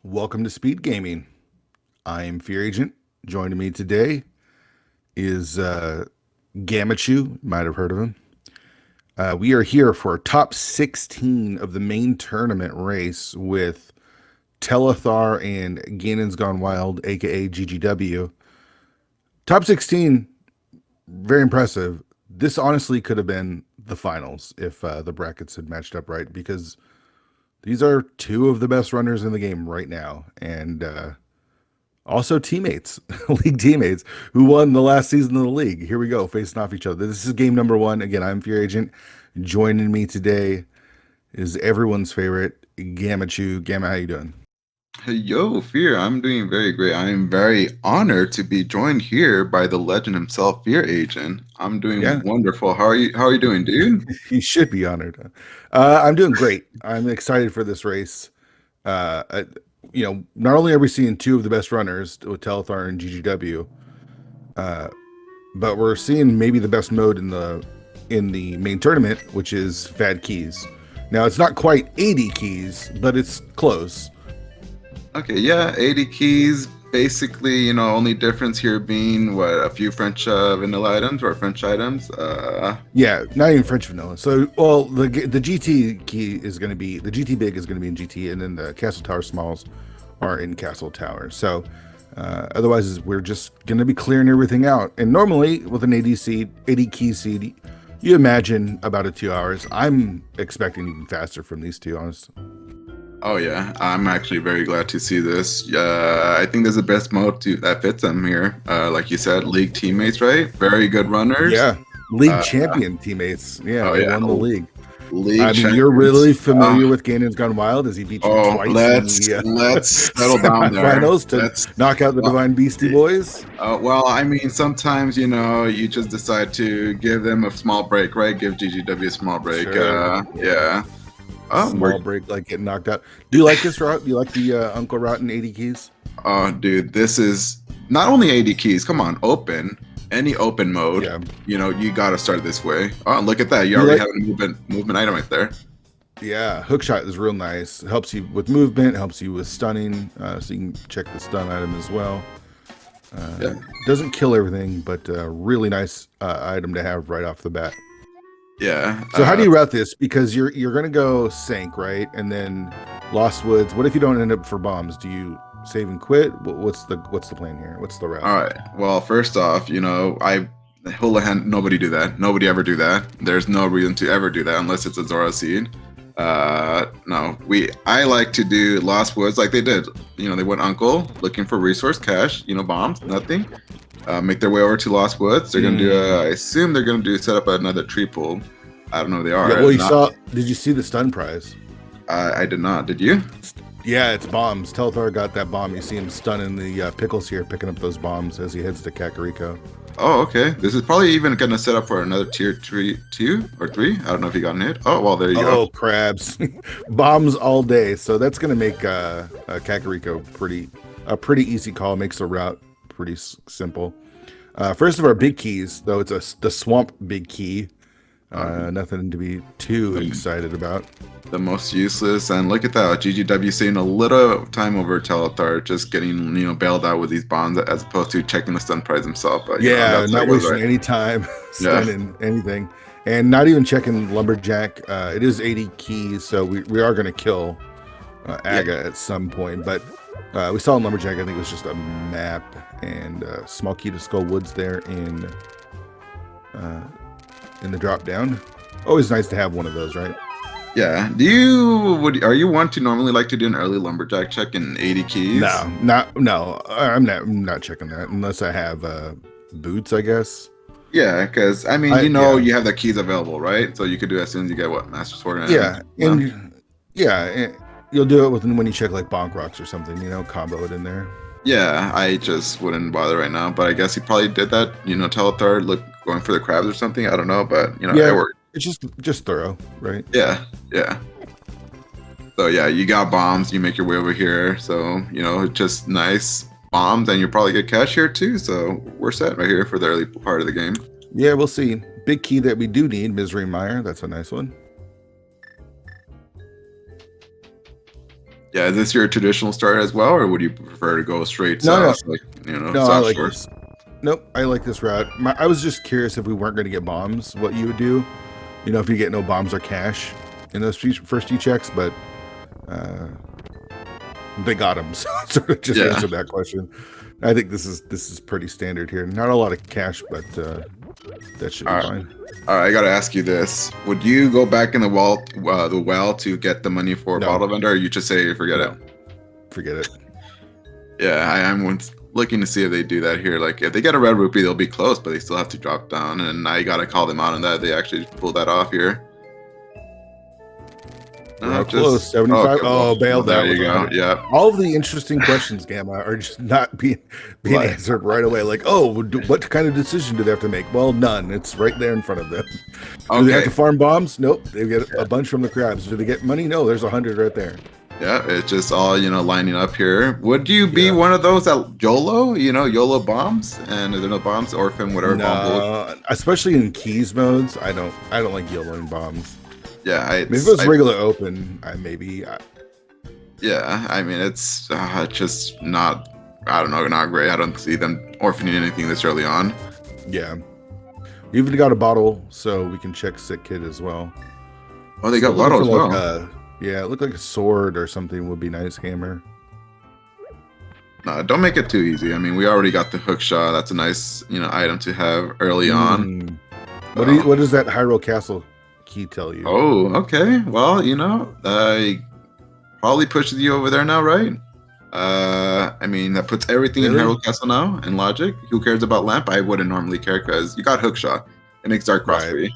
Welcome to Speed Gaming. I am Fear Agent. Joining me today is Gamachu. Might have heard of him. We are here for top 16 of the main tournament race with Telethar and GanonsGoneWild, aka GGW. Top 16, very impressive. This honestly could have been the finals if the brackets had matched up right, because these are two of the best runners in the game right now, and also teammates, league teammates who won the last season of the league. Here we go, facing off each other. This is game number one. Again, I'm Fear Agent. Joining me today is everyone's favorite, Gamachu. Gamma, how you doing? Hey, yo, Fear, I'm doing very great. I am very honored to be joined here by the legend himself, Fear Agent. I'm doing Yeah, wonderful. How are you doing, dude? you should be honored. I'm doing great. I'm excited for this race. Uh, uh, not only are we seeing two of the best runners with Telethar and GGW, but we're seeing maybe the best mode in the main tournament, which is Fad Keys. Now it's not quite 80 keys, but it's close. Okay, yeah, 80 keys. Basically, only difference here being what, a few French vanilla items or French items. Yeah, not even French vanilla. So, well, the GT key is going to be the GT big is going to be in GT, and then the Castle Tower smalls are in Castle Tower. So, otherwise, we're just going to be clearing everything out. And normally, with an 80 key seed, you imagine about 2 hours. I'm expecting even faster from these two, honestly. Oh yeah, I'm actually very glad to see this. I think this is the best mode that fits them here. Like you said, league teammates, right? Very good runners. Yeah, league Uh, champion teammates. Yeah, oh they yeah, won the league. league I mean, you're champions. really familiar with Ganon's Gone Wild, as he beat you Oh, twice in let's the let's settle down there. semifinals to Let's. knock out the Well, Divine Beastie Boys. well, I mean, sometimes you just decide to give them a small break, right? Give GGW a small break. Sure. Yeah. Yeah. Oh, Small break, like getting knocked out. Do you like this route? Do you like the Uncle route in 80 keys? oh, dude, this is not only 80 keys. Come on, open. Any open mode, Yeah. you gotta start this way. Oh, look at that! You Do you already like? have a movement item right there. Yeah, hook shot is real nice. Helps you with movement, helps you with stunning, so you can check the stun item as well. Yeah. Doesn't kill everything, but really nice item to have right off the bat. Yeah. So how do you route this? Because you're gonna go Sank, right? And then Lost Woods. What if you don't end up for bombs? Do you save and quit? What's the plan here? What's the route? All right. Well, first off, I Houlihan, nobody do that. Nobody ever do that. There's no reason to ever do that unless it's a Zora seed. No, I like to do Lost Woods like they did. They went Uncle looking for resource cash, bombs, nothing. Make their way over to Lost Woods. They're gonna do I assume they're gonna set up another tree pool. I don't know if they are. Yeah, well, If not, did you see the stun prize? I did not. Did you? Yeah, it's bombs. Telethar got that bomb. You see him stunning the pickles here, picking up those bombs as he heads to Kakariko. Oh, okay. This is probably even gonna set up for another tier 2 or 3. I don't know if he got hit. Oh, well, there you go. Oh, crabs. Bombs all day. So that's going to make Kakariko a pretty easy call. Makes the route pretty simple. First of our big keys, though, it's the swamp big key. Nothing to be too excited about. The most useless, and look at that, GGW saving a little time over Telethar, just getting bailed out with these bombs as opposed to checking the stun prize himself. But Yeah, that's not wasting any time stunning anything, and not even checking lumberjack. It is 80 keys, so we are going to kill Aga at some point. But we saw in lumberjack, I think it was just a map and small key to Skull Woods there in the drop down. Always nice to have one of those, right? Yeah. Are you one to normally like to do an early lumberjack check in 80 keys? No. I'm not checking that unless I have boots, I guess. Yeah, because I mean, you have the keys available, right? So you could do it as soon as you get Master Sword. And you'll do it when you check like Bonk Rocks or something. Combo it in there. Yeah, I just wouldn't bother right now. But I guess he probably did that. Telethar going for the crabs or something. I don't know, but it worked. It's just thorough, right? Yeah. So yeah, you got bombs. You make your way over here. So just nice bombs, and you probably get cash here too. So we're set right here for the early part of the game. Yeah, we'll see. Big key that we do need, Misery Mire. That's a nice one. Yeah, is this your traditional start as well, or would you prefer to go straight No, no, south, like no. I south like shore? this. Nope, I like this route. I was just curious if we weren't going to get bombs, what you would do. You know, if you get no bombs or cash in those first few checks, but they got them, so it sort of just Yeah. answered that question. I think this is pretty standard here. Not a lot of cash, but that should be fine. All right, I gotta ask you this: would you go back in the well to get the money for a No. bottle vendor, or you just say forget No. it? Forget it. Yeah, I'm looking to see if they do that here. Like, if they get a red rupee, they'll be close, but they still have to drop down, and I gotta call them out on that. They actually pulled that off here. Well, close, 75. Okay, well, bailed there out. you go. Yeah. All of the interesting questions, Gamma, are just not being Right. answered right away. Like, what kind of decision do they have to make? Well, none. It's right there in front of them. Do they have Okay. to farm bombs? Nope. They get a bunch from the crabs. Do they get money? No, there's 100 right there. Yeah, it's just all lining up here. Would you be one of those that YOLO? YOLO bombs, and there no bombs, orphan, whatever bomb bullets? No, especially in keys modes, I don't like YOLOing bombs. Yeah, Maybe if it was regular open, maybe. Yeah, I mean it's just not. I don't know, not great. I don't see them orphaning anything this early on. Yeah, we even got a bottle, so we can check sick kid as well. Oh, they got bottle as well. Yeah, it looked like a sword or something would be nice. Hammer. No, don't make it too easy. I mean, we already got the hook shot. That's a nice item to have early on. What does that Hyrule Castle key tell you? Oh, okay. Well, I probably pushes you over there now, right? I mean, that puts everything in Hyrule Castle now in logic. Who cares about lamp? I wouldn't normally care because you got hook shot. It makes dark cross for you.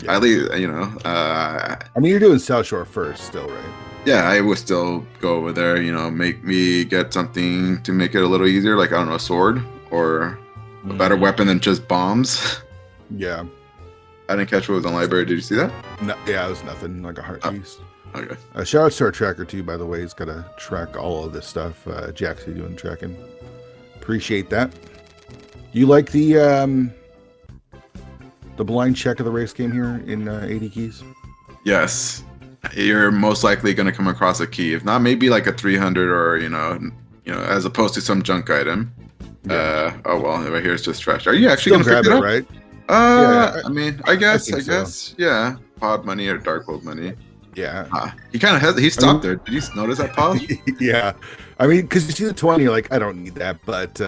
Yeah. At least, I mean, you're doing South Shore first still, right? Yeah, I would still go over there, make me get something to make it a little easier, like, I don't know, a sword or a better weapon than just bombs. Yeah. I didn't catch what was on library. Did you see that? No, yeah, it was nothing, like a heart piece. Okay. Shout out to our tracker too, by the way. He's got to track all of this stuff. Jack's doing tracking. Appreciate that. You like the blind check of the race game here in 80 keys? Yes. You're most likely going to come across a key. If not, maybe like a 300 or, as opposed to some junk item. Yeah. Oh, well, right here it's just trash. Are you actually going to pick it up? Right? I mean, I guess. So. Yeah. Pod money or dark gold money. Yeah. He kind of has, he stopped there. Did you notice that pause? Yeah. I mean, because you see the 20, you're like, I don't need that, but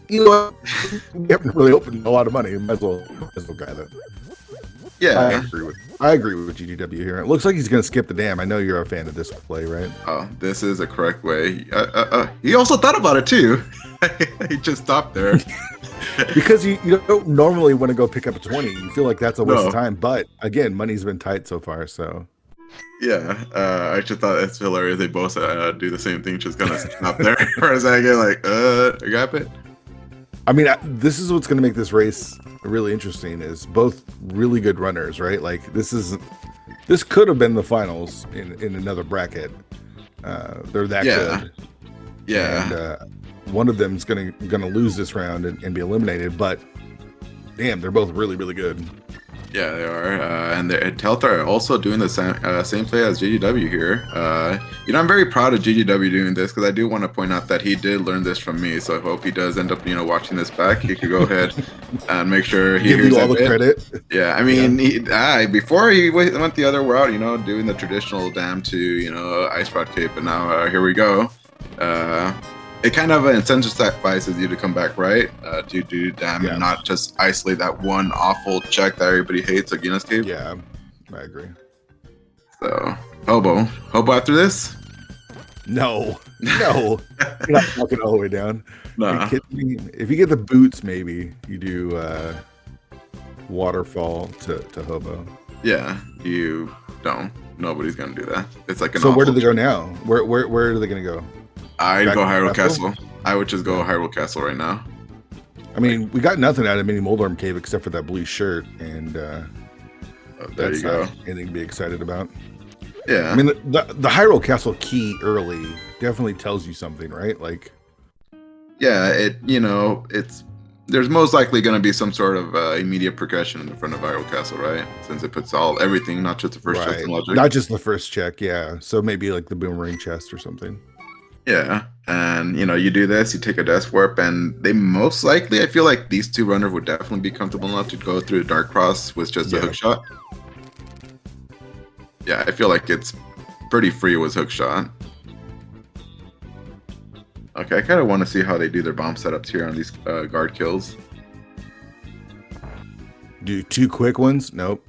you know what? We haven't really opened a lot of money. Might as well grab it. Yeah. I agree with GGW here. It looks like he's going to skip the dam. I know you're a fan of this play, right? Oh, this is a correct way. He also thought about it too. He just stopped there. Because you don't normally want to go pick up a 20. You feel like that's a waste of time. But again, money's been tight so far, so. Yeah, I just thought it's hilarious. They both do the same thing, just kind of stop there for a second, like, I got it. I mean, this is what's going to make this race really interesting is both really good runners, right? Like this could have been the finals in another bracket. They're that good. Yeah. And one of them is gonna lose this round and be eliminated, but damn, they're both really, really good. Yeah, they are. And Telethar are also doing the same play as GGW here. I'm very proud of GGW doing this because I do want to point out that he did learn this from me. So I hope he does end up, watching this back. He could go ahead and make sure he give you all the credit. Yeah, I mean, before he went the other route, doing the traditional dam to, Ice Rod Cape, but now here we go. It kind of incentivizes you to come back, right? To do dam and not just isolate that one awful check that everybody hates, like Ganon Cape. Yeah, I agree. So, Hobo after this? No. You're not walking all the way down. No. Are you kidding me? If you get the boots, maybe you do waterfall to Hobo. Yeah, you don't. Nobody's gonna do that. It's like an. So where do they go now? Where are they gonna go? I'd go Hyrule Castle. I would just go Hyrule Castle right now. I mean, we got nothing out of Mini Moldorm Cave except for that blue shirt, and that's not anything to be excited about. Yeah. I mean, the Hyrule Castle key early definitely tells you something, right? Like, yeah, it's there's most likely going to be some sort of immediate progression in the front of Hyrule Castle, right? Since it puts everything, not just the first chest in logic. Not just the first check, yeah. So maybe like the boomerang chest or something. Yeah, and you do this, you take a death warp, and they most likely, I feel like these two runners would definitely be comfortable enough to go through Dark Cross with just a hook shot. Yeah, I feel like it's pretty free with hook shot. Okay, I kind of want to see how they do their bomb setups here on these guard kills. Do 2 quick ones? Nope.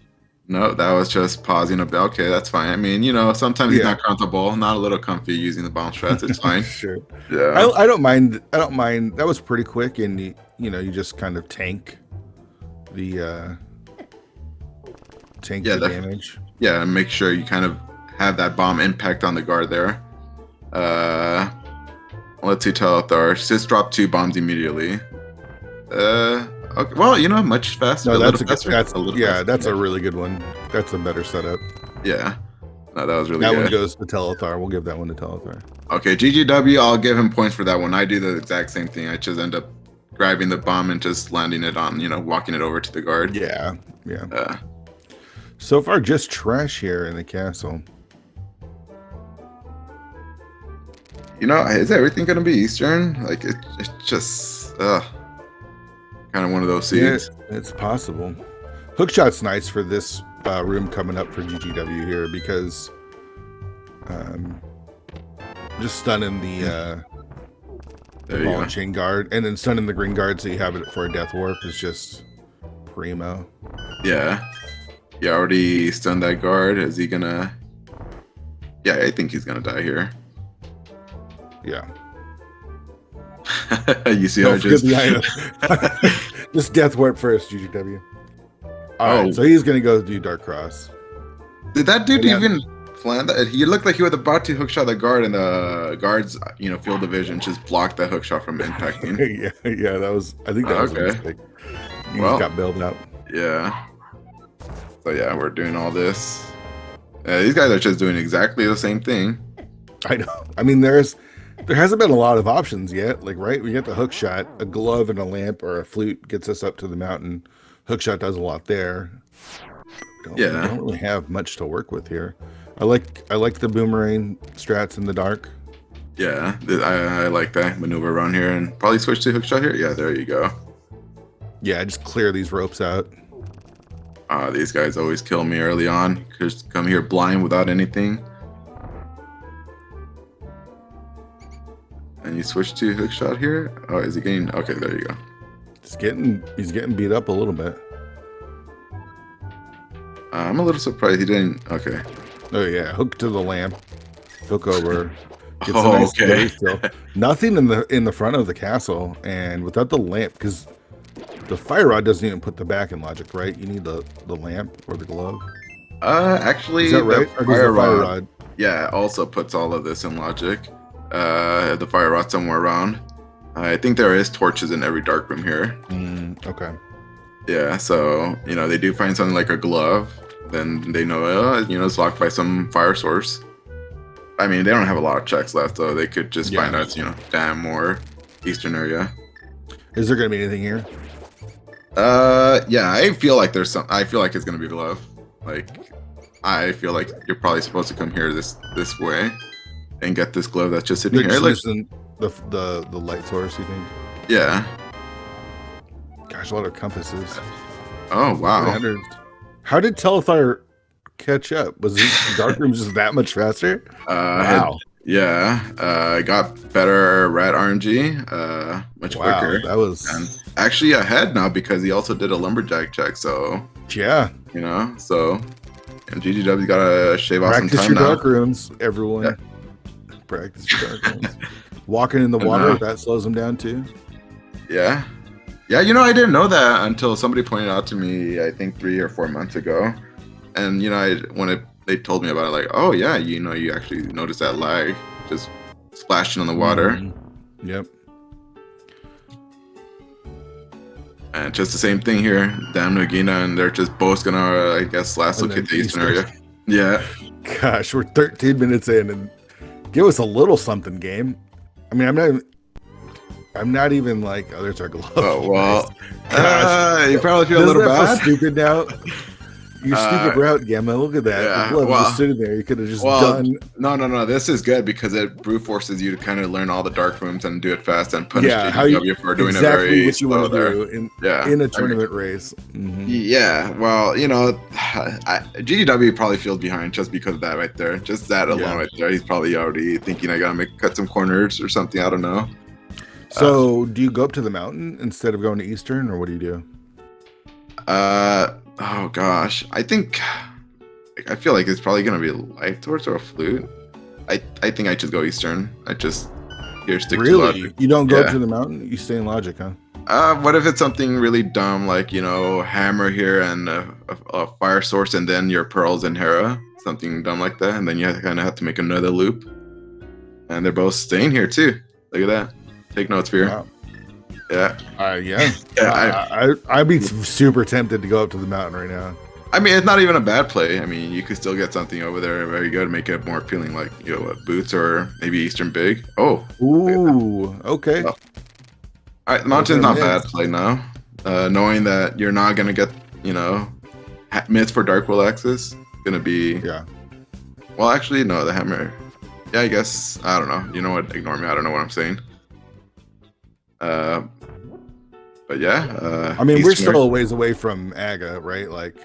No, that was just pausing a bit. Okay, that's fine. I mean, sometimes he's not comfortable, not a little comfy using the bomb strats. It's fine. Sure. Yeah. I don't mind. I don't mind. That was pretty quick, and you just kind of tank the damage. Yeah, and make sure you kind of have that bomb impact on the guard there. Let's see, Telethar. Just drop 2 bombs immediately. Okay. Well, much faster. No, that's a really good one. That's a better setup. Yeah. No, that was really good. That one goes to Telethar. We'll give that one to Telethar. Okay, GGW, I'll give him points for that one. I do the exact same thing. I just end up grabbing the bomb and just landing it on, walking it over to the guard. Yeah. So far, just trash here in the castle. Is everything going to be Eastern? Like, it's just... kind of one of those seeds. Yeah, it's possible. Hookshot's nice for this room coming up for GGW here because just stunning the ball and chain guard and then stunning the green guard so you have it for a death warp is just primo. Yeah. You already stunned that guard. Is he gonna... Yeah, I think he's gonna die here. Yeah. You see how I just... Just death warp first, GGW. All right, so he's gonna go do Dark Cross. Did that dude even plan that? He looked like he was about to hookshot the guard, and the guard's field of vision just blocked that hookshot from impacting. yeah, that was. I think that was a mistake. He just got bailed out. Yeah. So yeah, we're doing all this. These guys are just doing exactly the same thing. I know. I mean, there hasn't been a lot of options yet. Like, right, we get the hook shot, a glove and a lamp or a flute gets us up to the mountain. Hook shot does a lot there. We don't really have much to work with here. I like the boomerang strats in the dark. Yeah, I like that maneuver around here and probably switch to hook shot here. Yeah, there you go. Yeah, just clear these ropes out. These guys always kill me early on. Just come here blind without anything. And you switch to hook shot here. Oh, is he getting? Okay, there you go. He's getting beat up a little bit. I'm a little surprised he didn't. Okay. Oh yeah, hook to the lamp, hook over. Okay. Nothing in the front of the castle, and without the lamp, because the fire rod doesn't even put the back in logic, right? You need the lamp or the glove. Actually, is that right? The fire rod. Yeah, also puts all of this in logic. The fire rod somewhere around. I think there is torches in every dark room here. Okay. Yeah, so they do find something like a glove, then they know it's locked by some fire source. I mean, they don't have a lot of checks left, though. They could just find out, dam or eastern area. Is there gonna be anything here? Yeah, I feel like there's some. I feel like it's gonna be a glove. Like, I feel like you're probably supposed to come here this way and get this glove that's just sitting here. Like the light source, you think? Yeah. Gosh, a lot of compasses. Oh wow! How did Telethar catch up? Was this dark room just that much faster? Wow. I got better rat RNG, much quicker. That was actually ahead now because he also did a lumberjack check. So yeah, so and GGW's gotta shave off some time now. Practice your dark rooms, everyone. Yeah. Practice your dark rooms. Walking in the water, that slows them down too. Yeah. Yeah, I didn't know that until somebody pointed out to me, I think 3 or 4 months ago. And, they told me about it, like, oh, yeah, you actually noticed that lag just splashing on the water. Yep. And just the same thing here. Damn Nagina, and they're just both going to, I guess, last look at the eastern area. Yeah. Gosh, we're 13 minutes in, and give us a little something, game. I mean, I'm not even like, oh, there's our glove. Oh well, Gosh, you probably feel a doesn't little that feel bad. stupid now? Your stupid route, Gamma. Look at that. The Yeah, glove well, just sitting there. You could have just well, done. no. This is good because it brute forces you to kind of learn all the dark rooms and do it fast and punish Yeah, how you GGW for doing it exactly very what you want slow to there. do Yeah, in a tournament race. Yeah, well, you know, GGW probably feels behind just because of that right there. Just that alone right there. He's probably already thinking I gotta cut some corners or something. I don't know. So, do you go up to the mountain instead of going to Eastern, or what do you do? Oh gosh, I feel like it's probably gonna be a life torch or a flute. I think I should go Eastern. I just stick to logic. You don't go up to the mountain. You stay in logic, huh? What if it's something really dumb like hammer here and a fire source and then your pearls and Hera, something dumb like that, and then you kind of have to make another loop. And they're both staying here too. Look at that. Take notes, Fear. Wow. Yeah. Yeah. I'd be super tempted to go up to the mountain right now. I mean, it's not even a bad play. I mean, you could still get something over there very good, make it more appealing, like boots or maybe Eastern Big. Oh. Ooh. Okay. All right, the mountain's not bad play now. Knowing that you're not gonna get mids for Dark Will access, gonna be Well, actually, no, the hammer. Yeah, I guess I don't know. You know what? Ignore me. I don't know what I'm saying. But yeah. I mean, we're still a ways away from Aga, right? Like.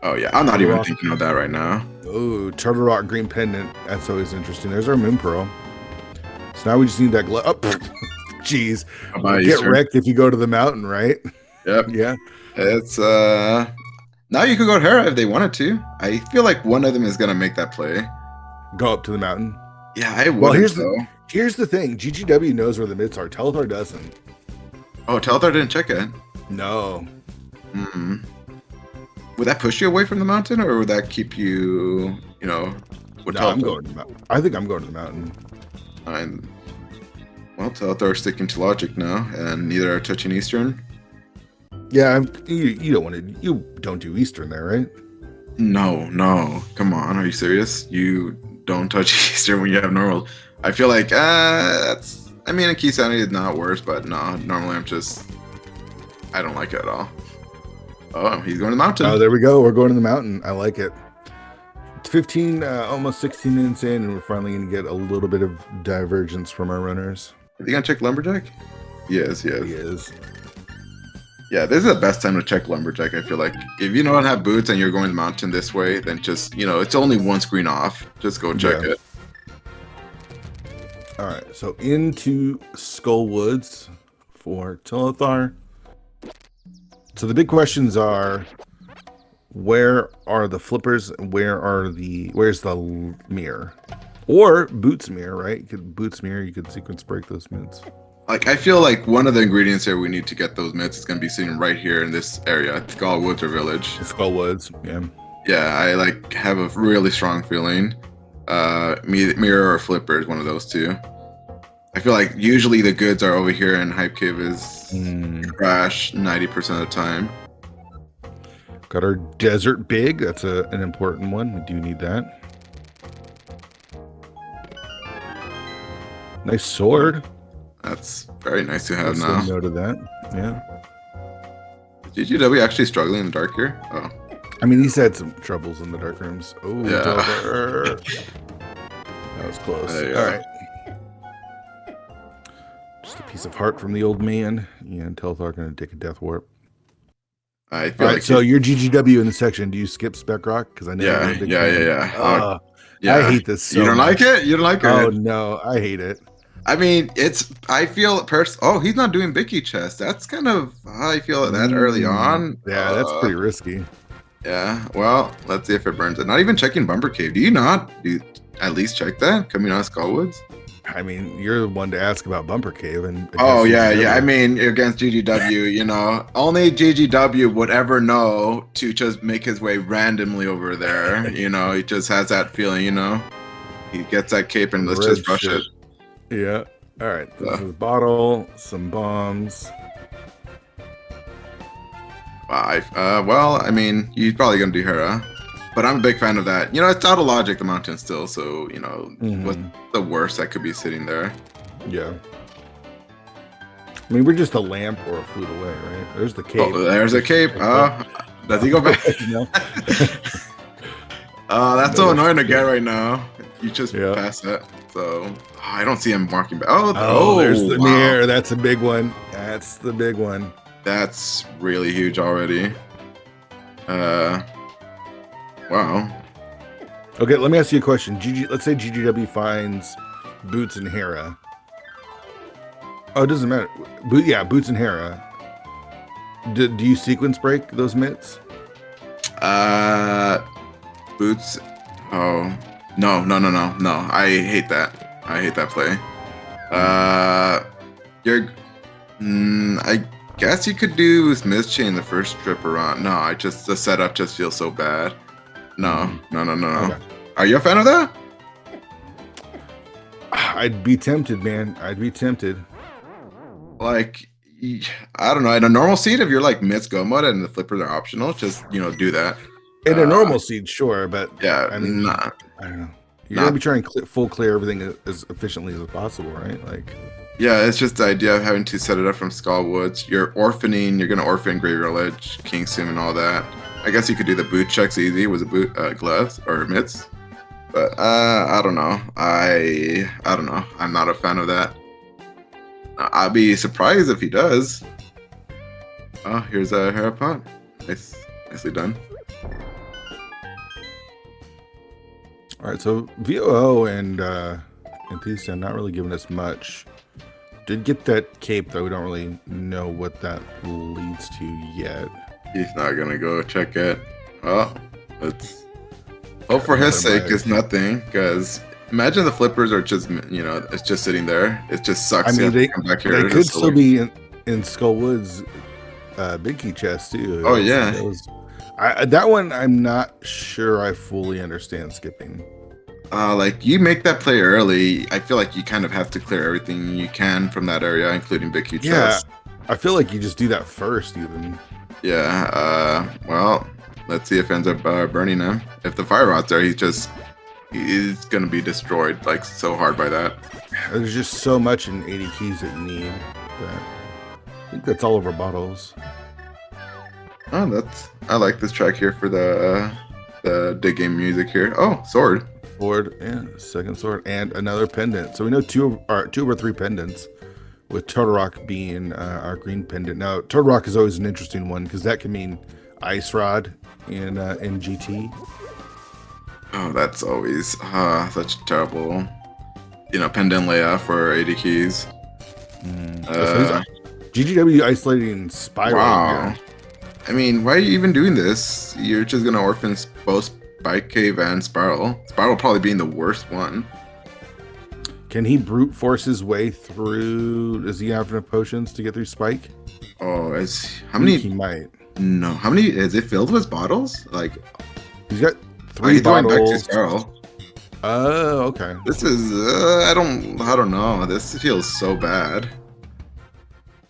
Oh yeah, I'm not even thinking of that right now. Oh, Turtle Rock Green Pendant. That's always interesting. There's our Moon Pearl. So now we just need that glove. Oh, jeez. Get wrecked if you go to the mountain, right? Yep. Yeah. It's now you could go to Hera if they wanted to. I feel like one of them is gonna make that play. Go up to the mountain. Yeah, I would. Well, here's the thing. GGW knows where the mids are. Telethar doesn't. Oh, Telethar didn't check it. No. Would that push you away from the mountain, or would that keep you? No, I'm going to the mountain. I think I'm going to the mountain. Well, Telethar sticking to logic now, and neither are touching Eastern. Yeah, you don't want to. You don't do Eastern there, right? No. Come on, are you serious? You don't touch Eastern when you have normal. I feel like that's. I mean, a key sanity is not worse, but no. Normally, I don't like it at all. Oh, he's going to the mountain. Oh, there we go. We're going to the mountain. I like it. It's 15, almost 16 minutes in, and we're finally going to get a little bit of divergence from our runners. Are you going to check Lumberjack? Yes. He is. Yeah, this is the best time to check Lumberjack, I feel like. If you don't have boots and you're going to the mountain this way, then just, it's only one screen off. Just go check it. All right, so into Skull Woods for Telethar. So the big questions are, where are the flippers? Where's the mirror? Or Boots mirror, right? You could Boots mirror, you could sequence break those mids. Like, I feel like one of the ingredients here we need to get those mids is going to be sitting right here in this area, Skull Woods or Village. Skull Woods, yeah. Yeah, I have a really strong feeling. Mirror or Flipper is one of those two. I feel like usually the goods are over here and Hype Cave is trash 90% of the time. Got our Desert Big. That's an important one. We do need that. Nice sword. That's very nice to have now. Note of that. Yeah. GGW actually struggling in the dark here? Oh. I mean, he's had some troubles in the dark rooms. Oh, yeah. That was close. All right. Just a piece of heart from the old man. Yeah, and Telethar gonna take a death warp. I feel like so you're GGW in the section. Do you skip Spec Rock? Because I know. Yeah. I hate this so You don't much. like it? You don't like it? Oh no, I hate it. I mean, I feel oh, he's not doing Bicky chest. That's kind of how I feel that early on. Yeah, that's pretty risky. Yeah. Well, let's see if it burns it. Not even checking Bumper Cave. Do you at least check that coming out of Skullwoods? I mean, you're the one to ask about Bumper Cave, and yeah. I mean, against GGW, only GGW would ever know to just make his way randomly over there. He just has that feeling. He gets that cape and let's just rush it. Yeah. All right. This is bottle, some bombs. Well, I mean, he's probably gonna do Hera. But I'm a big fan of that. It's out of logic, the mountain still. So, what's the worst that could be sitting there? Yeah. I mean, we're just a lamp or a flute away, right? There's the cape. Oh, there's a cape. Does he go back? No. That's so annoying to get right now. You just Yeah. pass that. So I don't see him walking back. There's the wow. mirror. That's a big one. That's the big one. That's really huge already. Wow. Okay, let me ask you a question. Let's say GGW finds Boots and Hera. Oh, it doesn't matter. Boots and Hera. Do you sequence break those mitts? Boots. Oh no. I hate that. I hate that play. I guess you could do Smith Chain the first trip around. No, the setup just feels so bad. No. Okay. Are you a fan of that? I'd be tempted, man. I'd be tempted. Like, I don't know. In a normal seed, if you're like Mitts Go mode and the flippers are optional, just do that. In a normal seed, sure, but Yeah, I mean, nah. I don't know. You're gonna be trying to full clear everything as efficiently as possible, right? Like, yeah, it's just the idea of having to set it up from Skull Woods. You're orphaning. You're gonna orphan Graveyard Ledge, King Sim, and all that. I guess you could do the boot checks easy with the boot gloves or mitts, but I don't know. I don't know. I'm not a fan of that. I'll be surprised if he does. Oh, here's a Hera pot. Nicely done. all right, so VOO and TC not really giving us much. Did get that cape though. We don't really know what that leads to yet. He's not gonna go check it. Well, let's hope for his sake it's nothing. Because imagine the flippers are just it's just sitting there. It just sucks. I mean, they could still be in Skull Woods big key chest too. Oh yeah. That one I'm not sure I fully understand skipping. Like you make that play early, I feel like you kind of have to clear everything you can from that area, including big key chest. Yeah, I feel like you just do that first, even. Yeah. Well, let's see if it ends up burning him. If the fire rot's there, he's gonna be destroyed like so hard by that. There's just so much in 80 keys that you need. I think that's all of our bottles. Oh, I like this track here for the dig game music here. Oh, sword. Sword, yeah, second sword, and another pendant. So we know two or three pendants, with Turtle Rock being our green pendant. Now, Turtle Rock is always an interesting one because that can mean Ice Rod in GT. Oh, that's always such a terrible, pendant layout for 80 keys. So GGW isolating Spiral. Wow. Here. I mean, why are you even doing this? You're just gonna orphan both Spike Cave and Spiral. Spiral probably being the worst one. Can he brute force his way through? Does he have enough potions to get through Spike? Oh, how many? He might. No, how many? Is it filled with bottles? Like, he's got 3 bottles. Going back to Spiral. Oh, okay. This is I don't know. This feels so bad.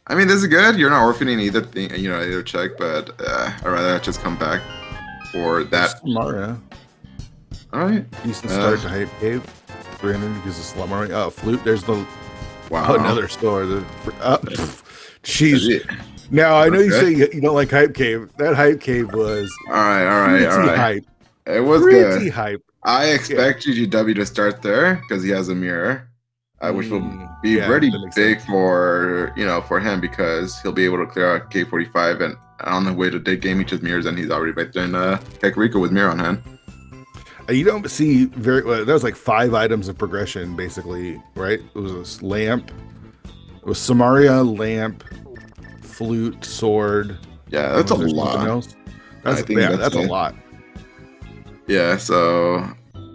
I mean, this is good. You're not orphaning either thing, either check, but I'd rather just come back for that. Mario. All right. Decent start to Hype Cave. 300 because of Slot Mario. Oh, Flute. There's the. Wow. Oh, another store. Jeez. Now, I know you say you don't like Hype Cave. That Hype Cave was. All right. Hype. It was pretty good. Hype. I expect GGW to start there because he has a mirror. Which will be pretty big for him because he'll be able to clear out K45 and on the way to dig game he just mirrors and he's already right there in Kakariko with mirror on hand. You don't see very well. That was like 5 items of progression basically, right? It was a lamp, it was Samaria, lamp, flute, sword. Yeah, that's a lot. Else? That's a lot. Yeah, so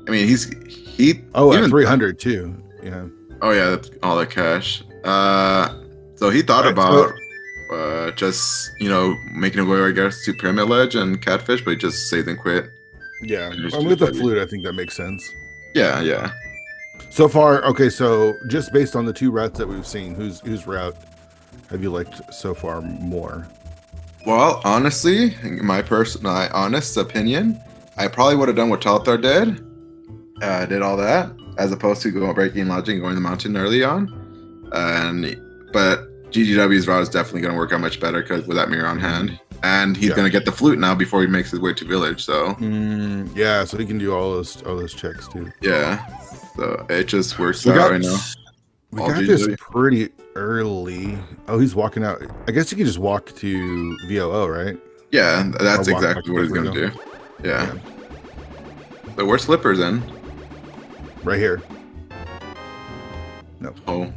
I mean he at 300 too. Yeah. Oh yeah, that's all that cash. So he thought about just making a way, I guess, to Pyramid Ledge and Catfish, but he just saved and quit. Yeah, with the flute, I think that makes sense. Yeah. So far, okay. So just based on the 2 routes that we've seen, whose route have you liked so far more? Well, honestly, in my honest opinion, I probably would have done what Telethar did. Did all that as opposed to breaking lodging, going to the mountain early on, but GGW's route is definitely going to work out much better because with that mirror on hand, and he's going to get the flute now before he makes his way to village. So yeah, so he can do all those checks too. Yeah, so it just works out right now. We got this pretty early. Oh, he's walking out. I guess he can just walk to VOO, right? Yeah, that's exactly what he's going to do. Yeah. So where's Slippers in? Right here. No. Oh.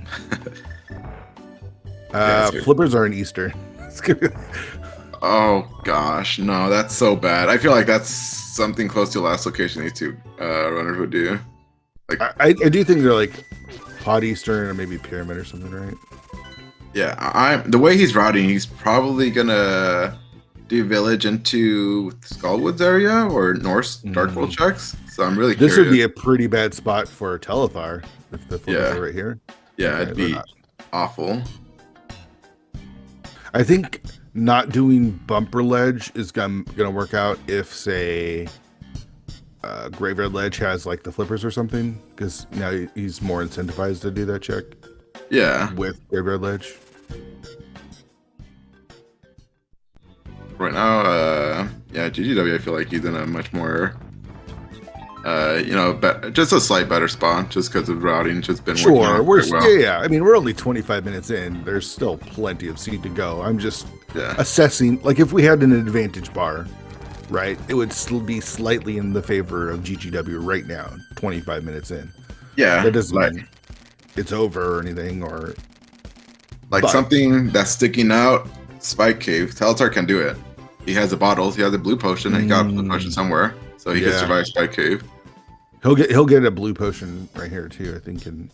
Flippers are in Easter. Oh gosh, no, that's so bad. I feel like that's something close to the last location these two runners would do. Like, I do think they're like Hot Eastern or maybe Pyramid or something, right? Yeah, the way he's routing, he's probably gonna do village into Skullwoods area or Norse Darkworld checks. So I'm really curious. This would be a pretty bad spot for Telethar if the Flippers are right here. Yeah, it'd be awful. I think not doing bumper ledge is gonna work out if, say, Graveyard Ledge has like the flippers or something, because now he's more incentivized to do that check. Yeah, with Graveyard Ledge. Right now, yeah, GGW, I feel like he's in a much more, just a slight better spot, just because of routing just been working out well. Yeah. I mean, we're only 25 minutes in. There's still plenty of seed to go. I'm just assessing. Like, if we had an advantage bar, right, it would still be slightly in the favor of GGW right now, 25 minutes in. Yeah, that doesn't mean it's over or anything, or something that's sticking out. Spike Cave. Telethar can do it. He has the bottles. He has a blue potion. And he got a blue potion somewhere, so he can survive Spike Cave. He'll get a blue potion right here too. I think in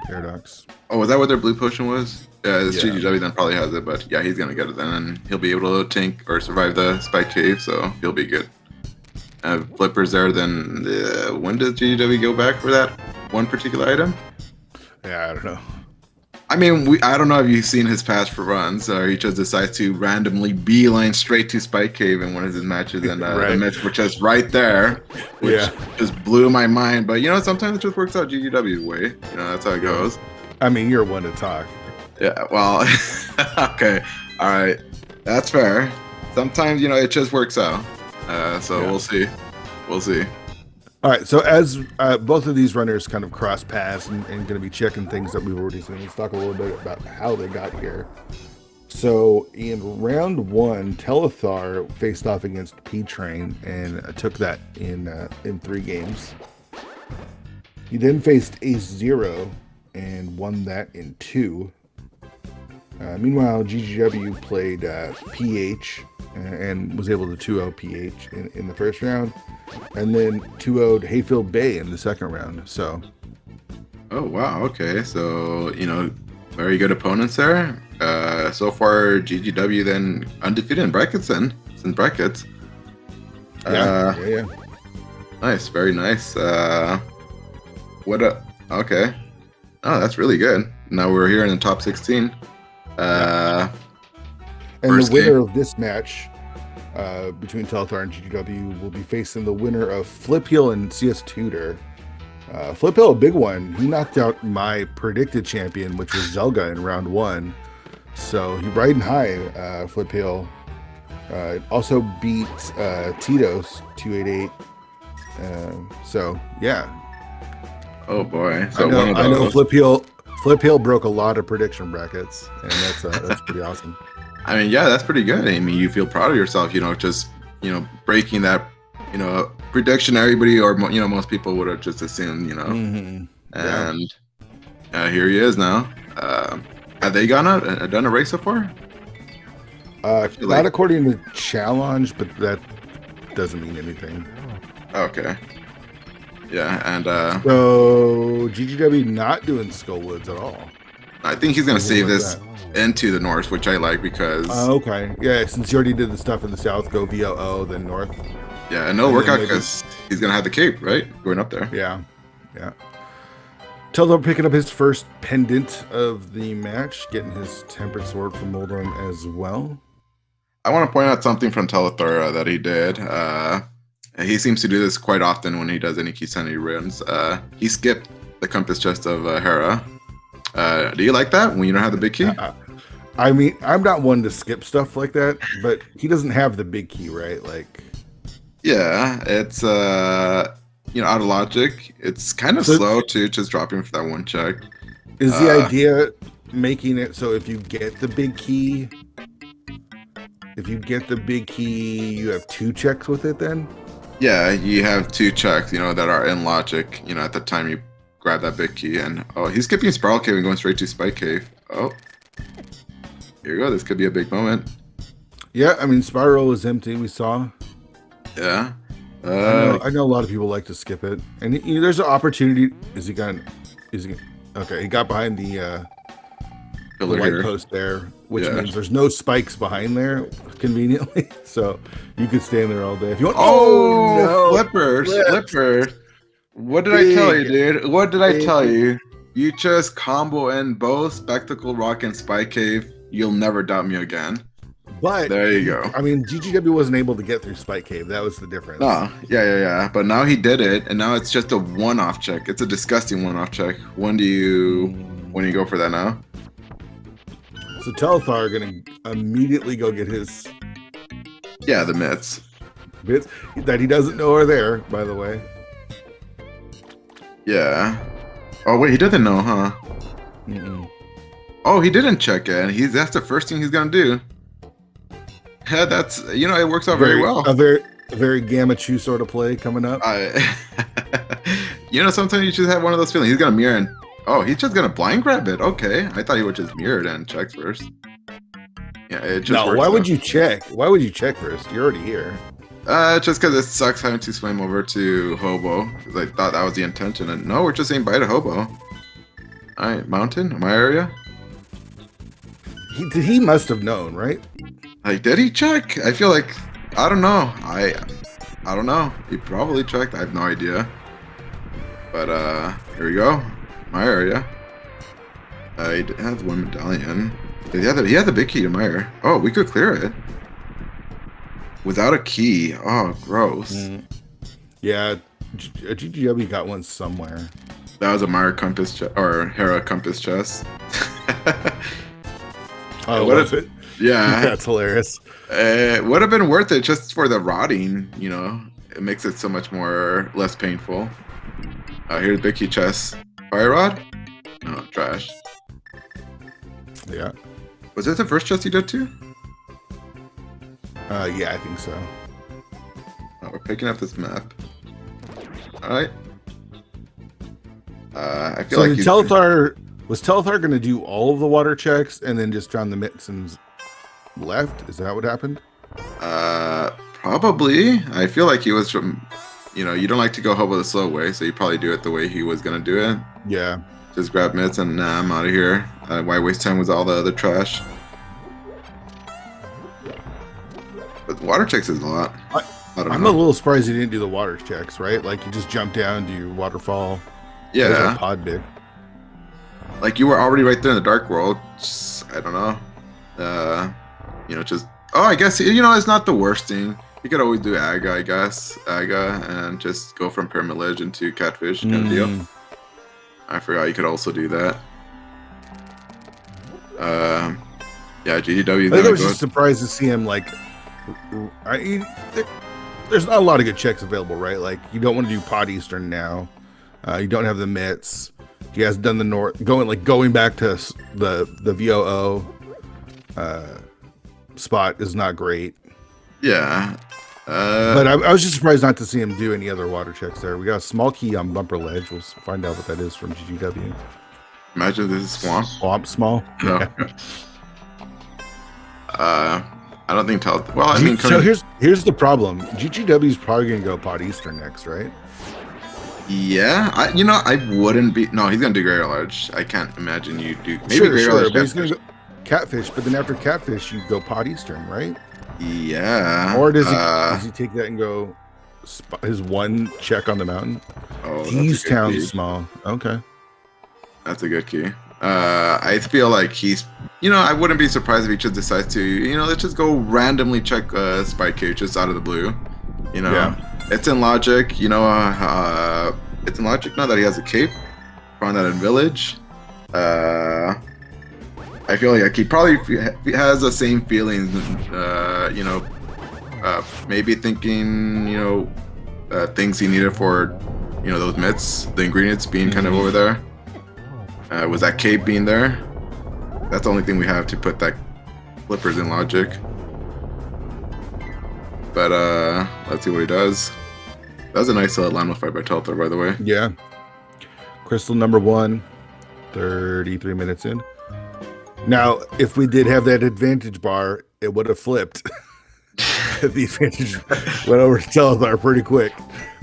Paradox. Oh, was that what their blue potion was? Yeah, GGW then probably has it, but yeah, he's gonna get it then, and he'll be able to tank or survive the Spike Cave, so he'll be good. Flippers there. Then when does GGW go back for that one particular item? Yeah, I don't know. I mean, I don't know if you've seen his past for runs, or he just decides to randomly beeline straight to Spike Cave in one of his matches, and the match which is right there, which just blew my mind. But sometimes it just works out GGW's way. That's how it goes. I mean, you're one to talk. Yeah. Well, okay, all right, that's fair. Sometimes it just works out. We'll see. We'll see. All right, so as both of these runners kind of cross paths and going to be checking things that we've already seen, let's talk a little bit about how they got here. So in round one, Telethar faced off against P-Train and took that in 3 games. He then faced A0 and won that in 2. Meanwhile, GGW played PH and was able to 2-0 PH in the first round, and then 2-0'd Hayfield Bay in the second round. So, oh wow, okay, so very good opponents there. So far, GGW then undefeated in brackets. Yeah. Nice, very nice. Okay. Oh, that's really good. Now we're here in the top 16. And the winner of this match between Telethar and GGW will be facing the winner of Flip Heel and CS Tutor. Flip Heel, a big one. He knocked out my predicted champion, which was Zelga, in round 1. So he riding high, Flip Heel. Also beat Tito's 288. So yeah. Oh boy. So I know Flip Heel broke a lot of prediction brackets, and that's pretty awesome. I mean, yeah, that's pretty good. I mean, you feel proud of yourself, just breaking that, prediction everybody or most people would have just assumed, And here he is now. Have they done a race so far? Not according to challenge, but that doesn't mean anything. Okay. Yeah, and so GGW not doing Skullwoods at all. I think he's gonna save this into the north, which I like because. Okay, yeah. Since you already did the stuff in the south, go VOO then north. Yeah, and it'll work out because he's gonna have the cape, right? Going up there. Yeah. Telethar picking up his first pendant of the match, getting his tempered sword from Moldrum as well. I want to point out something from Telethar that he did. He seems to do this quite often when he does any Kisani runs. He skipped the compass chest of Hera, Do you like that when you don't have the big key? I mean, I'm not one to skip stuff like that, but he doesn't have the big key, right? Like, Yeah, it's out of logic. It's kind of So- slow too, just dropping for that one check. is the idea making it so if you get the big key, you have 2 checks with it then? Yeah, you have 2 checks, that are in logic, at the time you grab that big key. And he's skipping Spiral Cave and going straight to Spike Cave. Oh, here you go. This could be a big moment. Yeah, I mean, Spiral is empty. We saw. Yeah. I know a lot of people like to skip it, and there's an opportunity. Is he gone? Okay, he got behind the Pillar light here. post there, which Yeah. means there's no spikes behind there, conveniently. So you could stand there all day if you want. Oh, no! Flipper. What did I tell you, dude? What did I tell you? You just combo in both Spectacle Rock and Spike Cave. You'll never doubt me again. But There you go. I mean, GGW wasn't able to get through Spike Cave. That was the difference. No, yeah. But now he did it, and now it's just a one-off check. It's a disgusting one-off check. When do you go for that now? So Telethar are gonna immediately go get his Yeah, the mitts. bits that he doesn't know are there, by the way. Yeah. Oh wait, he doesn't know, huh? Mm-mm. Oh, he didn't check it. That's the first thing he's gonna do. Yeah, that's it works out very well. A very Gamachu sort of play coming up. Sometimes you just have one of those feelings. He's gonna mirror and he's just gonna blind grab it. Okay, I thought he would just mirror it and check first. Yeah, it just. No, works why out. would you check? Why would you check first? You're already here. Just because it sucks having to swim over to Hobo. Because I thought that was the intention, and no, we're just saying bye to Hobo. All right, mountain, my area. He must have known, right? Like, did he check? I feel like I don't know. I don't know. He probably checked. I have no idea. But here we go. My area. He has one medallion. He had the big key to my area. Oh, we could clear it. Without a key. Oh, gross. Yeah, GGW got one somewhere. That was a Meyer compass or Hera compass chest. Oh, what was if it? Yeah, That's hilarious. it would have been worth it just for the rotting. It makes it so much less painful. Here's big key chest. Fire rod? No, trash. Yeah. Was this the first chest you did too? Yeah, I think so. Oh, we're picking up this map. All right. I feel So like was Telethar going to do all of the water checks and then just drown the mitts and left? Is that what happened? Probably. I feel like he was from. You don't like to go Hobo the slow way, so you probably do it the way he was gonna do it. Yeah. Just grab mitts and I'm out of here. Why waste time with all the other trash? But water checks is a lot. I don't I'm know. a little surprised he didn't do the water checks, right? Like you just jump down, do your waterfall. There's Yeah. a pod bit. Like you were already right there in the dark world. I don't know. Just I guess it's not the worst thing. You could always do Aga, I guess. Aga and just go from Pyramid Legend to Catfish kind of deal. I forgot you could also do that. Yeah, GDW. I think I was just surprised to see him like. There's not a lot of good checks available, right? Like you don't want to do Pod Eastern now. You don't have the mitts. He has done the north going back to the VOO spot is not great. Yeah. But I was just surprised not to see him do any other water checks there. We got a small key on Bumper Ledge. We'll find out what that is from GGW. Imagine this is swamp. Swamp small. No. I don't think Well, I mean, so here's the problem. GGW is probably gonna go Pod Eastern next, right? Yeah, I wouldn't be. No, he's gonna do Great Large. I can't imagine you do. Maybe Sure, Great sure, Large. but he's gonna go Catfish. But then after Catfish, you go Pod Eastern, right? Yeah. Or does he take that and go his one check on the mountain? Oh, East Town small. Okay. That's a good key. I feel like he's. I wouldn't be surprised if he just decides to. Let's just go randomly check Spike Cave just out of the blue. Yeah. It's in logic. It's in logic now that he has a cape. Found that in Village. I feel like he probably has the same feelings. You know, maybe thinking, you know, things he needed for, you know, those mitts, the ingredients being kind of over there. Was that cape being there? That's the only thing we have to put that flippers in logic. But let's see what he does. That was a nice Lambda fight by Telethar, by the way. Yeah. Crystal number 1, 33 minutes in. Now, if we did have that advantage bar, it would have flipped. The advantage went over to Telethar pretty quick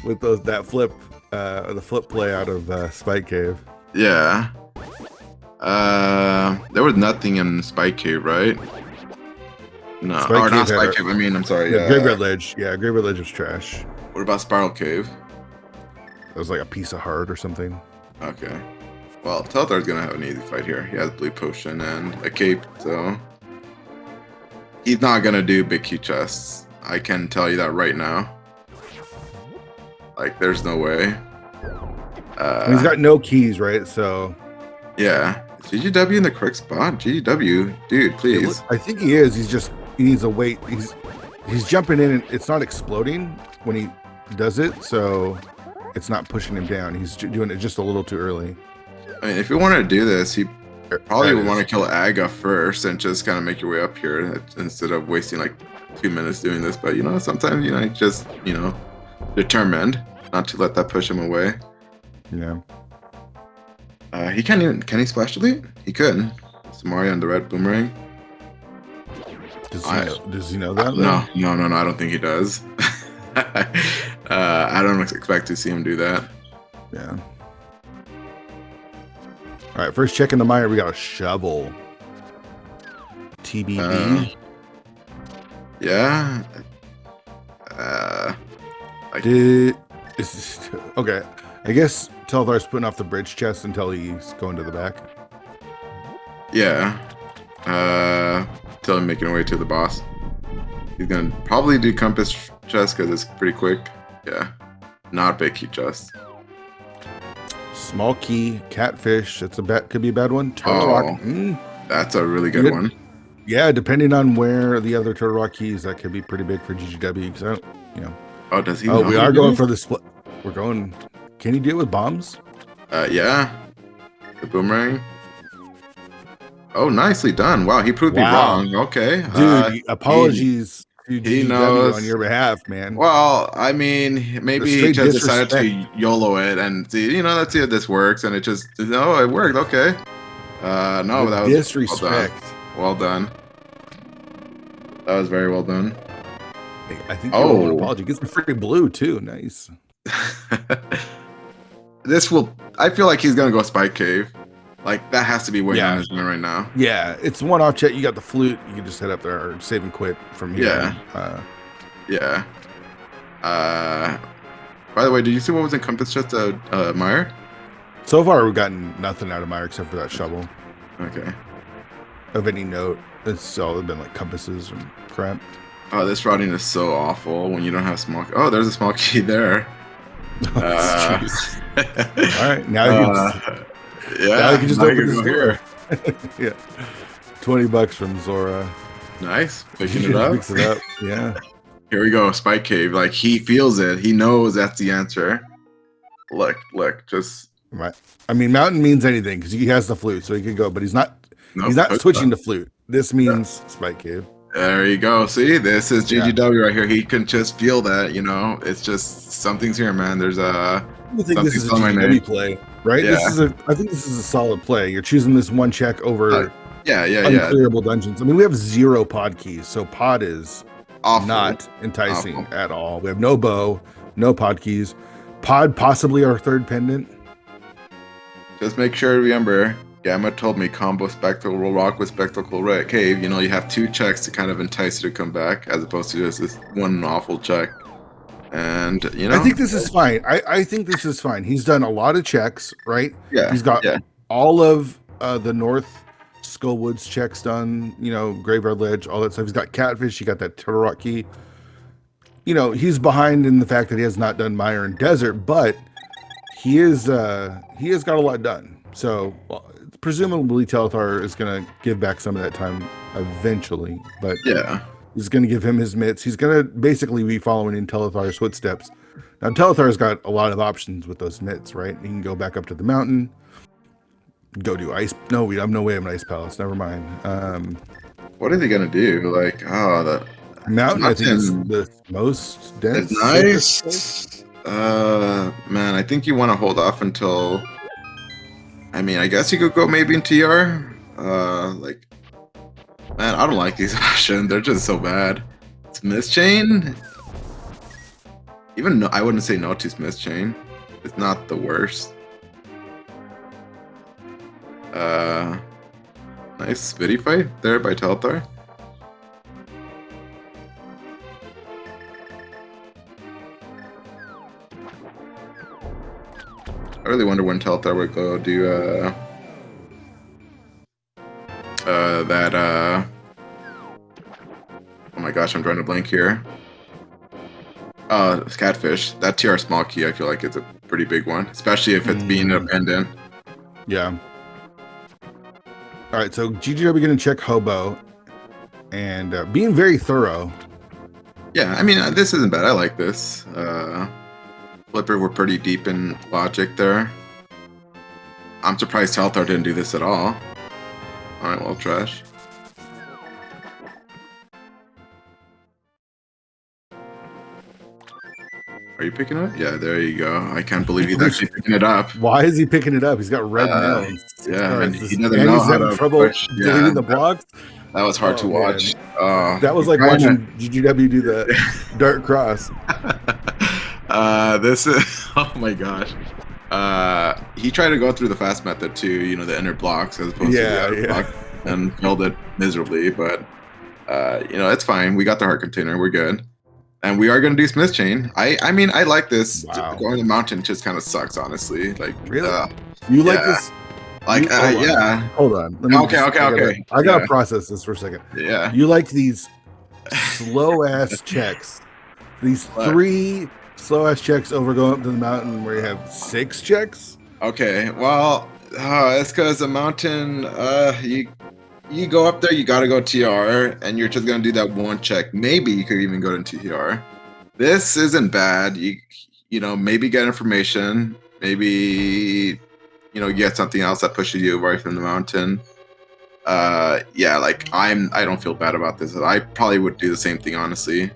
with that flip, the flip play out of Spike Cave. Yeah. There was nothing in Spike Cave, right? No, or not Spike Cave. I mean, I'm sorry. Yeah, Graveyard Ledge. Yeah, Graveyard Ledge was trash. What about Spiral Cave? It was like a piece of heart or something. Okay. Well, Telthar's gonna have an easy fight here. He has Blue Potion and a cape, so he's not gonna do big key chests. I can tell you that right now. Like, there's no way. He's got no keys, right? So yeah. Is GGW in the correct spot? GGW, dude, please. I think he is. He needs a wait. He's jumping in and it's not exploding when he does it, so it's not pushing him down. He's doing it just a little too early. I mean, if you want to do this, he probably would want to kill Aga first and just kind of make your way up here instead of wasting like 2 minutes doing this. But, you know, sometimes, you know, just, you know, determined not to let that push him away. Yeah. He can't even, can he splash delete? He could. Samaria and the red boomerang. Does he know that? No, I don't think he does. I don't expect to see him do that. Yeah. All right, first check in the mire, we got a shovel. TBD. Yeah. Okay. I guess Telethar's putting off the bridge chest until he's going to the back. Yeah. Till him making way to the boss. He's gonna probably do compass chest because it's pretty quick. Yeah. Not big key chest. Small key, catfish. That's could be a bad one. Turtle Rock. That's a really good one. Yeah, depending on where the other Turtle Rock keys, that could be pretty big for GGW. Because I don't, you know. Oh, does he? Oh, we are going for the split. We're going. Can he do it with bombs? Yeah. The boomerang. Oh, nicely done. Wow, he proved me wrong. Okay. Dude, apologies to he GGW knows on your behalf, man. Well, I mean, maybe he just decided to YOLO it and see, you know, let's see if this works. And it just, no, it worked. Okay. No, that was disrespect. Well done. That was very well done. I think you owe an apology. Get some free blue too. Nice. This will, I feel like he's going to go Spike Cave. Like, that has to be waiting on his mind right now. Yeah, it's one off check. You got the flute. You can just head up there or save and quit from here. Yeah. Yeah. By the way, did you see what was in Compass Chest Mire? So far, we've gotten nothing out of Mire except for that shovel. Okay. Of any note. It's all been like compasses and crap. Oh, this routing is so awful when you don't have small. Oh, there's a small key there. All right, now you can. Now you can just open this door. Yeah, $20 from Zora. Nice, picking it up. Picks it up. Yeah. Here we go, Spike Cave. Like, he feels it. He knows that's the answer. Look, just. Right. I mean, mountain means anything because he has the flute, so he can go. But he's not. Nope, he's not switching to flute. This means Spike Cave. There you go. See, this is GGW right here. He can just feel that, you know. It's just something's here, man. There's I think this is a GGW play, right? Yeah. I think this is a solid play. You're choosing this one check over unclearable dungeons. I mean, we have 0 pod keys, so pod is awful. Not enticing at all. We have no bow, no pod keys. Pod possibly our third pendant. Just make sure to remember. Gamma told me combo Spectacle Rock with Spectacle Red Cave. You know, you have 2 checks to kind of entice you to come back, as opposed to just this one awful check. And, you know, I think this is fine. I think this is fine. He's done a lot of checks, right? Yeah. He's got all of the North Skullwoods checks done, you know, Graveyard Ledge, all that stuff. He's got Catfish. He got that Turtle Rock key. You know, he's behind in the fact that he has not done Mire and Desert, but he has got a lot done. So presumably Telethar is going to give back some of that time eventually, but Yeah. he's going to give him his mitts. He's going to basically be following in Telethar's footsteps. Now Telethar's got a lot of options with those mitts, right? He can go back up to the mountain, go do ice. No, we have no way of an ice palace. Never mind. What are they gonna do? Like, oh, the Mountain, I think, is mountain the most dense. is safest place. nice. Man, I think you want to hold off until. I mean, I guess you could go maybe in TR. Like, man, I don't like these options. They're just so bad. Smith Chain. Even no, I wouldn't say no to Smith Chain. It's not the worst. Nice Spitty fight there by Telethar. I really wonder when Telethar would go do that oh my gosh, I'm drawing a blank here. Catfish. That TR small key I feel like it's a pretty big one, especially if it's being a pendant. Yeah. All right, so GGW going to check Hobo and being very thorough. Yeah, I mean, this isn't bad. I like this. Flipper were pretty deep in logic there. I'm surprised Telethar didn't do this at all. Alright, well, trash. Are you picking it up? Yeah, there you go. I can't believe he's actually picking it up. Why is he picking it up? He's got red nails. Yeah, and he doesn't and know he's how having to trouble push. deleting Yeah, the blocks. that was hard to watch. That was like watching GGW do the Dark Cross. This is oh my gosh. He tried to go through the fast method too, you know, the inner blocks as opposed to the outer block, and failed it miserably, but you know, it's fine. We got the heart container, we're good. And we are gonna do Smith Chain. I mean, I like this. Wow. Going to the mountain just kind of sucks, honestly. Like, really? You like yeah. this? Like, yeah. Hold on. Okay. I gotta process this for a second. Yeah. You like these slow ass checks? These three slow ass checks over going up to the mountain where you have 6 checks? Okay. Well, it's because the mountain. You go up there, you gotta go TR, and you're just gonna do that one check. Maybe you could even go to TR. This isn't bad. You know, maybe get information. Maybe, you know, get something else that pushes you away from the mountain. Yeah, like I don't feel bad about this. I probably would do the same thing, honestly.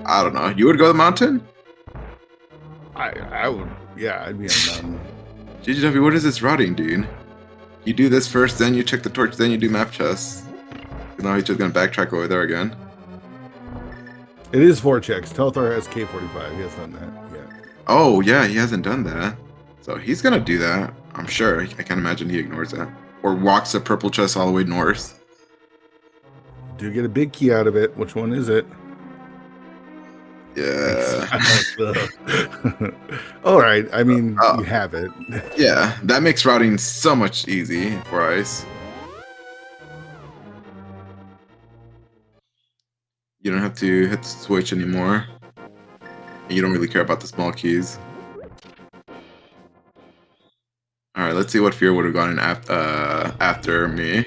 I don't know. You would go to the mountain? I would. Yeah, I'd be on the mountain. GGW, what is this routing, dude? You do this first, then you check the torch, then you do map chests. Now he's just gonna backtrack over there again. It is 4 checks. Telethar has K45. He hasn't done that yet. Oh yeah, he hasn't done that. So he's gonna do that. I'm sure. I can't imagine he ignores that. Or walks the purple chest all the way north. Do get a big key out of it. Which one is it? Yeah. All right. I mean, you have it. Yeah, that makes routing so much easy for ice. You don't have to hit the switch anymore. You don't really care about the small keys. All right, let's see what fear would have gone in after me.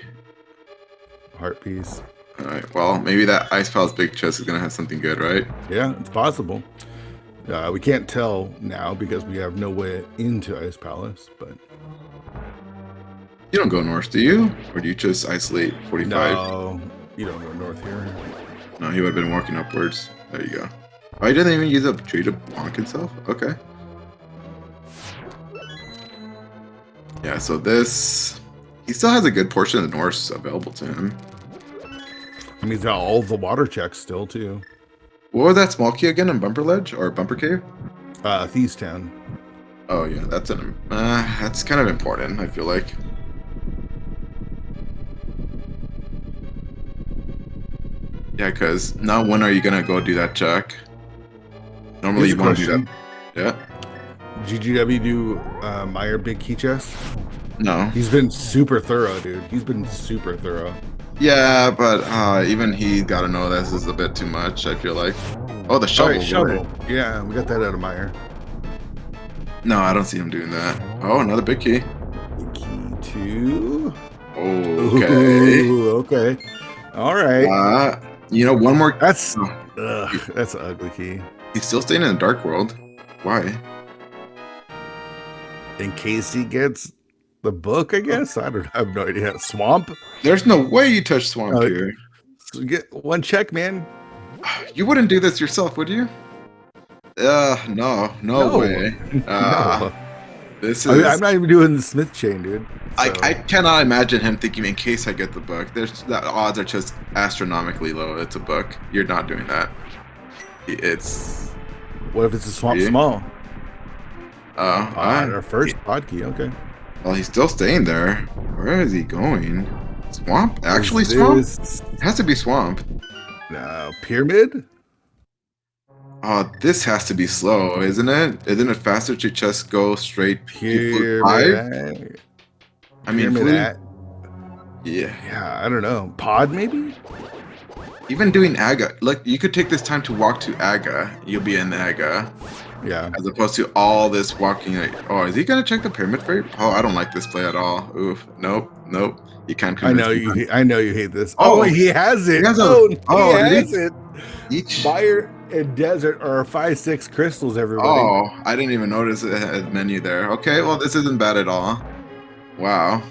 Heart piece. All right, well, maybe that Ice Palace big chest is gonna have something good, right? Yeah, it's possible. We can't tell now because we have no way into Ice Palace, but you don't go north, do you? Or do you just isolate 45? No, you don't go north here. No, he would have been walking upwards. There you go. Oh, he didn't even use a tree to bonk himself? Okay. Yeah, so this... He still has a good portion of the north available to him. I mean, he's got all the water checks still, too. What was that small key again in Bumper Ledge? Or Bumper Cave? Thieves Town. Oh, yeah, that's that's kind of important, I feel like. Yeah, because now when are you going to go do that check? Normally you want to do that. Yeah. GGW do Meyer big key chest? No. He's been super thorough, dude. He's been super thorough. Yeah, but even he got to know this is a bit too much, I feel like. Oh, the shovel. Right, shovel. Yeah, we got that out of Meyer. No, I don't see him doing that. Oh, another big key. Big key. 2. Okay. Ooh, okay. All right. You know, one more. That's Oh, that's an ugly key. he's still staying in the dark world. Why? In case he gets the book, I guess. I have no idea. Swamp. There's no way you touch Swamp Oh, here. So get one check, man. You wouldn't do this yourself, would you? No way. No. This I mean, is. I'm not even doing the Smith chain, dude. So. I cannot imagine him thinking, in case I get the book. The odds are just astronomically low. It's a book. You're not doing that. It's. What if it's a swamp Yeah. small? Our Our first pod key. Okay. Well, he's still staying there. Where is he going? Swamp? Actually, Is Swamp? this- It has to be Swamp. No, pyramid. Oh, this has to be slow, isn't it? Isn't it faster to just go straight to 5? Pyramid. I mean, Pyramid Flute- at- yeah. Yeah, I don't know. Pod maybe. Even doing Aga, look, you could take this time to walk to Aga. You'll be in Aga, Yeah. as opposed to all this walking. Like, oh, is he gonna check the pyramid for you? Oh, I don't like this play at all. Oof, nope. You can't. I convince know me. you. I know you hate this. Oh, Oh, he has it. he has a- oh, he did he? has it. Each. Fire and desert are 5-6 crystals. Everybody. Oh, I didn't even notice a menu there. Okay, well, this isn't bad at all. Wow.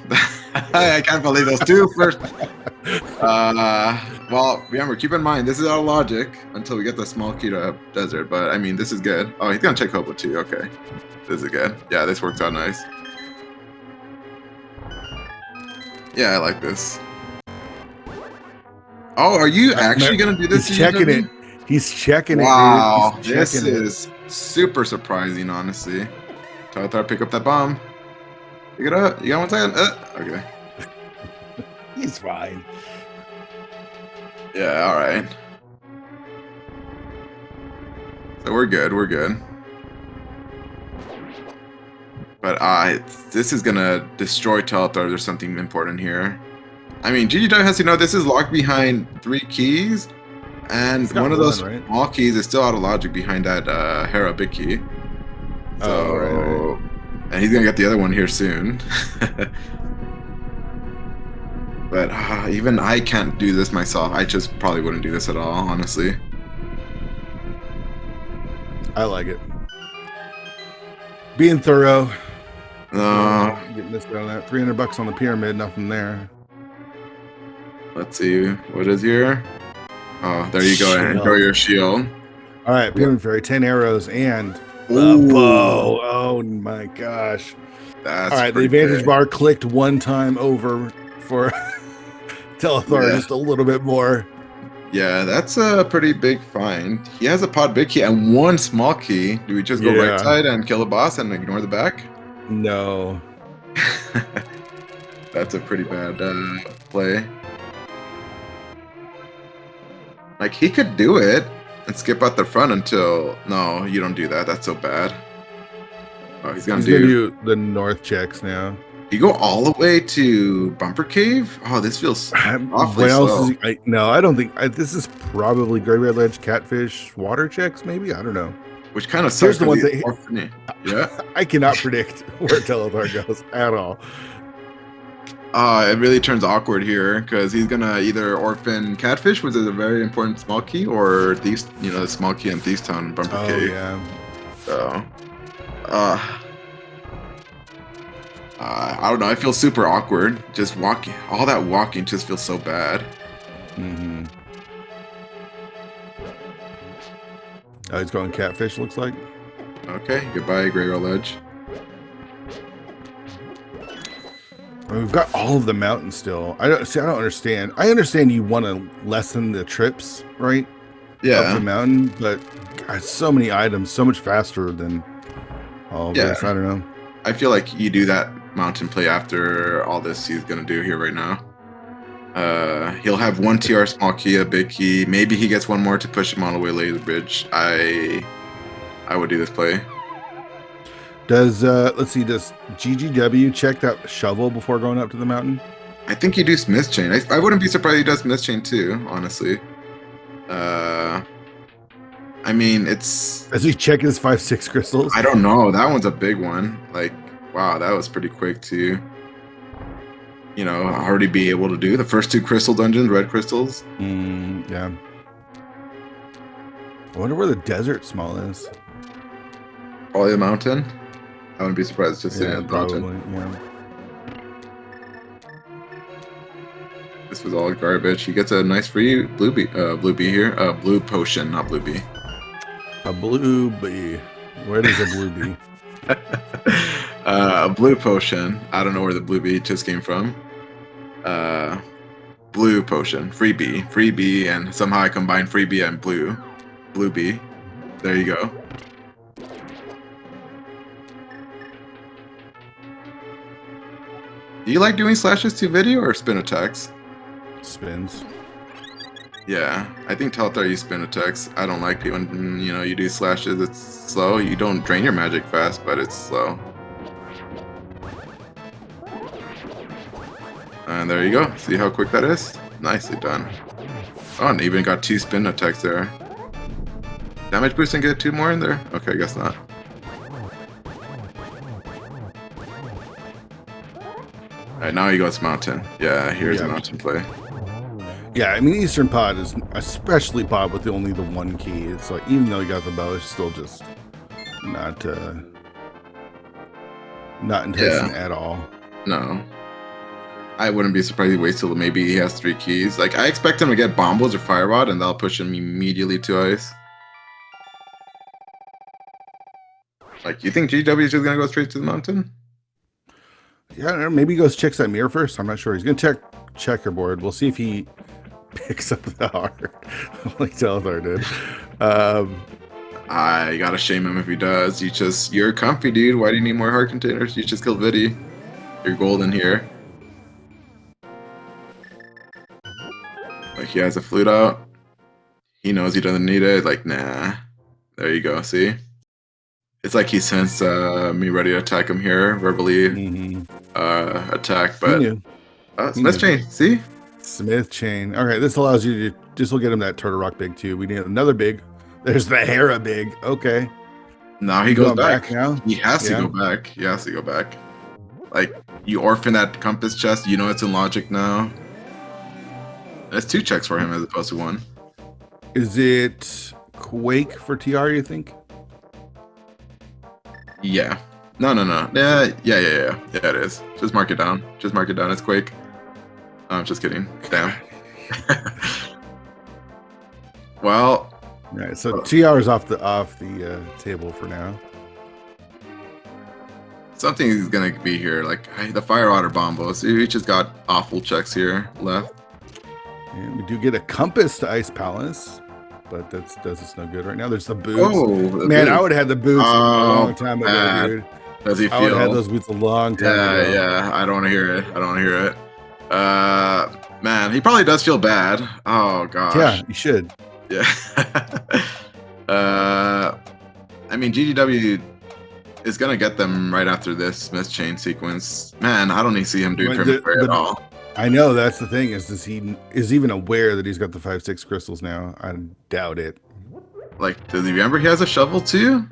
I can't believe those two first. Well, remember, keep in mind, this is out of logic until we get the small key to desert. But, I mean, this is good. Oh, he's going to check Hobo too. Okay. This is good. Yeah, this works out nice. Yeah, I like this. Oh, are you actually going to do this? He's checking it. He's checking Wow, it, dude. He's this checking it. is super surprising, honestly. Telethar, pick up that bomb. Pick it up. You got 1 second? Okay. He's fine. Yeah, all right. So we're good. We're good. But this is gonna destroy Telethar. There's something important here. I mean, GGW has to know this is locked behind 3 keys, and He's got one of those one, right? small keys is still out of logic behind that Hera big key. So, right. and he's gonna get the other one here soon. But even I can't do this myself. I just probably wouldn't do this at all, honestly. I like it. Being thorough. Getting this down that $300 on the pyramid, nothing there. Let's see what is here. Oh, there you go. Shield. Enjoy your shield. All right, pyramid fairy, 10 arrows and the Ooh. bow. Oh my gosh! That's All right, the pretty advantage good. bar clicked one time over for Telethar, Yeah. just a little bit more. Yeah, that's a pretty big find. He has a pod big key and 1 small key. Do we just go Yeah. right side and kill the boss and ignore the back? No. That's a pretty bad play. Like, he could do it and skip out the front until... No, you don't do that. That's so bad. Oh, he's gonna He's gonna do... do the north checks now. You go all the way to Bumper Cave? Oh, this feels awfully What else slow. is he, no, I don't think this is probably Graveyard Ledge, Catfish, water checks, maybe. I don't know. Which kind of sucks. Here's the one for thing- orphanage. Yeah. I cannot predict where Telethar goes at all. It really turns awkward here because he's gonna either orphan Catfish, which is a very important small key, or Thieves, the small key in Thieves Town and Bumper Oh Cave. yeah. So, I don't know. I feel super awkward just walking. All that walking just feels so bad. Mm-hmm. Oh, he's going Catfish. Looks like. Okay, goodbye, Graveyard Ledge. We've got all of the mountains still. I don't understand. I understand you want to lessen the trips, right? Up the Yeah, mountain, but God, so many items, so much faster than all of Yeah. this. I don't know. I feel like you do that mountain play after all this he's gonna do here right now. He'll have 1 TR small key, a big key. Maybe he gets 1 more to push him all the way laser bridge. I would do this play. Does let's see, does GGW check that shovel before going up to the mountain? I think you do Smith Chain. I wouldn't be surprised he does Smith Chain too, honestly. I mean, it's... Does he check his 5-6 crystals? I don't know. That one's a big one. Like, wow, that was pretty quick too. you know, already be able to do. The first 2 crystal dungeons, red crystals. Yeah. I wonder where the desert small is. Probably the mountain. I wouldn't be surprised just sitting Yeah, on the probably. mountain. Yeah. This was all garbage. He gets a nice free blue bee here. Blue potion, not blue bee. A blue bee. Where is a blue bee? A blue potion. I don't know where the blue bee just came from. Blue potion, free bee, and somehow I combined free bee and blue bee. There you go. Do you like doing slashes to video or spin attacks? Spins. Yeah, I think Telethar you spin attacks. I don't like it when you do slashes. It's slow. You don't drain your magic fast, but it's slow. And there you go. See how quick that is? Nicely done. Oh, and even got 2 spin attacks there. Damage boost and get 2 more in there? Okay, I guess not. Alright, now he goes mountain. Yeah, here's a mountain play. Yeah, I mean Eastern Pod is especially pod with only the 1 key. It's like even though you got the bow, it's still just not enticing at all. No. I wouldn't be surprised he waits till maybe he has 3 keys. Like, I expect him to get Bombos or Fire Rod, and that'll push him immediately to ice. Like, you think GW is just gonna go straight to the mountain? Yeah, I don't know, maybe he goes checks that mirror first. I'm not sure. He's gonna check checkerboard. We'll see if he picks up the heart like Telethar did. I gotta shame him if he does. You're comfy, dude. Why do you need more heart containers? You just killed Viddy. You're golden here. Like, he has a flute out. He knows he doesn't need it. Like, nah. There you go. See? It's like he sensed me ready to attack him here, verbally attack, but Smith chain, see? Smith chain. Okay, this allows you to this will get him that Turtle Rock big too. We need another big. There's the Hera big. Okay. Now he goes back. Now? He has to go back. He has to go back. Like, you orphan that compass chest, you know it's in logic now. That's 2 checks for him as opposed to 1. Is it Quake for TR, you think? Yeah. No. Yeah, it is. Just mark it down. It's Quake. I'm just kidding. Damn. Well. All right, so TR is off the table for now. Something's gonna be here, like the Fire Otter Bombos. We just got awful checks here left. And we do get a compass to Ice Palace, but that does us no good right now. There's the boots. Oh, man, I would have had the boots a long time ago, dude. Does he feel? I would have had those boots a long time ago. Yeah. I don't want to hear it. Man, he probably does feel bad. Oh gosh. Yeah, you should. Yeah. I mean, GGW is gonna get them right after this Smith chain sequence. Man, I don't even see him doing Pyramid Fairy at all. I know that's the thing. Is he even aware that he's got the 5/6 crystals now? I doubt it. Like, does he remember he has a shovel too?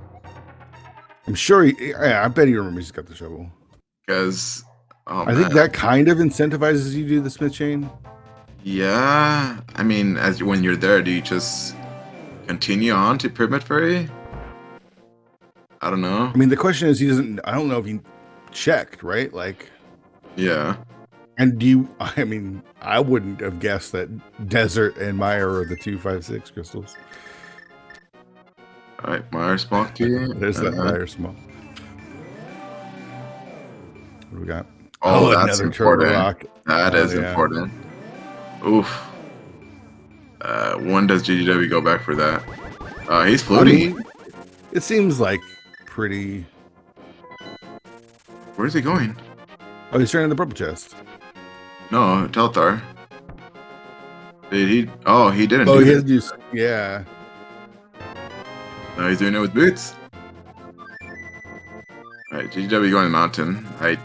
I'm sure I bet he remembers he's got the shovel. Because I think that kind of incentivizes you to do the Smith chain. Yeah, I mean, when you're there, do you just continue on to Pyramid Fairy? I don't know. I mean, the question is, I don't know if he checked, right? Like, yeah. And I mean, I wouldn't have guessed that Desert and Meyer are the 2 5/6 crystals. All right, Meyer small key. There's that Meyer small. What do we got? Oh, that's important. Rock. That is important. Oof. When does GGW go back for that? He's floating. I mean, it seems like pretty. Where's he going? Oh, he's turning the purple chest. No, Telethar. Did he? Oh, he didn't. Oh, he has used. Yeah. No, he's doing it with boots. Alright, GGW going to the mountain. I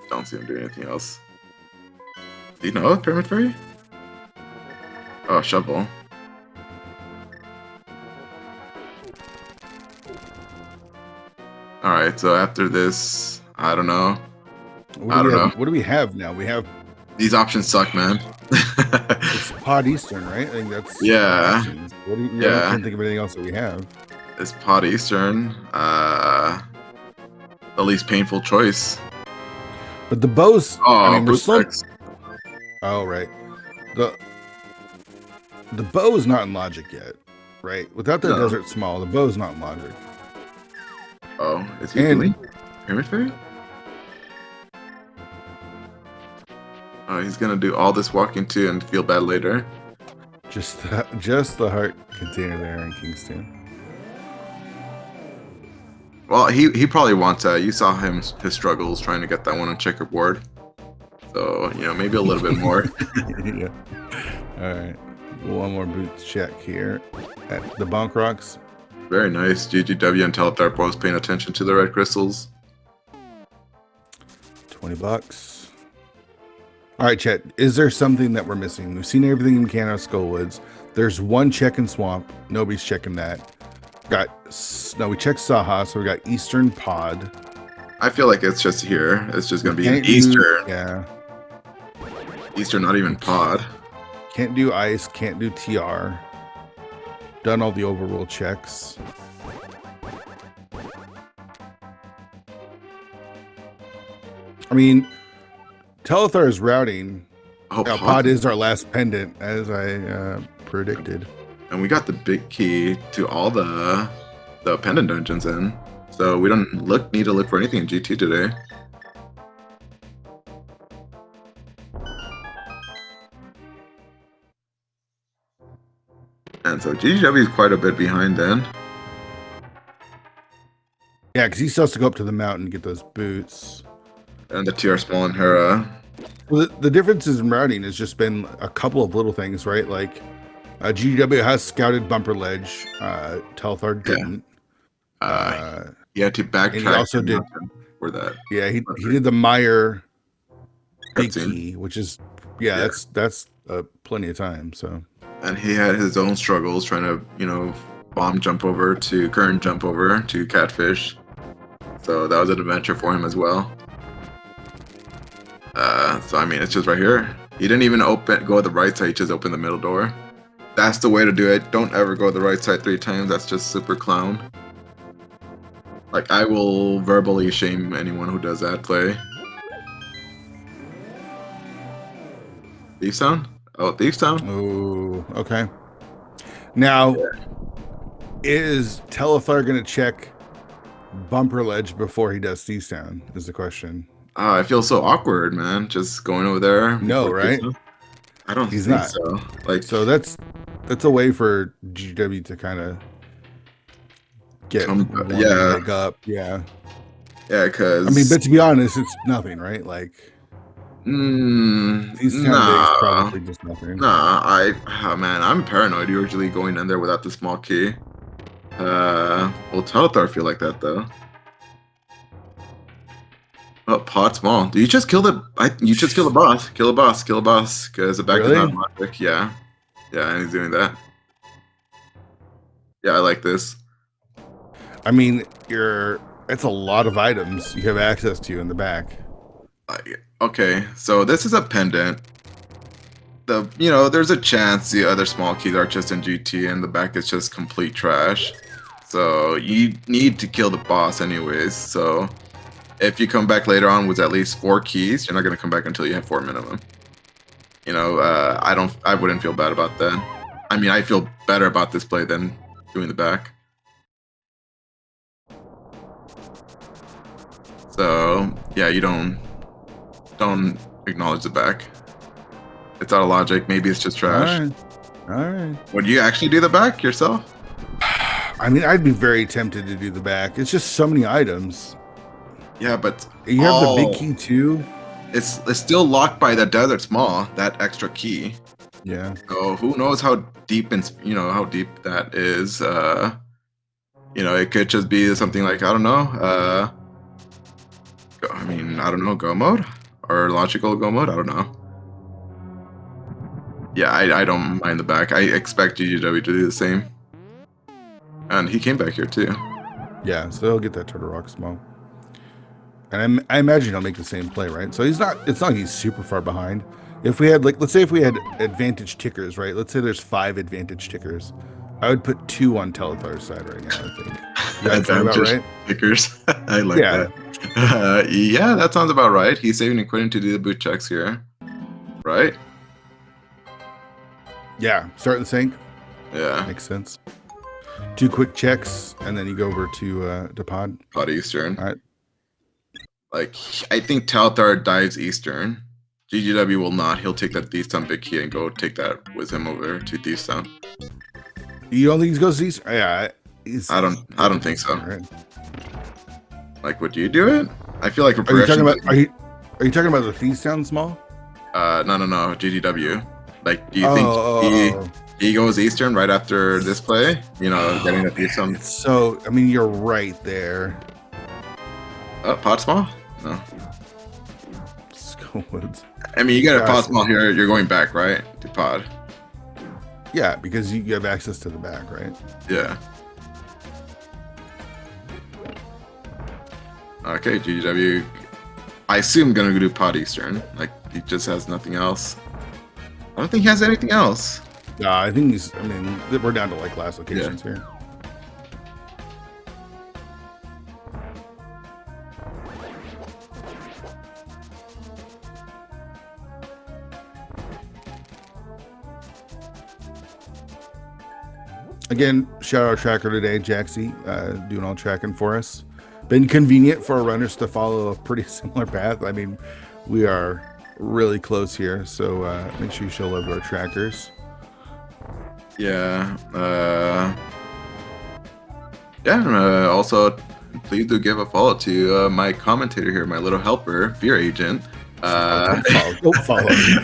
don't see him doing anything else. Do you know Pyramid Fairy? Oh, shovel. Alright, so after this, I don't know. What do we have now? We have These options suck, man. It's Pod Eastern, right? I think that's Yeah. options. What do you, Yeah. I can't think of anything else that we have. It's Pod Eastern. The least painful choice. But the bows. Oh, I mean, we're boost still. X. Oh, right. The bow is not in logic yet, right? Without the No. desert small, the bow is not in logic. Oh, is he And- doing Pyramid Fairy? Oh, he's gonna do all this walking too and feel bad later. Just the heart container there in Kingston. Well, he probably wants you saw his struggles trying to get that one on checkerboard. So, you know, maybe a little bit more. Yeah. All right. One more boots check here at the Bonk Rocks. Very nice. GGW and Telethar both paying attention to the red crystals. $20. All right, Chet. Is there something that we're missing? We've seen everything in Skullwoods. There's one check in Swamp. Nobody's checking that. We checked Saha, so we got Eastern Pod. I feel like it's just here. It's just gonna be an Can't do- Eastern. Yeah. Eastern, not even pod. Can't do ice. Can't do TR. Done all the overrule checks. I mean, Telethar is routing. Oh, Pod is our last pendant, as I predicted. And we got the big key to all the pendant dungeons in. So we don't need to look for anything in GT today. And so GGW is quite a bit behind then. Yeah, because he still has to go up to the mountain and get those boots. And the TR Small and Hera. Well, the differences in routing has just been a couple of little things, right? Like GW has scouted Bumper Ledge. Telethar didn't. He had to backtrack. And he also did for that. Yeah, he did the Meyer big Cutscene. key, which is that's plenty of time. So And he had his own struggles trying to, you know, current jump over to Catfish. So that was an adventure for him as well. So I mean, it's just right here. He didn't even go the right side, he just opened the middle door. That's the way to do it. Don't ever go the right side 3 times. That's just super clown. Like, I will verbally shame anyone who does that play. Thief Sound? Oh, Thief Sound? oh, okay. Now, is Telethar going to check Bumper Ledge before he does C-Sound? Is the question. I feel so awkward, man. Just going over there. No, right? I don't He's think not. so. Like, So that's a way for GW to kind of get one leg up. Yeah. Yeah, because I mean, but to be honest, it's nothing, right? Like these 10 days probably just nothing. Man, I'm paranoid usually going in there without the small key. Well, Telethar feel like that though. Oh, pot small. Do you just kill you just kill the boss? Kill a boss. Because the back is not logic. Yeah. Yeah, and he's doing that. Yeah, I like this. I mean, it's a lot of items you have access to in the back. Okay, so this is a pendant. There's a chance the other small keys are just in GT and the back is just complete trash. So you need to kill the boss anyways. So if you come back later on with at least 4 keys, you're not gonna come back until you have 4 minimum. I wouldn't feel bad about that. I mean, I feel better about this play than doing the back. So yeah, you don't acknowledge the back. It's out of logic. Maybe it's just trash. All right. Would you actually do the back yourself? I mean, I'd be very tempted to do the back. It's just so many items. Yeah, but You have the big key too. It's still locked by the desert small, that extra key. Yeah. So who knows how deep how deep that is. It could just be something like, I don't know. Go mode or logical go mode. I don't know. Yeah, I don't mind the back. I expect GGW to do the same. And he came back here too. Yeah, so he'll get that Turtle Rock small. And I imagine he'll make the same play, right? So it's not like he's super far behind. If we had, like, let's say if we had advantage tickers, right? Let's say there's 5 advantage tickers. I would put 2 on Telethar's side right now, I think. Yeah, that sounds about right? Stickers. I like that. Yeah, that sounds about right. He's saving and quitting to do the boot checks here. Right? Yeah, start the sync. Yeah. Makes sense. 2 quick checks, and then you go over to pod. Pod Eastern. All right. Like, I think Telethar dives Eastern. GGW will not. He'll take that Thieves Town big key and go take that with him over to Thieves Town. You don't think he goes to East? Yeah, I don't think so. Right. Like, would you do it? I feel like Are you talking about? Are you talking about the Thieves Town small? No, GGW. Like, do you think he goes Eastern right after this play? You know, getting the Thieves Town. So, I mean, you're right there. Pod small? No. Skullwoods. I mean, you got a pod small here. You're going back, right, to pod. Yeah, because you have access to the back, right? Yeah. Okay, GGW. I assume gonna do pod Eastern. Like, he just has nothing else. I don't think he has anything else. No, I think he's. I mean, we're down to like last locations here. Again, shout out our tracker today, Jaxie, doing all tracking for us. Been convenient for our runners to follow a pretty similar path. I mean, we are really close here, so make sure you show love to our trackers. Yeah. Also, please do give a follow to my commentator here, my little helper, Fear Agent. Don't follow me.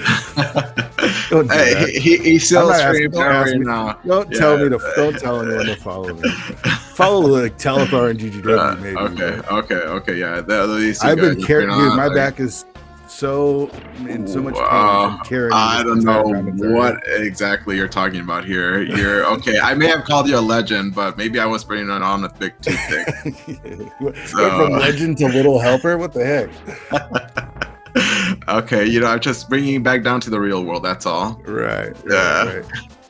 Don't do that. He sells streams every now. Don't tell anyone to follow me. Follow like Telethar and GGW, maybe. Okay, yeah. I've been carrying, dude. My back is so in so much pain from carrying. I don't know what exactly you're talking about here. You're okay. I may have called you a legend, but maybe I was bringing it on a big toothpick. Went from legend to little helper. What the heck? Okay, you know, I'm just bringing you back down to the real world. That's all. Right. Right.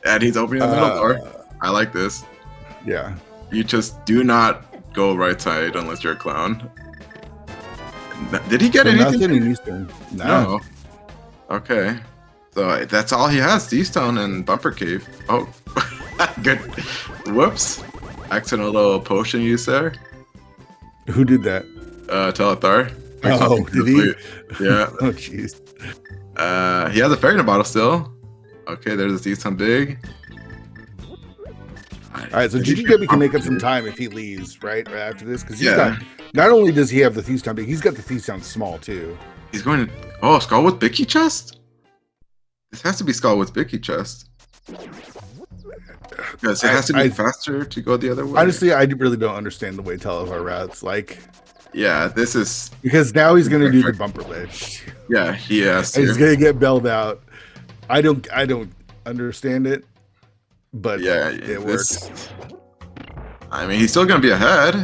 And he's opening the middle door. I like this. Yeah. You just do not go right side unless you're a clown. Did he get anything? Nothing in Eastern. No. Okay. So that's all he has. Thieves Town and Bumper Cave. Oh, good. Whoops. Accidental little potion use there. Who did that? Telethar. Oh, did he? Yeah. Oh, jeez. He has a fairy in a bottle still. Okay, there's a Thieves Town big. All right, so GGW can make up some time if he leaves, right after this, because he's got. Not only does he have the Thieves Town big, he's got the Thieves Town small too. He's going to. Oh, Skullwood Bicky chest. This has to be Skullwood's Bicky chest. Because it has to be faster to go the other way. Honestly, I really don't understand the way Telethar routes. Like, yeah, this is because now he's going to do the bumper ledge. Yeah, he has to. He's going to get bailed out. I don't understand it, but yeah, it works. I mean, he's still going to be ahead.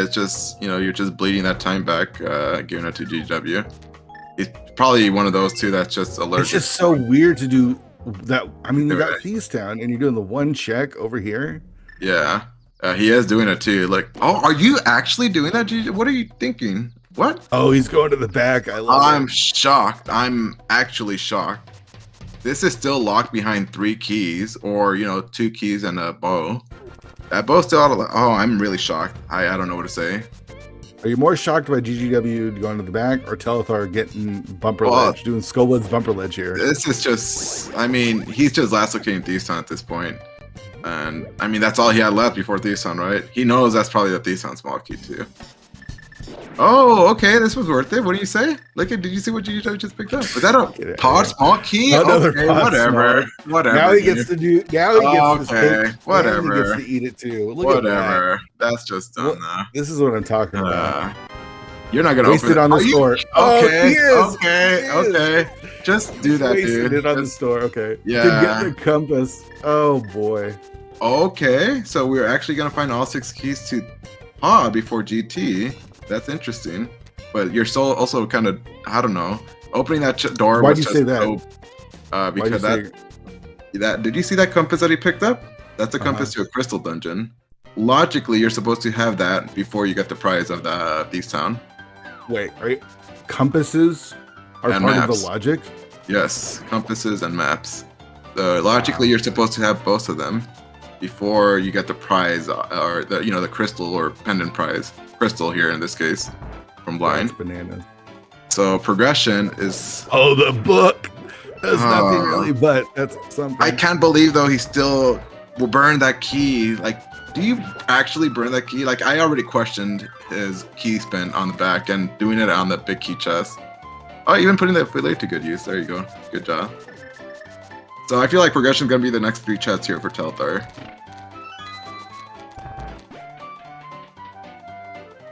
It's just, you know, you're just bleeding that time back, giving it to GW. He's probably one of those two that's just allergic. It's just so weird to do that. I mean, you got Thieves Town and you're doing the one check over here. Yeah, he is doing it too. Like, oh, are you actually doing that, GW? What are you thinking? What? Oh, he's going to the back. I'm shocked. I'm actually shocked. This is still locked behind 3 keys, or, you know, 2 keys and a bow. That bow's still out of. Oh, I'm really shocked. I don't know what to say. Are you more shocked by GGW going to the back or Telethar getting bumper ledge, doing Skullwood's bumper ledge here? This is just. I mean, he's just last locating Thieves Town at this point. And I mean, that's all he had left before Thieves Town, right? He knows that's probably the Thieves Town small key too. Oh, okay, this was worth it. What do you say? Look at, did you see what GGW just picked up? Was that a pod small key? Okay, whatever. Whatever. Now he gets to do. Now he gets to whatever. He gets to eat it too. Look Whatever. At that. That's just done now. This is what I'm talking about. You're not gonna waste it on the store. Okay, oh, okay. Just do that, dude. Wasted it on the store. Okay. Yeah. To get the compass. Oh boy. Okay, so we're actually gonna find all 6 keys to pod before GT. That's interesting, but you're still also kind of, I don't know. Opening that door Why was do you just say that? so, Why do you because say? that did you see that compass that he picked up? That's a compass to a crystal dungeon. Logically, you're supposed to have that before you get the prize of the Beast Town. Wait, right? Compasses are And part of the maps. logic. Yes, compasses and maps. So logically, you're supposed to have both of them before you get the prize, or the crystal or pendant prize. Crystal here in this case, from blind. That's bananas. So progression is. Oh, the book. That's nothing really, but that's something. I can't believe though he still will burn that key. Like, do you actually burn that key? Like, I already questioned his key spin on the back and doing it on the big key chest. Oh, even putting that fillet to good use. There you go. Good job. So I feel like progression is gonna be the next 3 chests here for Telethar.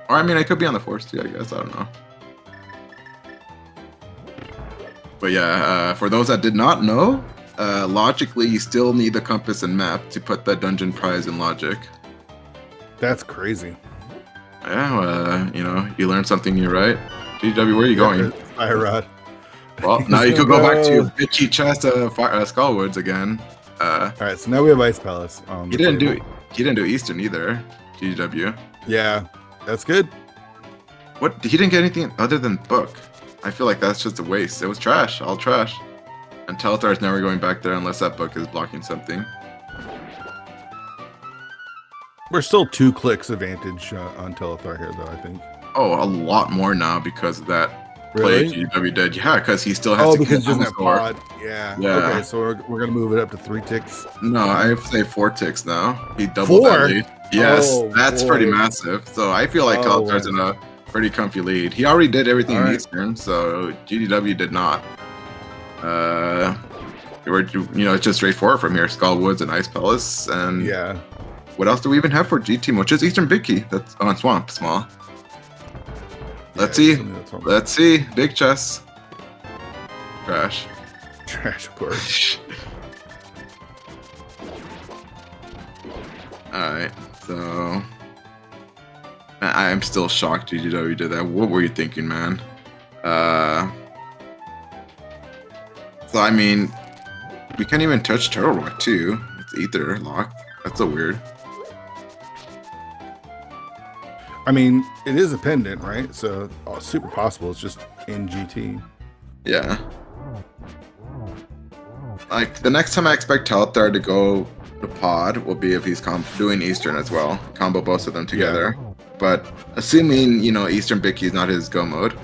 Or I mean, I could be on the force too. I guess I don't know. But yeah, for those that did not know, logically, you still need the compass and map to put the dungeon prize in logic. That's crazy. Yeah, you learned something new, right? GW, where are you going? Fire rod. Well, now you could go back to your bitchy chest of Skullwoods again. All right, so now we have Ice Palace. He didn't do Eastern either, GW. Yeah, that's good. What? He didn't get anything other than book. I feel like that's just a waste. It was trash, all trash. And Telethar is never going back there unless that book is blocking something. We're still 2 clicks advantage on Telethar here, though, I think. Oh, a lot more now because of that Really? play GW did. Yeah, because he still has to because get on the that score. pod. Yeah. Yeah. Okay, so we're gonna move it up to 3 ticks. No, I have to say 4 ticks now. He doubled 4? that lead. Yes, Oh, that's boy. pretty massive. So I feel like Oh, Telthar's in a pretty comfy lead. He already did everything All in right. Eastern, so GDW did not. It's just straightforward from here. Skullwoods and Ice Palace, and Yeah. what else do we even have for G Team? Which is Eastern Big Key. That's on Swamp Small. Let's Yeah, see. that's something Let's see. Big chest. Trash. trash, of course. Alright, so I'm still shocked GGW did that. What were you thinking, man? So I mean, we can't even touch Turtle Rock too. It's Ether locked. That's so weird. I mean, it is a pendant, right? So super possible. It's just in GT. Yeah. Like the next time I expect Telethar to go to pod will be if he's doing Eastern as well. Combo both of them together. But assuming, Eastern Big Key is not his go mode,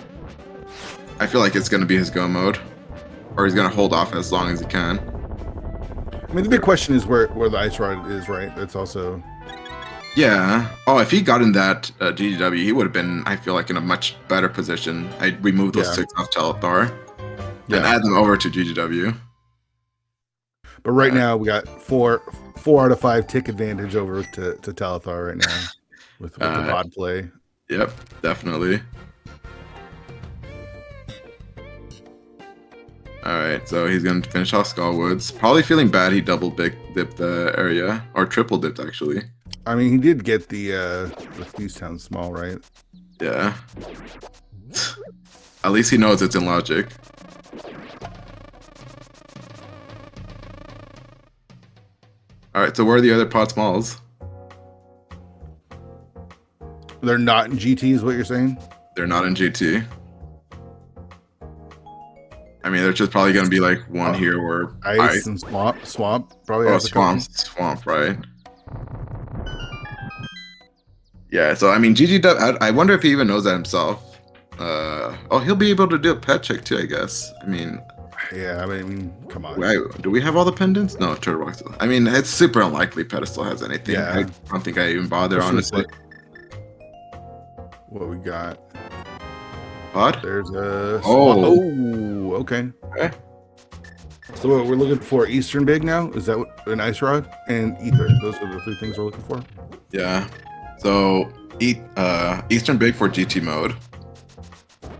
I feel like it's going to be his go mode. Or he's going to hold off as long as he can. I mean, the big question is where the Ice Rod is, right? That's also... Yeah. Oh, if he got in that GGW, he would have been, I feel like, in a much better position. I'd remove those 6 off Telethar and add them over to GGW. But right now, we got 4 out of 5 tick advantage over to Telethar right now with the pod play. Yep, definitely. Alright, so he's going to finish off Skullwoods. Probably feeling bad he double dipped the area, or triple dipped actually. I mean, he did get the Beast Town small, right? Yeah. At least he knows it's in logic. Alright, so where are the other pod smalls? They're not in GT, is what you're saying? They're not in GT. I mean, there's just probably going to be like one here where ice and swamp probably. Oh, swamp, right? Yeah. So I mean, GG. I wonder if he even knows that himself. He'll be able to do a pet check too, I guess. I mean, yeah. I mean, come on. Do we have all the pendants? No, Turtle Rock. I mean, it's super unlikely Pedestal has anything. Yeah. I don't think I even bother, honestly. What we got? Pod? There's a... Oh, okay. So what we're looking for, Eastern Big now? Is that an Ice Rod? And Ether. Those are the 3 things we're looking for? Yeah. So, Eastern Big for GT mode.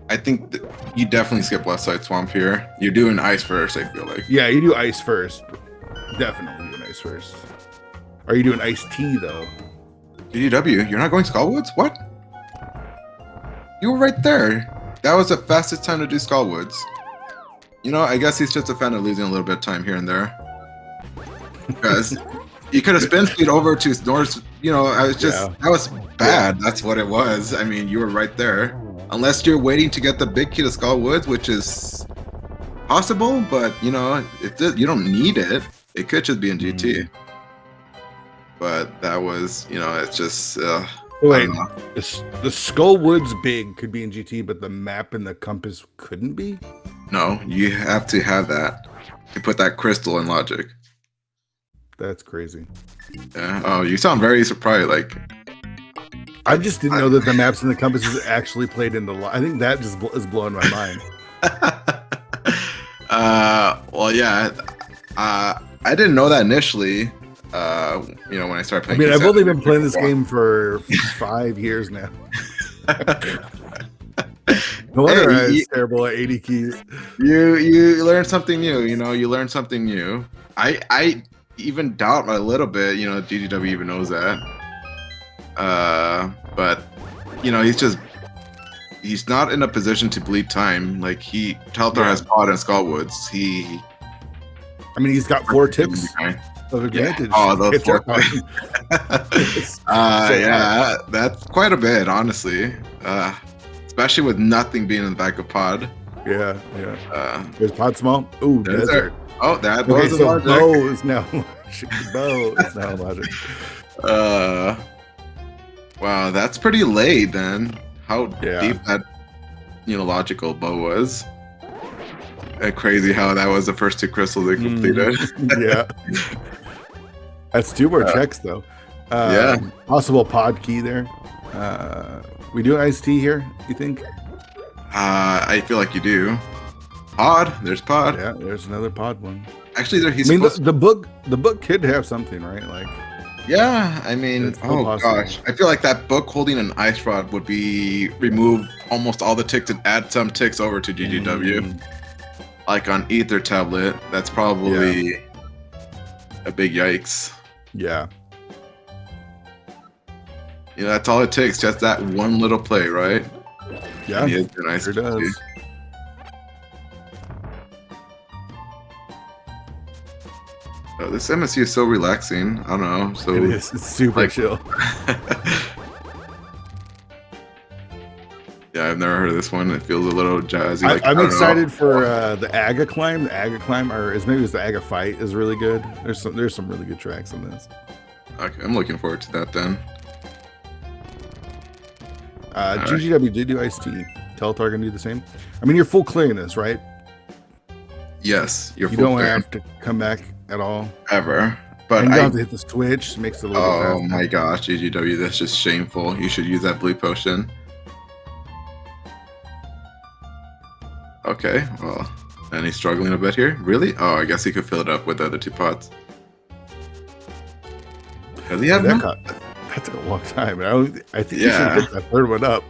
I think you definitely skip West Side Swamp here. You're doing Ice first, I feel like. Yeah, you do Ice first. Definitely doing Ice first. Are you doing Ice Tea, though? GDW, you're not going Skullwoods? What? You were right there. That was the fastest time to do Skullwoods. you know, I guess he's just a fan of losing a little bit of time here and there. Because you could have spin speed over to North. You know, I was just that was bad. That's what it was. I mean, you were right there. Unless you're waiting to get the big key to Skull Woods, which is possible, but you know, you don't need it. It could just be in GT. But that was, you know, it's just. Wait, the Skull Woods big could be in GT, but the map and the compass couldn't be? No, you have to have that to put that crystal in logic. That's crazy. Yeah. Oh, you sound very surprised. Like, I just didn't know that the maps and the compasses actually played in the. I think that just is blowing my mind. Well, yeah. I didn't know that initially. You know, when I started playing. I mean, I've only been playing this game for 5 years now. No wonder I was terrible at 80 keys. You learn something new. You know, you learn something new. I even doubt a little bit. You know, GGW even knows that. But you know, he's not in a position to bleed time. Like Telethar has Pod and Skullwoods. I mean, he's got 4 ticks of advantage. Oh, those 4 ticks. Yeah, that's quite a bit, honestly. Especially with nothing being in the back of Pod. Yeah. There's Pod small. Ooh, desert. Oh, that okay, so Bow is now logic. Wow, that's pretty late then. How deep that logical Bow was. Crazy how that was the first 2 crystals they completed. Yeah. That's 2 more checks though. Possible Pod key there. We do Iced Tea here, you think? I feel like you do. Pod, there's Pod. Yeah, there's another Pod one. Actually, the book could have something, right? Like, yeah, I mean, oh gosh, I feel like that book holding an ice rod would be remove almost all the ticks and add some ticks over to GGW. Like on Ether tablet, that's probably a big yikes. Yeah. You know, that's all it takes, just that one little play, right? Yeah, it sure does. Oh, this MSU is so relaxing. I don't know. So it is. It's super chill. Yeah, I've never heard of this one. It feels a little jazzy. I'm excited for the Aga climb. The Aga climb, or maybe it's the Aga fight, is really good. There's some really good tracks in this. Okay, I'm looking forward to that then. GGW did do Iced Tea. Telethar gonna do the same. I mean, you're full clearing this, right? Yes, you don't have to come back at all ever. But you don't have to hit the switch. Makes it a little bit faster. Oh my gosh, GGW, that's just shameful. You should use that blue potion. Okay, well, and he's struggling a bit here. Really? Oh, I guess he could fill it up with the other 2 pots. Does he have that took a long time. I think he should get that 3rd one up.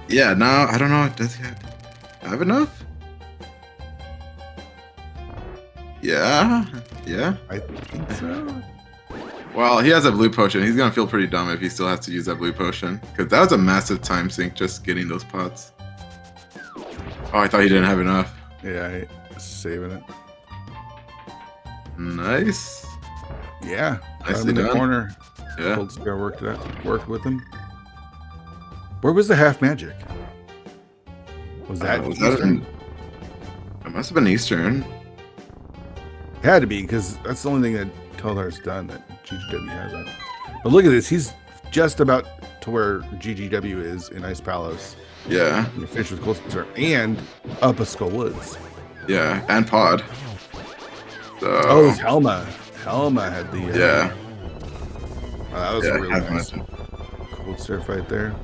Yeah, no, I don't know. Does he have enough? Yeah. I think so. Well, he has a blue potion. He's gonna feel pretty dumb if he still has to use that blue potion, because that was a massive time sink just getting those pots. Oh, I thought he didn't have enough. Yeah, saving it. Nice. Yeah, Nicely in the done. corner. Yeah. Worked with him. Where was the half magic? Was that Eastern? It must have been Eastern. It had to be, because that's the only thing that Telthar's done that GGW hasn't. But look at this. He's just about to where GGW is in Ice Palace. Yeah. The fish was closer and up a Skull Woods. Yeah, and Pod. So, oh, it was Helma. Helma had the. Yeah. That was a really nice cold surf right there.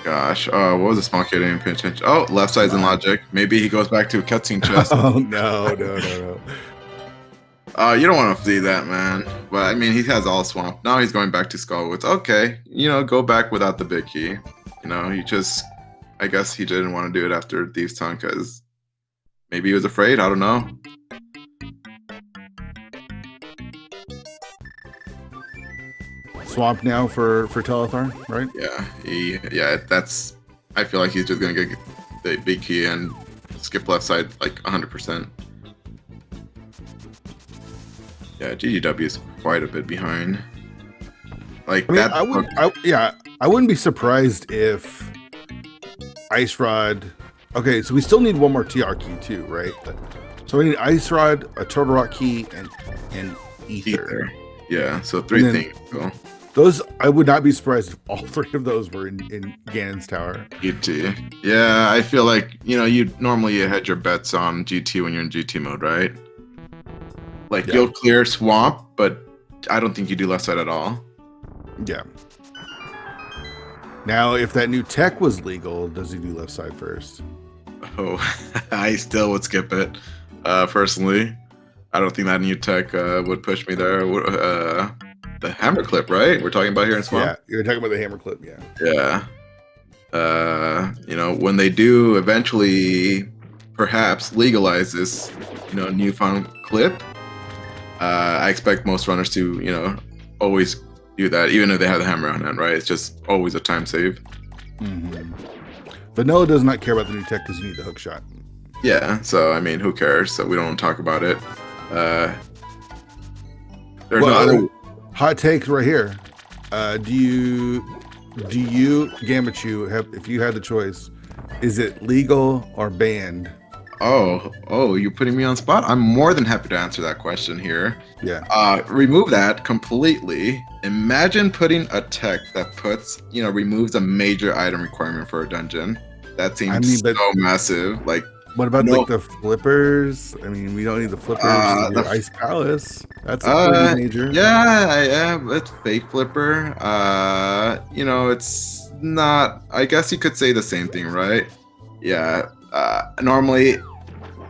Gosh. Oh, what was the small kid in pinch? Oh, left side's in logic. Maybe he goes back to a cutscene chest. Oh, no. You don't want to see that, man. But, I mean, he has all swamp. Now he's going back to Skullwoods. Okay. You know, go back without the big key. You know, I guess he didn't want to do it after Thieves' Tongue because maybe he was afraid. I don't know. Swamp now for Telethar, right? Yeah, that's. I feel like he's just gonna get the big key and skip left side like 100%. Yeah, GGW is quite a bit behind. Like I mean, that. I wouldn't be surprised if Ice Rod. Okay, so we still need one more TR key too, right? So we need Ice Rod, a Turtle Rock key, and Ether. Yeah, so 3 things. So. Those, I would not be surprised if all 3 of those were in Ganon's Tower. GT. Yeah, I feel like, you normally hedge your bets on GT when you're in GT mode, right? Like, you'll clear Swamp, but I don't think you do left side at all. Yeah. Now, if that new tech was legal, does he do left side first? Oh, I still would skip it, personally. I don't think that new tech would push me there. The hammer clip, right? We're talking about here in Swamp? Yeah, you're talking about the hammer clip, yeah. Yeah. When they do eventually perhaps legalize this, newfound clip, I expect most runners to, always do that, even if they have the hammer on hand, right? It's just always a time save. Mm-hmm. Vanilla does not care about the new tech because you need the hook shot. Yeah, so, I mean, who cares? So we don't talk about it. There's no other... Hot takes right here. Do you Gamachu have, if you had the choice, is it legal or banned? Oh, you're putting me on spot? I'm more than happy to answer that question here. Yeah. Remove that completely. Imagine putting a tech that removes a major item requirement for a dungeon. That seems so massive. Like, what about like the flippers? I mean, we don't need the flippers. The Ice Palace. That's pretty major. Yeah, it's fake flipper. It's not. I guess you could say the same thing, right? Yeah. Normally,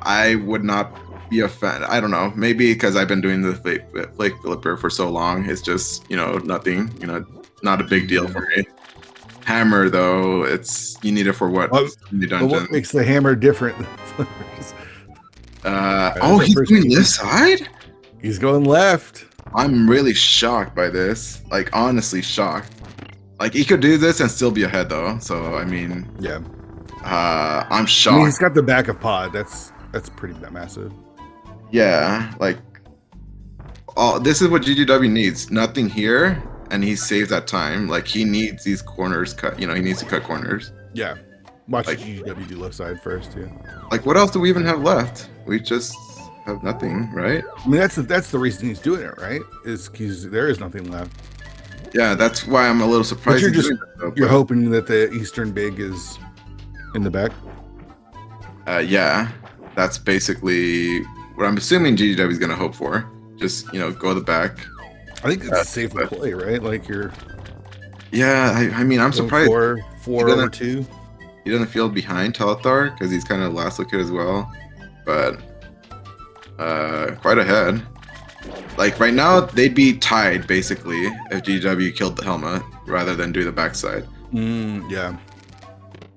I would not be a fan. I don't know. Maybe because I've been doing the fake flipper for so long. It's just nothing. Not a big deal for me. Hammer though, you need it for what? What makes the hammer different than flippers? He's doing this side? He's going left. I'm really shocked by this. Like, honestly shocked. Like, he could do this and still be ahead though. So I mean, yeah. I'm shocked. I mean, he's got the back of pod. That's pretty massive. Yeah, like, this is what GGW needs. Nothing here. And he saves that time. Like, he needs these corners cut. He needs to cut corners. Yeah. Watch GGW do left side first, too. Like, what else do we even have left? We just have nothing, right? I mean, that's the reason he's doing it, right? Is because there is nothing left. Yeah, that's why I'm a little surprised. You're hoping that the Eastern Big is in the back? Yeah. That's basically what I'm assuming GGW is going to hope for. Just, go the back. I think it's a safer play, right? Like you're. Yeah, I mean, I'm surprised. 4-2. He doesn't feel behind Telethar because he's kind of last look as well, but quite ahead. Like right now, they'd be tied basically if GW killed the helmet rather than do the backside. Yeah.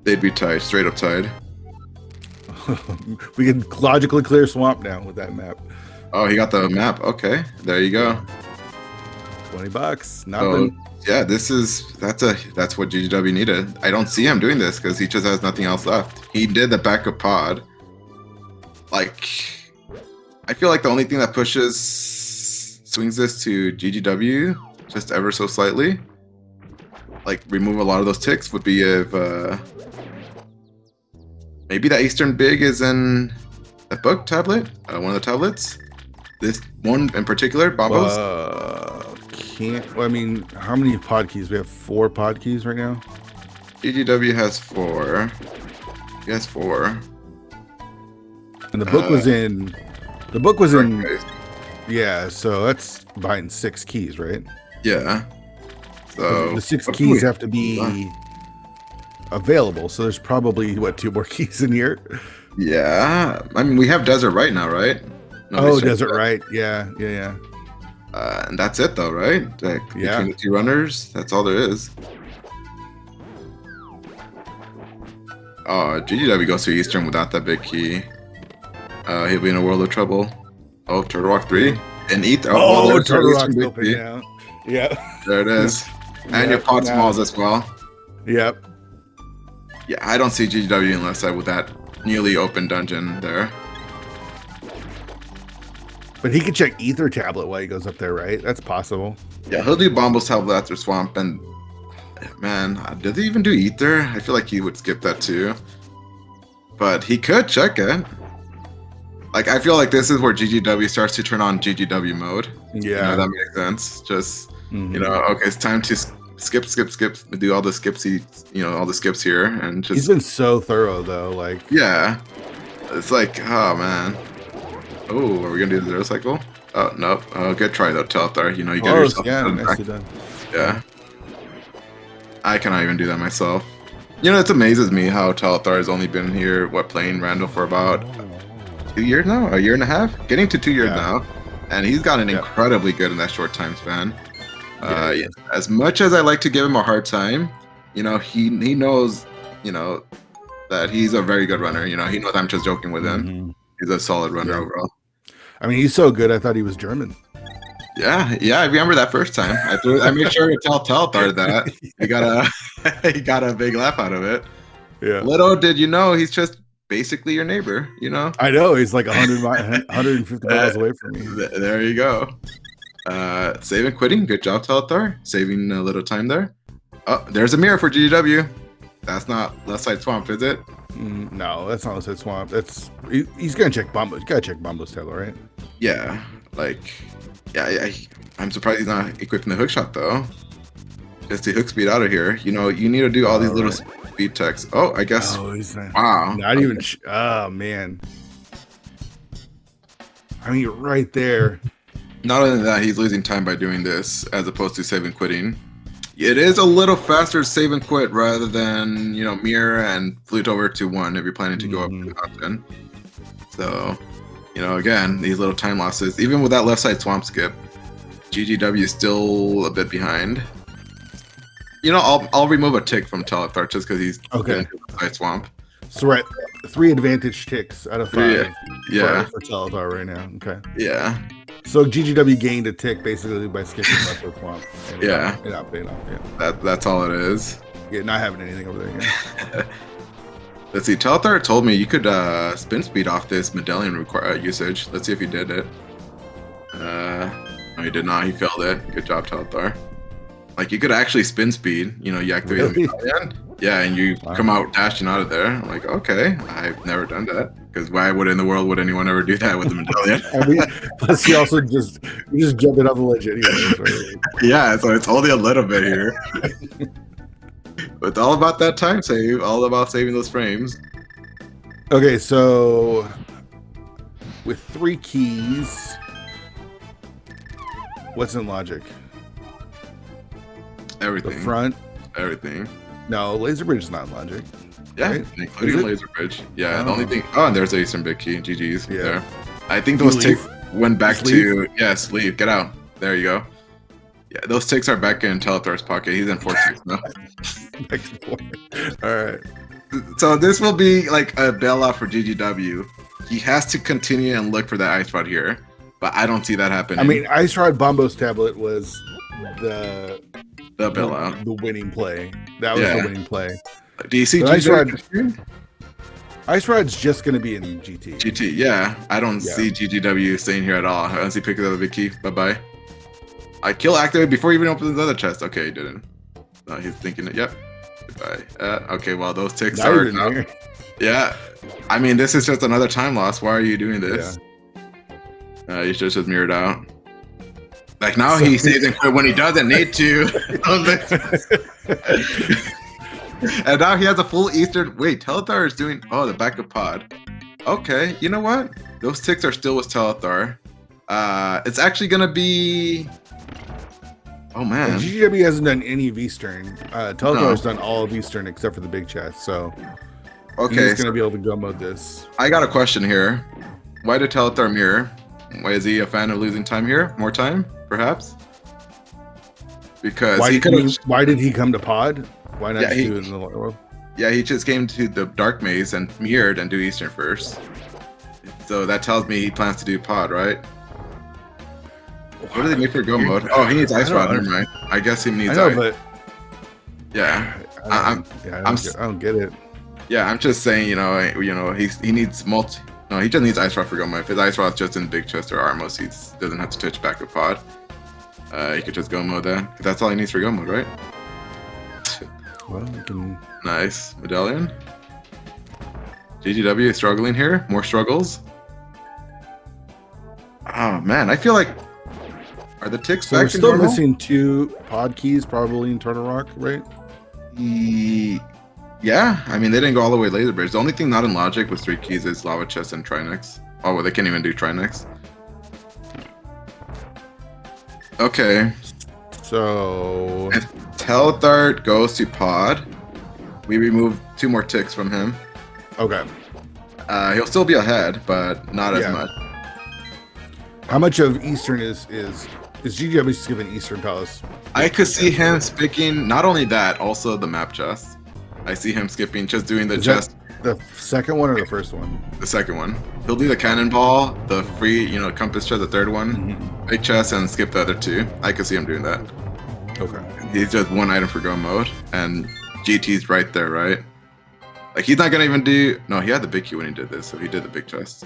They'd be tied, straight up tied. We can logically clear Swamp now with that map. Oh, he got the map. Okay, there you go. $20. Nothing. So, yeah, that's what GGW needed. I don't see him doing this because he just has nothing else left. He did the backup pod. Like, I feel like the only thing that swings this to GGW just ever so slightly, like remove a lot of those ticks, would be if maybe that Eastern Big is in a book tablet, one of the tablets. This one in particular, Bombos. I mean, how many pod keys? We have 4 pod keys right now. GGW has 4. He has 4. And the book was in. The book was in. Crazy. Yeah, so that's buying 6 keys, right? Yeah. So the 6 keys have to be available. So there's probably 2 more keys in here. Yeah, I mean we have Desert Right now, right? Desert Right. Yeah. And that's it though, right? Like, between the 2 runners, that's all there is. Oh, GGW goes to Eastern without that big key. He'll be in a world of trouble. Oh, Turtle Rock 3 and Ether. Oh, Turtle Rock's open now. Yeah. There it is. And your pod smalls as well. Yep. Yeah, I don't see GGW in left side with that newly opened dungeon there. But he could check Ether Tablet while he goes up there, right? That's possible. Yeah, he'll do Bombos Tablet after Swamp, and man, did he even do Ether? I feel like he would skip that too. But he could check it. Like, I feel like this is where GGW starts to turn on GGW mode. Yeah. That makes sense. Just, okay, it's time to skip, do all the skipsy, all the skips here. And just. He's been so thorough, though. Like. Yeah. It's like, oh, man. Oh, are we going to do the zero cycle? Oh, nope. Oh, good try, though, Telethar. You get yourself. Yeah, nicely done. Yeah. I cannot even do that myself. It amazes me how Telethar has only been here, playing Randall for about 2 years now? A year and a half? Getting to 2 years now. And he's gotten incredibly good in that short time span. As much as I like to give him a hard time, he knows, that he's a very good runner. He knows I'm just joking with him. He's a solid runner overall. I mean, he's so good, I thought he was German. Yeah, I remember that first time. I made sure to tell Telethar that. He got a big laugh out of it. Yeah. Little did you know, he's just basically your neighbor, I know, he's like 150 miles away from me. There you go. Save and quitting. Good job, Telethar. Saving a little time there. Oh, there's a mirror for GGW. That's not Left Side Swamp, is it? No, that's not Left Side Swamp. He's gonna check Bombo. You gotta check Bombo's tail, right? Yeah, I'm surprised he's not equipping the hook shot though. Just to hook speed out of here. You need to do all these little speed techs. Oh, I guess. Oh, he's not. Wow. Not even. Oh man. I mean, you're right there. Not only that, he's losing time by doing this as opposed to save and quitting. It is a little faster save and quit rather than mirror and flute over to 1 if you're planning to go up to the option. So, again, these little time losses, even with that left side swamp skip, GGW is still a bit behind. I'll remove a tick from Telethar just because he's okay. Left side swamp. So we're at 3 advantage ticks out of 5. Yeah. For Telethar right now. Okay. Yeah. So GGW gained a tick basically by skipping left side swamp. Yeah. That's all it is. Yeah, not having anything over there again. Let's see. Telethar told me you could spin speed off this medallion usage. Let's see if he did it. No, he did not. He failed it. Good job, Telethar. Like, you could actually spin speed. You activate the medallion. Yeah, and you come out dashing out of there. I'm like, okay, I've never done that. Because why in the world would anyone ever do that with the medallion? I mean, plus you also just jumping off the ledge anyway. Right? Yeah, so it's only a little bit here. It's all about that time save, all about saving those frames. Okay, so with 3 keys, what's in logic? Everything. The front? Everything. No, Laser Bridge is not in logic. Yeah, right? including Laser Bridge. Yeah, the only thing. Oh, and there's the Eastern Big Key. GG's. Yeah. There. I think those ticks went back to. Yes, leave. Get out. There you go. Yeah, those ticks are back in Telethar's pocket. He's in 4 ticks now. All right. So this will be like a bailout for GGW. He has to continue and look for that ice rod here, but I don't see that happening. I mean, Ice Rod Bombo's tablet was the bailout, the winning play. That was the winning play. Do you see Ice Rod's just going to be in GT. GT, yeah. I don't see GGW staying here at all. Unless he picks up a big key. Bye-bye. I kill activate before he even opens his other chest. Okay, he didn't. No, he's thinking it. Yep. Goodbye. Okay, well, those ticks are out. Yeah. I mean, this is just another time loss. Why are you doing this? Yeah. You should just mirrored out. Like, now he saves and quit when he doesn't need to. And now he has a full Eastern. Wait, Telethar is doing. Oh, the backup pod. Okay, you know what? Those ticks are still with Telethar. It's actually gonna be. Oh man. GGW hasn't done any of Eastern. Telethar has done all of Eastern except for the big chest. So okay, he's gonna be able to go mode this. I got a question here. Why did Telethar mirror? Why is he a fan of losing time here? More time, perhaps? Because why did he come to pod? Why not do it in the world? Yeah, he just came to the Dark Maze and mirrored and do Eastern first. So that tells me he plans to do pod, right? What do they make for go mode? Oh, he needs Ice Rod. Never mind. I guess he needs. I know, but yeah, I don't get it. Yeah, I'm just saying, he needs multi. No, he just needs Ice Rod for Go Mode. If his Ice Rod's just in Big Chest or Armos, he doesn't have to touch back a pod. He could just Go Mode that, because that's all he needs for Go Mode, right? Well, we can... Nice. Medallion. GGW is struggling here. More struggles. Oh, man. I feel like... Are the ticks So we're back to still normal? missing 2 pod keys, probably in Turtle Rock, right? Yeah. I mean, they didn't go all the way Laser Bridge. The only thing not in Logic with 3 keys is Lava Chest and Trinex. Oh, well, they can't even do Trinex. Okay. So... If Telethar goes to pod, we remove 2 more ticks from him. Okay. He'll still be ahead, but not as Yeah. much. How much of Eastern is GGW skipping Eastern Palace? I could see him skipping not only that, also the map chest. I see him skipping, just doing the Is chest, that the second one or the first one? the second one. He'll do the cannonball, the free, compass chest, the third one, big chest, and skip the other 2. I could see him doing that. Okay. He's just 1 item for go mode, and GT's right there, right? Like, he's not gonna even do. No, he had the big key when he did this, so he did the big chest.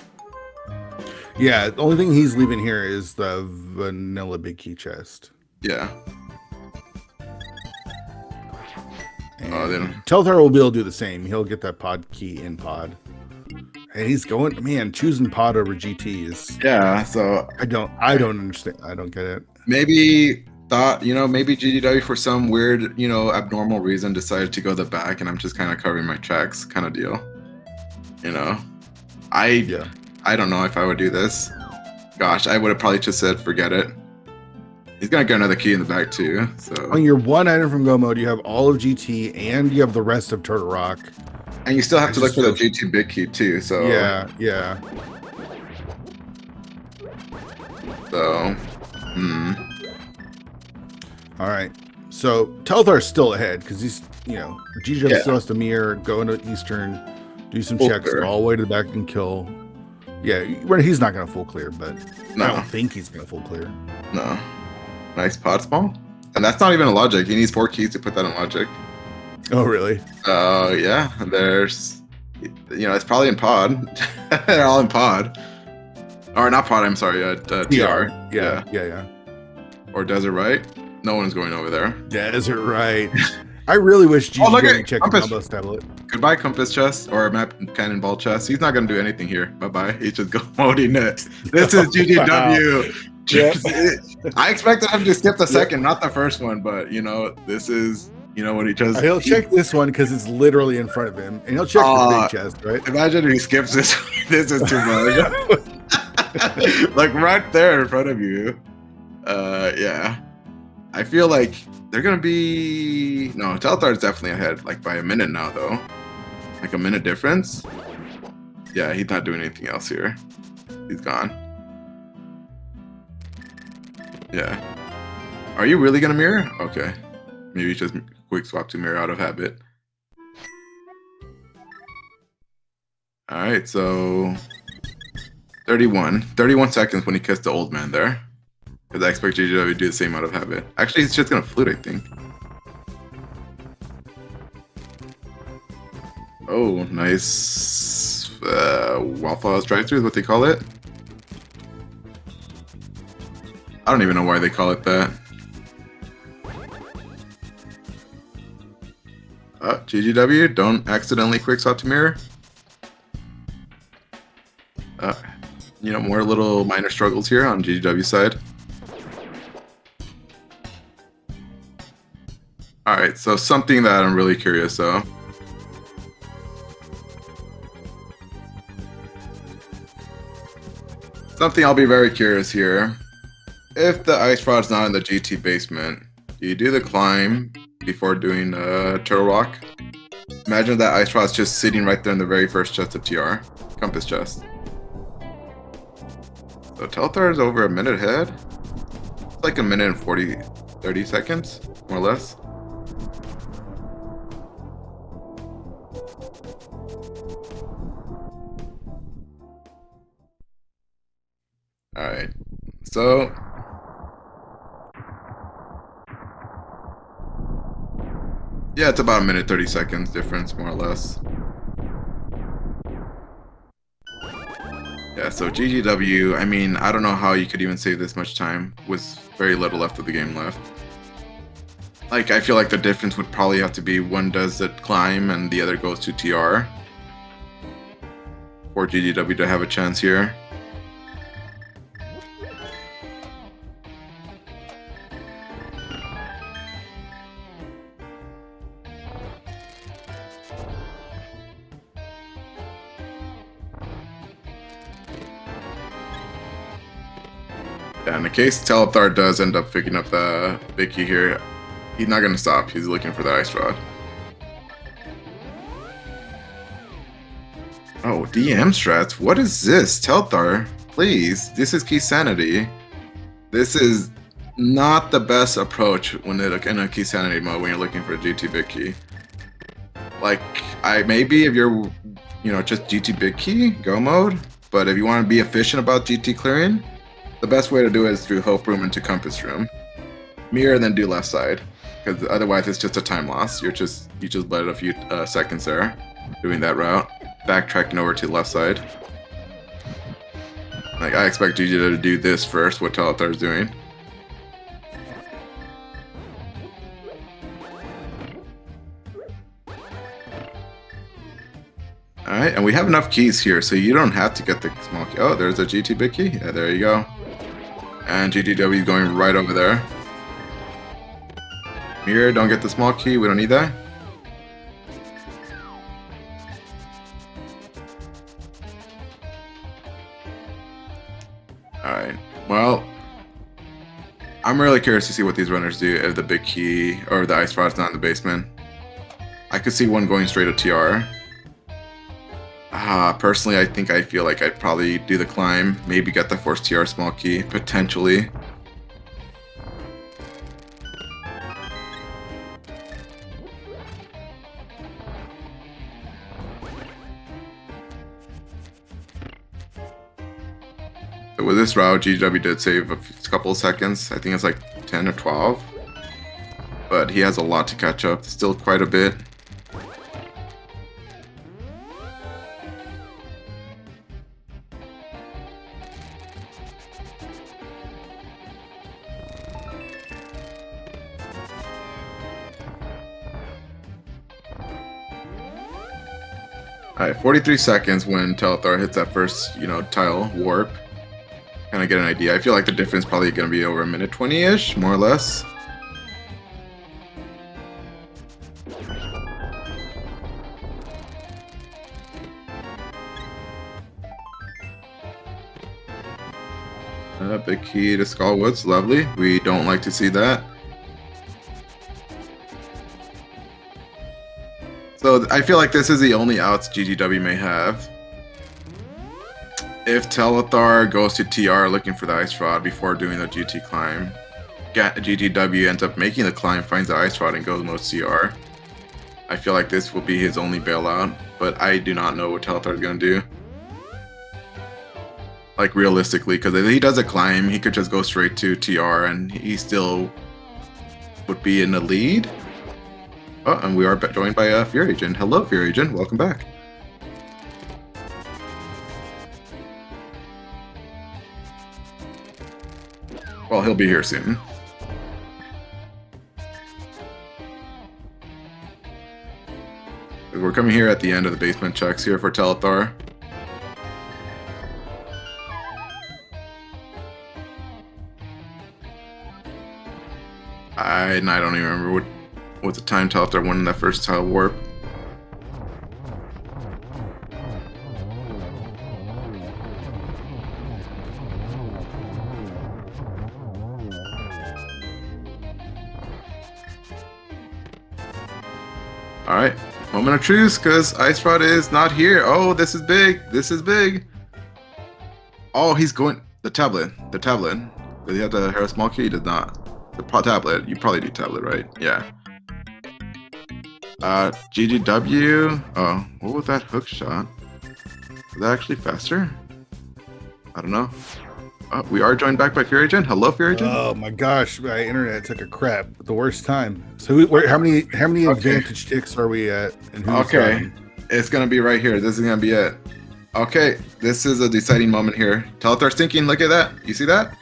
Yeah, the only thing he's leaving here is the vanilla big key chest. Yeah. And then Telthar will be able to do the same. He'll get that pod key in pod. And he's going, man, choosing pod over GT is yeah. So I don't understand. I don't get it. maybe thought, maybe GDW for some weird, abnormal reason decided to go the back, and I'm just kind of covering my tracks, kind of deal. I don't know if I would do this. Gosh, I would have probably just said forget it. He's gonna get another key in the back too. So On your 1 item from Go Mode, you have all of GT and you have the rest of Turtle Rock. and you still have I to look just for the GT big key too. So Yeah. So All right. So Telthar's still ahead because he's, GGW Yeah. still has to mirror, go into Eastern, do some Full checks, clear. go all the way to the back and kill. Yeah, well, he's not going to full clear, but I No. don't think he's going to full clear. no, nice pod small, and that's not even a logic. He needs 4 keys to put that in logic. Oh, really? Yeah, there's, it's probably in pod. They're all in pod, or not pod. I'm sorry, TR. Yeah. Or Desert Right. No one's going over there. Desert right. I really wish Oh, look GGW at checked the Compass. combo tablet. Goodbye, Compass Chest or Map Cannonball Chest. He's not going to do anything here. Bye-bye. He's just moding it. This is GGW. I expected him to skip the second, not the first one, but, this is, when he just... He'll check this one because it's literally in front of him, and he'll check the big chest, right? Imagine if he skips this. This is too much. Like, right there in front of you. Yeah. I feel like they're going to be... No, Telethar is definitely ahead, like, by a minute now, though. Like, a minute difference. Yeah, he's not doing anything else here. He's gone. Yeah. Are you really going to mirror? Okay. Maybe just quick swap to mirror out of habit. Alright, so... 31 seconds when he kissed the old man there. Because I expect GGW to do the same out of habit. Actually, he's just going to flute, I think. Oh, nice. Waffle House drive-thru is what they call it. I don't even know why they call it that. GGW, don't accidentally quick swap to mirror. More little minor struggles here on GGW side. Alright, so something that I'm really curious though. Something I'll be very curious here. If the ice rod's not in the GT basement, do you do the climb before doing Turtle Rock? Imagine that ice rod's just sitting right there in the very first chest of TR. Compass chest. So Telethar is over a minute ahead. It's like a minute and 30 seconds, more or less. Alright, so yeah, it's about a minute 30 seconds difference, more or less. Yeah, so GGW, I mean, I don't know how you could even save this much time with very little left of the game left. Like, I feel like the difference would probably have to be one does the climb and the other goes to TR for GGW to have a chance here. Yeah, in the case Telethar does end up picking up the big key here, he's not going to stop. He's looking for the ice rod. Oh, DM strats. What is this? Telethar, please. This is key sanity. This is not the best approach when in a key sanity mode when you're looking for a GT big key. Like, maybe if you're, just GT big key, go mode. But if you want to be efficient about GT clearing, the best way to do it is through Hope Room into Compass Room. Mirror, then do left side. Because otherwise it's just a time loss. You just bled a few seconds there doing that route. Backtracking over to the left side. Like, I expect GG to do this first, what Telethar is doing. Alright, and we have enough keys here, so you don't have to get the small key. Oh, there's a GT big key. Yeah, there you go. And GTW is going right over there. Mirror, don't get the small key. We don't need that. Alright, well, I'm really curious to see what these runners do if the big key or the ice rod's not in the basement. I could see one going straight to TR. Personally, I feel like I'd probably do the climb, maybe get the force TR small key, potentially. But with this route, GW did save a couple of seconds. I think it's like 10 or 12. But he has a lot to catch up, still quite a bit. Alright, 43 seconds when Telethar hits that first, tile warp. Kind of get an idea. I feel like the difference is probably going to be over a minute 20-ish, more or less. Big key to Skullwoods, lovely. We don't like to see that. So I feel like this is the only outs GGW may have. If Telethar goes to TR looking for the ice rod before doing the GT climb, GGW ends up making the climb, finds the ice rod, and goes mode CR. I feel like this will be his only bailout, but I do not know what Telethar is going to do. Like, realistically, because if he does a climb, he could just go straight to TR and he still would be in the lead. Oh, and we are joined by Fear Agent. Hello, Fear Agent. Welcome back. Well, he'll be here soon. We're coming here at the end of the basement checks here for Telethar. I don't even remember what the time Telethar won in that first tile warp. Alright, moment of truth, because Ice Rod is not here. Oh, this is big. This is big. Oh, he's going... The tablet. Does he have the Hero Small Key? He does not. The tablet. You probably do tablet, right? Yeah. GGW. Oh, what was that hook shot? Was that actually faster? I don't know. Oh, we are joined back by Fear Agent. Hello, Fear Agent. Oh my gosh, my internet took a crap at the worst time. So how many Okay. advantage ticks are we at? And who's Okay, it's gonna be right here. This is gonna be it. Okay, this is a deciding moment here. Telethar thinking, look at that. You see that?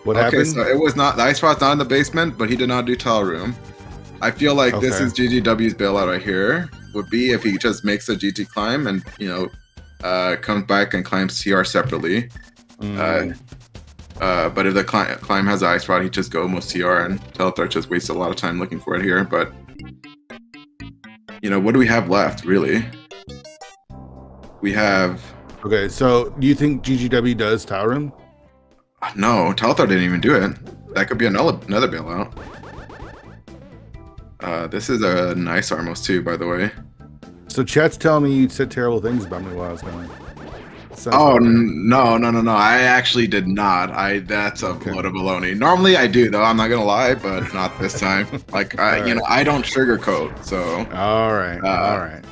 What Okay, happened? so it was not, the ice rod's not in the basement, but he did not do tile room. I feel like this Okay. is GGW's bailout right here. Would be if he just makes a GT climb and, you know, comes back and climbs CR separately. But if the climb has an ice rod, he just go almost CR, and Telethar just wastes a lot of time looking for it here. But, you know, what do we have left, really? We have... Okay, so do you think GGW does tile room? No, Telethar didn't even do it. That could be another bailout. This is a nice Armos too, by the way. So chat's telling me you said terrible things about me while I was gone. Oh no! I actually did not. That's a load of baloney. Normally I do, though. I'm not gonna lie, but not this time. Like you know, I don't sugarcoat. So all right.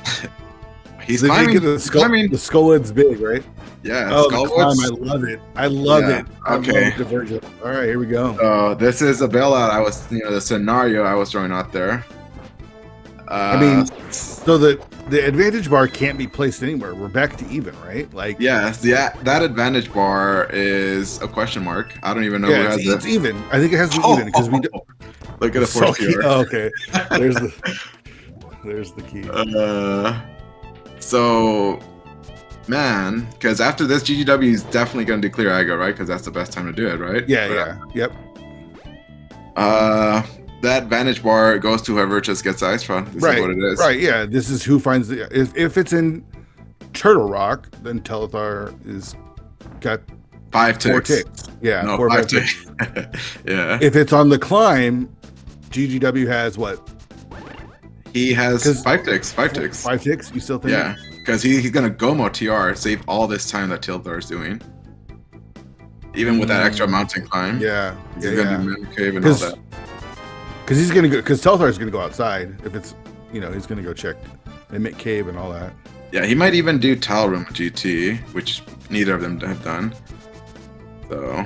He's so climbing. The Skullhead's big, right? Yeah. Oh, the climb, I love it. I love it. Okay. All right, here we go. This is a bailout. I was, you know, the scenario I was throwing out there. I mean, so the advantage bar can't be placed anywhere. We're back to even, right? Like, yes, yeah, that advantage bar is a question mark. I don't even know who has it. It's even. I think it has to be even because we do. Look at the force here. Oh, okay, there's the key. So, man, because after this, GGW is definitely going to do clear aggro, right? Because that's the best time to do it, right? Yep. That advantage bar goes to whoever just gets the ice rod. This is what it is. Right, yeah. This is who finds the... If it's in Turtle Rock, then Telethar is got 5 ticks. 4 ticks. Yeah, no, 5 ticks. Yeah. If it's on the climb, GGW has what? He has 5 ticks. 5 ticks. 5 ticks? You still think? Yeah, because he's going to Gomo TR, save all this time that Telethar is doing. Even with that extra mountain climb. Yeah. He's going to do Moon Cave and all that. Because he's gonna go. Because Telethar is gonna go outside. If it's, you know, he's gonna go check the Mimic Cave and all that. Yeah, he might even do Tile Room GT, which neither of them have done. So,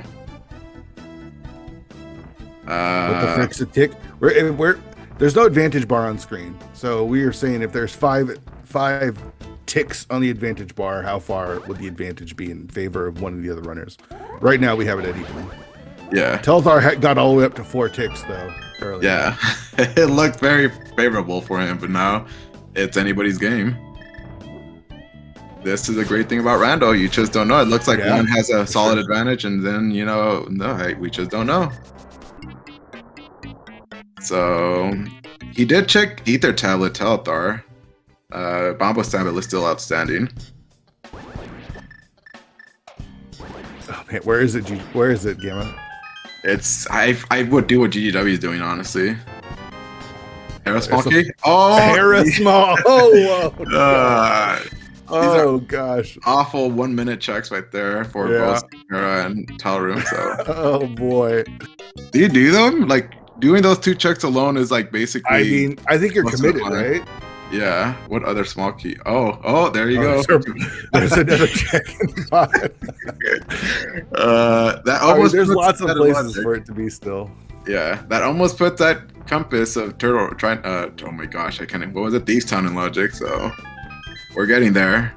what the frick's a tick? We're there's no advantage bar on screen, so we are saying if there's five ticks on the advantage bar, how far would the advantage be in favor of one of the other runners? Right now, we have it at even. Yeah. Telethar got all the way up to 4 ticks though. Earlier. Yeah, it looked very favorable for him, but now it's anybody's game. This is a great thing about Rando. You just don't know. It looks like one has a solid advantage, and then, you know, no, we just don't know. So he did check Ether Tablet Telethar. Bombo's Tablet is still outstanding. Oh man, where is it? Where is it, Gamma? It's I would do what GGW is doing, honestly. Hera Small Key? Oh, Hera Small. Oh, gosh. Awful 1 minute checks right there for both Hera and Tile Room. So. Oh boy. Do you do them? Like, doing those 2 checks alone is like basically. I mean, I think you're committed, right? Yeah. What other small key? Oh, there you go. There's another check in the pot. That almost. There's lots of places for it to be still. Yeah, that almost put that compass of Turtle trying. Oh my gosh, I can't. What was it? Thieves Town in Logic. So we're getting there.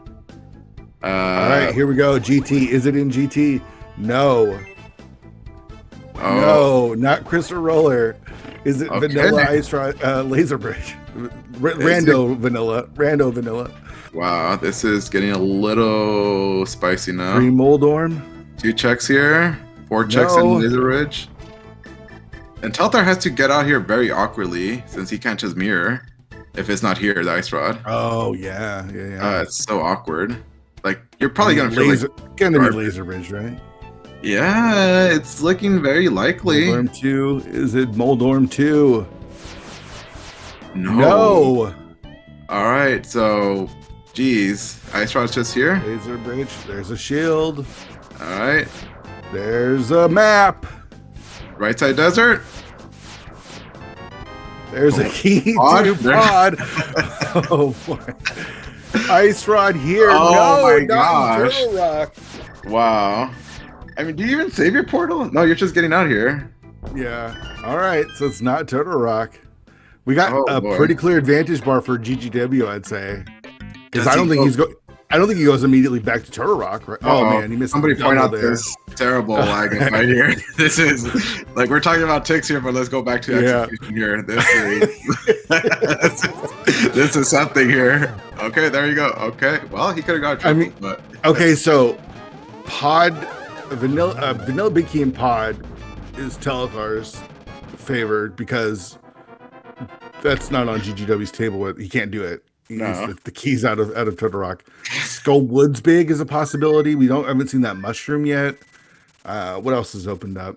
All right, here we go. GT. Is it in GT? No. No, not Crystal Roller. Is it Vanilla Ice Laser Bridge? Rando Vanilla. Wow, this is getting a little spicy now. 3 Moldorm. 2 checks here. 4 checks in Laser Ridge. And Telethar has to get out here very awkwardly since he can't just mirror if it's not here, the ice rod. Oh yeah. It's so awkward. Like, you're probably gonna feel gonna be Laser Bridge, right? Yeah, it's looking very likely. Moldorm 2. Is it Moldorm 2? No. All right, so, geez, ice rod's just here. Laser Bridge. There's a shield. All right. There's a map. Right side desert. There's a key to pod. Oh boy. Ice rod here. Oh my gosh. Turtle Rock. Wow. I mean, do you even save your portal? No, you're just getting out here. Yeah. All right. So it's not Turtle Rock. We got a pretty clear advantage bar for GGW, I'd say. Because I don't think I don't think he goes immediately back to Turtle Rock, right? Oh man, he missed. Somebody the point double out there. this terrible lag right here. This is like we're talking about ticks here, but let's go back to execution here. This is this is something here. Okay, there you go. Okay, well he could have got triple, but okay, so Pod Vanilla Big Key and Pod is Telethar's favored because that's not on GGW's table. He can't do it. He needs the keys out of Turtle Rock. Skull Woods Big is a possibility. Haven't seen that mushroom yet. What else has opened up?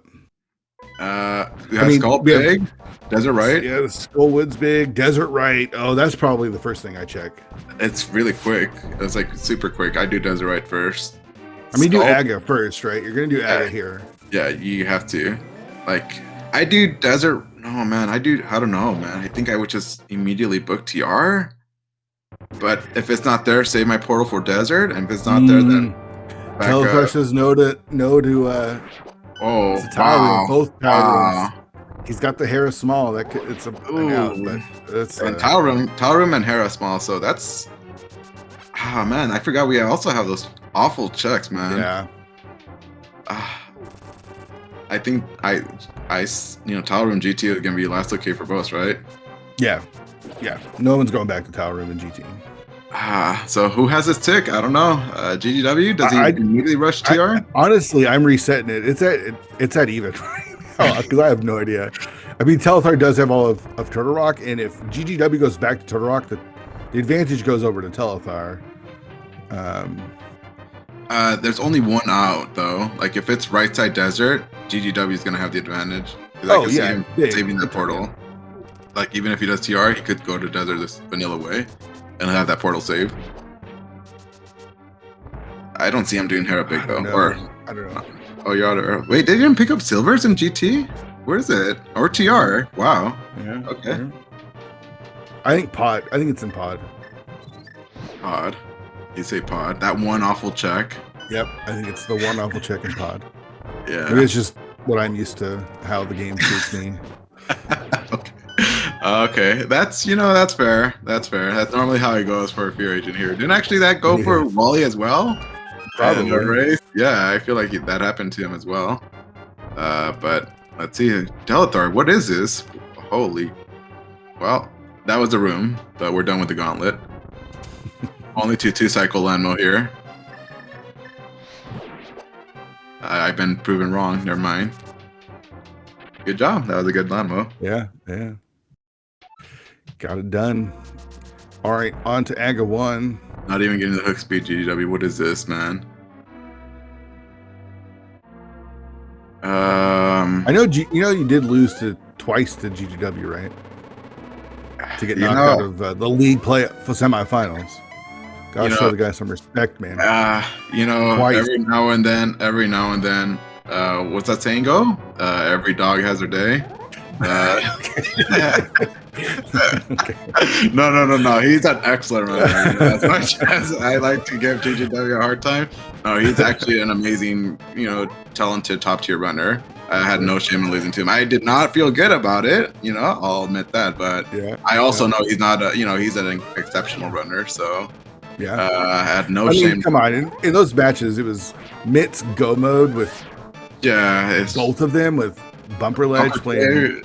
Skull Big, Desert Right. Yeah, the Skull Woods Big, Desert Right. Oh, that's probably the first thing I check. It's really quick. It's like super quick. I do Desert Right first. I mean, do Aga first, right? You're gonna do Aga here. Yeah, you have to. Like, I do Desert. No, man, I don't know, man. I think I would just immediately book TR. But if it's not there, save my portal for Desert. And if it's not there, then Telethar says no to wow. Both power rooms. He's got the Hera small. It's an out, but that's and Tile room and Hera small. So that's man, I forgot we also have those awful checks, man. Yeah. I think Tile room GT is gonna be last okay for both, right? Yeah. No one's going back to Tile room and GT. So who has this tick? I don't know. GGW, does he immediately rush TR? Honestly, I'm resetting it. It's at even right now because I have no idea. I mean, Telethar does have all of Turtle Rock, and if GGW goes back to Turtle Rock, the advantage goes over to Telethar. There's only one out though. Like if it's right side desert, GGW is gonna have the advantage. I can see him saving that portal. Like even if he does TR, he could go to desert this vanilla way and have that portal save. I don't see him doing Hera big though. I don't know. Oh, you're out of. Wait, they didn't pick up silvers in GT? Where is it? Or TR? Wow. Yeah. Okay. Yeah. I think Pod. I think it's in Pod. Pod. You say Pod. That one awful check. Yep. I think it's the one awful check in Pod. Yeah. Maybe it's just what I'm used to, how the game treats me. Okay. That's fair. That's fair. That's normally how it goes for a Fear Agent here. Didn't actually that go for Wally as well? Probably. Yeah, I feel like that happened to him as well. But let's see. Telethar, what is this? Holy. Well, that was the room, but we're done with the gauntlet. Only two cycle Landmo here. I've been proven wrong. Never mind. Good job. That was a good Landmo. Yeah. Got it done. All right, on to Aga 1. Not even getting the hook speed, GGW. What is this, man? I know you did lose twice to GGW, right? To get knocked out of the league play for semifinals. Gotta show the guy some respect, man. Twice. every now and then, what's that saying go? Every dog has their day. No. He's an excellent runner. As much as I like to give GGW a hard time, no, he's actually an amazing, talented top tier runner. I had no shame in losing to him. I did not feel good about it, I'll admit that. But I also know he's not he's an exceptional runner. So I had no shame. Come on, in those matches, it was Mitts go mode with both of them with Bumper Ledge playing.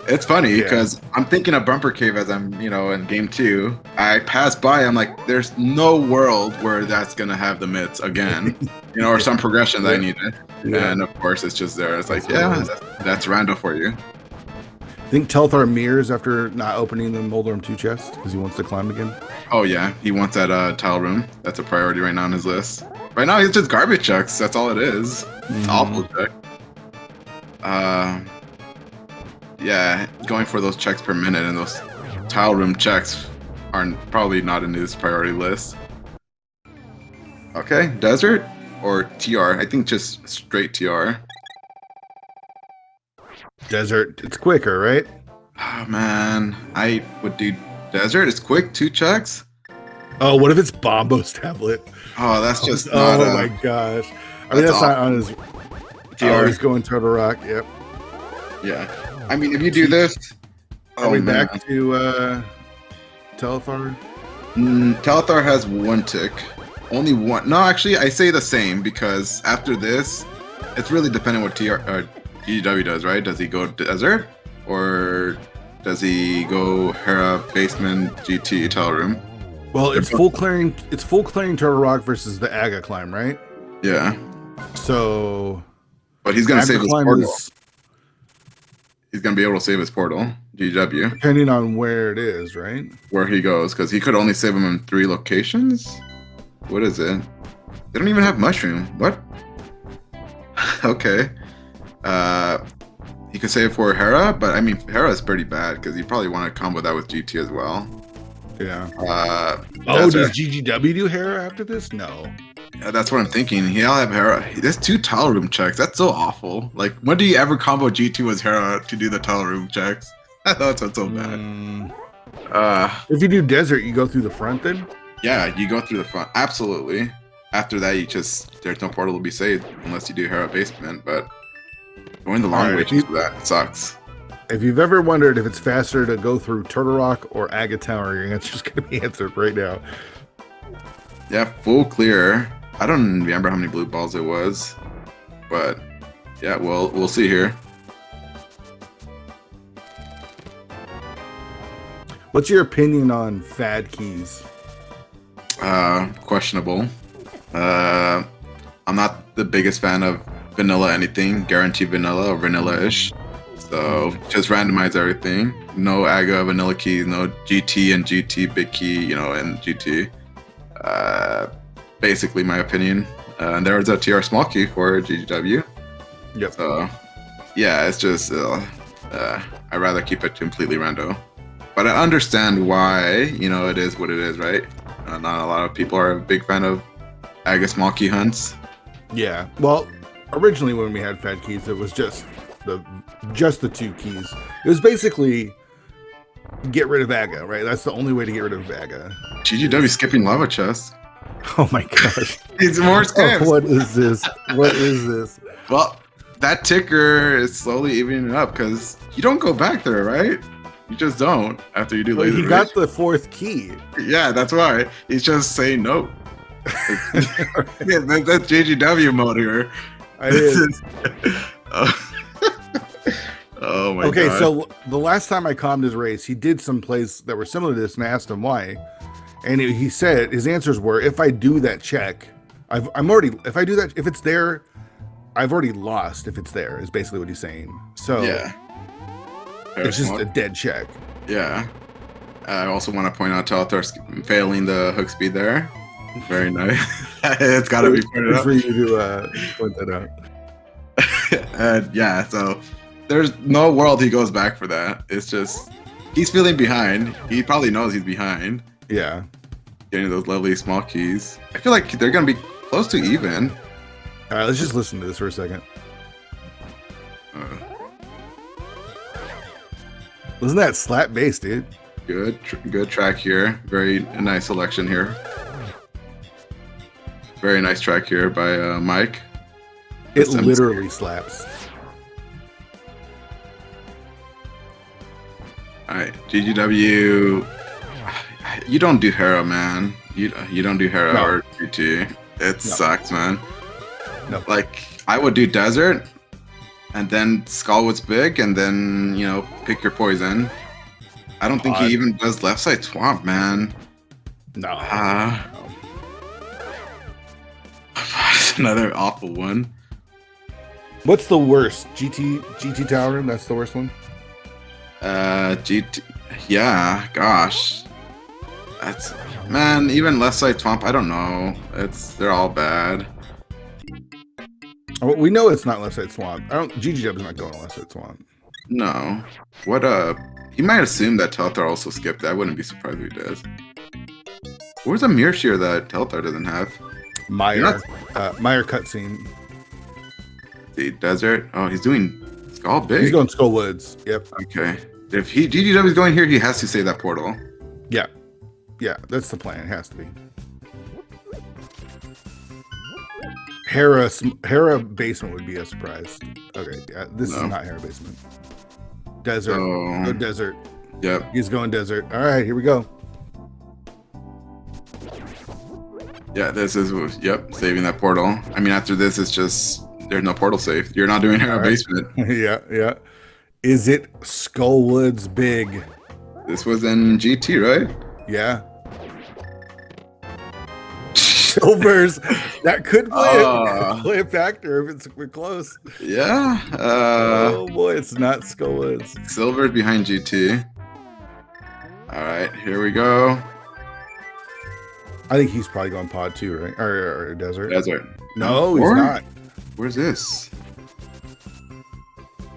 It's funny because I'm thinking of Bumper Cave as I'm, in game 2. I pass by, I'm like, there's no world where that's gonna have the mitts again, or some progression that I needed. Yeah. And of course, it's just there. It's like, that's random for you. I think Telethar mirrors after not opening the Moldorm 2 chest because he wants to climb again. Oh yeah, he wants that tile room. That's a priority right now on his list. Right now, he's just garbage checks. That's all it is. It's awful check. Yeah, going for those checks per minute and those tile room checks are probably not in his priority list. Okay, desert or TR? I think just straight TR. Desert, it's quicker, right? Oh man, I would do desert. It's quick, 2 checks. Oh, what if it's Bombo's tablet? Oh, that's just my gosh. I mean, that's not on his TR. He's going Turtle Rock. Yep. Yeah. I mean, if you do this, are we back to Telethar? Telethar has one tick. Only one. No, actually, I say the same because after this, it's really dependent what GGW does, right? Does he go desert or does he go Hera basement GT Tell Room? Well, it's full clearing. It's full clearing Turtle Rock versus the Aga climb, right? Yeah. So, but he's gonna Aga save his climb portal. is He's gonna be able to save his portal. GW. depending on where it is, right? Where he goes, because he could only save him in 3 locations. What is it? They don't even have mushroom. What? Okay. He could save for Hera, but I mean Hera is pretty bad because you probably want to combo that with GT as well. Yeah. Does GGW do Hera after this? No. Yeah, that's what I'm thinking. He'll have Hera. There's 2 tile room checks. That's so awful. Like, when do you ever combo GT with Hera to do the tile room checks? That's what's so bad. If you do desert, you go through the front then? Yeah, you go through the front. Absolutely. After that, there's no portal to be saved unless you do Hera basement, but going the long way to do that sucks. If you've ever wondered if it's faster to go through Turtle Rock or Aga Tower, your answer's going to be answered right now. Yeah, full clear. I don't remember how many blue balls it was, but yeah, we'll see here. What's your opinion on fad keys? Questionable. I'm not the biggest fan of vanilla anything, guaranteed vanilla or vanilla-ish. So just randomize everything. No Aga vanilla keys, no GT and GT big key, and GT. Basically my opinion. And there's a TR small key for GGW. Yep. So yeah, it's just I'd rather keep it completely rando. But I understand why, it is what it is, right? Not a lot of people are a big fan of Aga small key hunts. Yeah. Well, originally when we had fad keys, it was just the 2 keys. It was basically get rid of Aga, right? That's the only way to get rid of Aga. GGW skipping lava chest. Oh my gosh. It's more skips. Oh, what is this? What is this? Well, that ticker is slowly evening up because you don't go back there, right? You just don't after you do laser. He got the 4th key. Yeah, that's why. He's just saying no. Yeah, that's JGW mode here. Oh my god. Okay, so the last time I calmed his race, he did some plays that were similar to this, and I asked him why. And he said his answers were, if I do that check, if I do that, if it's there, I've already lost. If it's there, is basically what he's saying. So yeah, it's just a dead check. Yeah. I also want to point out Telethar failing the hook speed there. Very nice. It's got to be pointed out. For you to point that out. And yeah, so there's no world he goes back for that. It's just he's feeling behind. He probably knows he's behind. Yeah. Getting those lovely small keys. I feel like they're gonna be close to even. All right, let's just listen to this for a second. Wasn't that slap bass, dude? Good track here. Very nice selection here. Very nice track here by Mike. It literally slaps. All right, GGW. You don't do Hera, man. You don't do Hera or GT. It sucks, man. No. Like, I would do Desert, and then Skullwood's big, and then, pick your poison. I don't think he even does left side swamp, man. No. Another awful one. What's the worst? GT Tower Room? That's the worst one? GT. Yeah, gosh. That's, man, even left side swamp, I don't know. They're all bad. We know it's not left side swamp. GGW's not going to left side swamp. No. What he might assume that Telethar also skipped that. I wouldn't be surprised if he does. Where's a mirror shear that Telethar doesn't have? Meyer cutscene. The desert. Oh, he's doing Skull big. He's going Skull Woods. Yep. Okay. If GGW is going here, he has to save that portal. Yeah. Yeah, that's the plan. It has to be. Hera basement would be a surprise. Okay, this is not Hera basement. Desert. Go desert. Yep. He's going desert. All right, here we go. Yeah, this is, yep, saving that portal. I mean, after this, it's just, there's no portal safe. You're not doing Hero Basement. Yeah, yeah. Is it Skullwood's big? This was in GT, right? Yeah. Silvers. That could play a factor if it's close. Yeah. Oh boy, it's not Skullwood's. Silver's behind GT. All right, here we go. I think he's probably going pod too, right? Or desert. Desert. No, he's not. Where's this?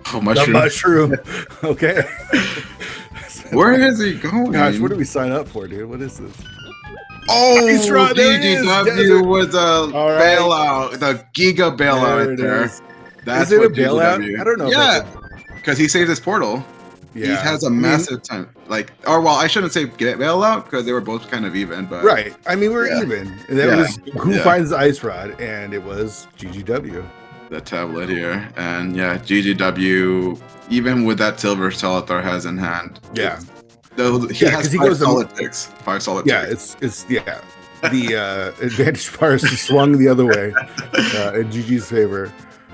Oh, The mushroom. mushroom. Okay. Where is he going? Gosh, what did we sign up for, dude? What is this? Oh, Ice Rod, there it is. GGW was a All right. bailout, the Giga bailout right there. Is. That's Is it a what bailout? GGW. I don't know. Yeah, because he saved his portal. Yeah. He has a massive time. Like, or well, I shouldn't say bailout because they were both kind of even. But Right. I mean, we're Yeah. even. And that Yeah. was who Yeah. finds the ice rod, and it was GGW. the tablet here, and yeah, GGW. Even with that silver Telethar has in hand. Yeah. He Yeah, has 'cause he 5 goes solid ticks. 5 solid Yeah, ticks. it's the advantage bar is swung the other way in GG's favor,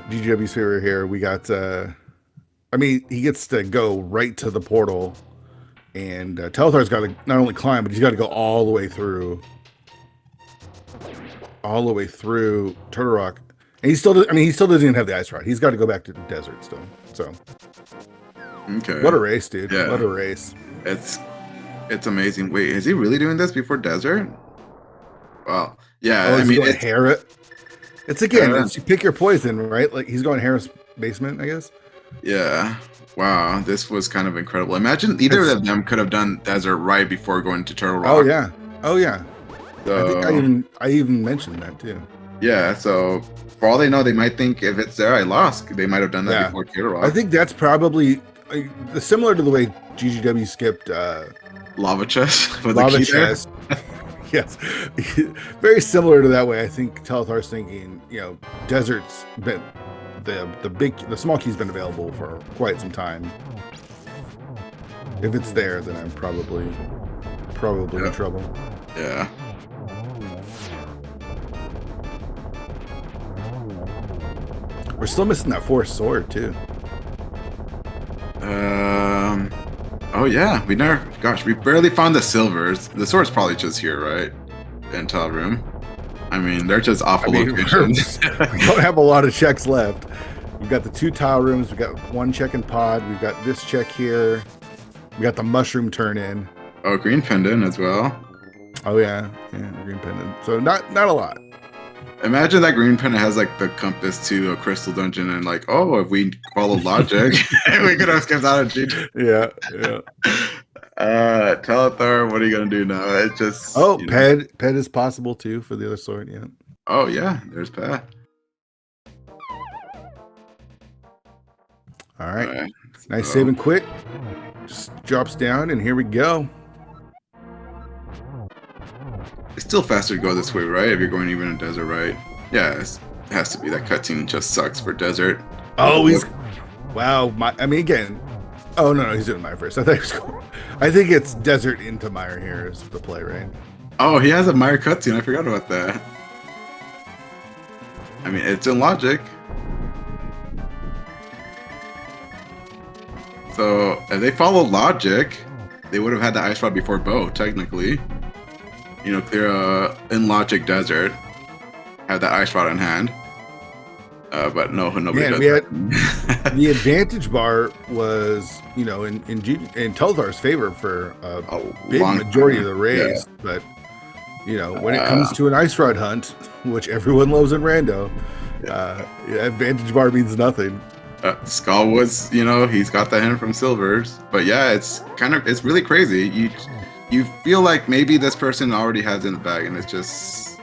GGW's favor here. We got I mean, he gets to go right to the portal, and Telethar's got to not only climb, but he's got to go all the way through Turtle Rock, and he still he still doesn't even have the ice rod. He's got to go back to the desert still. So Okay. what a race, dude. Yeah. What a race. It's amazing. Wait, is he really doing this before desert? Wow. Yeah, Oh, I he's mean, going Harris. It's again, it's you pick your poison, right? Like he's going Harris basement, I guess. yeah. Wow, this was kind of incredible. Imagine either of them could have done desert right before going to Turtle Rock. Oh yeah. Oh yeah. So, I think I even mentioned that too. yeah, so for all they know, they might think if it's there, I lost. They might have done that Yeah. before Turtle Rock. I think that's probably similar to the way GGW skipped Lava chest with Lava the key there. Chest. Yes, very similar to that way. I think Telethar's thinking, desert's been the small key's been available for quite some time. If it's there, then I'm probably in trouble. Yeah. We're still missing that fourth sword too. Oh yeah, we never. Gosh, we barely found the silvers. The sword's probably just here, right? Intel room. I mean, they're just awful locations. We don't have a lot of checks left. We've got the 2 tile rooms. We got 1 check in pod. We've got this check here. We got the mushroom turn in. Oh, green pendant as well. Oh yeah, green pendant. So not a lot. Imagine that green pendant has like the compass to a crystal dungeon, and like, oh, if we follow logic, we could have skipped out of G. Yeah. Telethar, what are you gonna do now? It just Ped is possible too for the other sword. Yeah. Oh yeah, there's Pat. All right. Alright, Nice so- save and quick. Just drops down, and here we go. It's still faster to go this way, right? If you're going even in desert, right? Yeah, it has to be. That cutscene just sucks for desert. Oh, wow. Again. Oh no, he's doing Mire first. I thought he was going. I think it's desert into Mire here is the play, right? Oh, he has a Mire cutscene. I forgot about that. I mean, it's in logic. So if they follow logic, they would have had the ice rod before Bow, technically. Clear in logic desert, have the ice rod in hand. But nobody does that. The advantage bar was, in Telethar's favor for a big majority of the race. Yeah. But, when it comes to an ice rod hunt, which everyone loves in Rando, advantage bar means nothing. Skull was, he's got that hint from Silvers. But yeah, it's really crazy. You feel like maybe this person already has it in the bag, and it's just,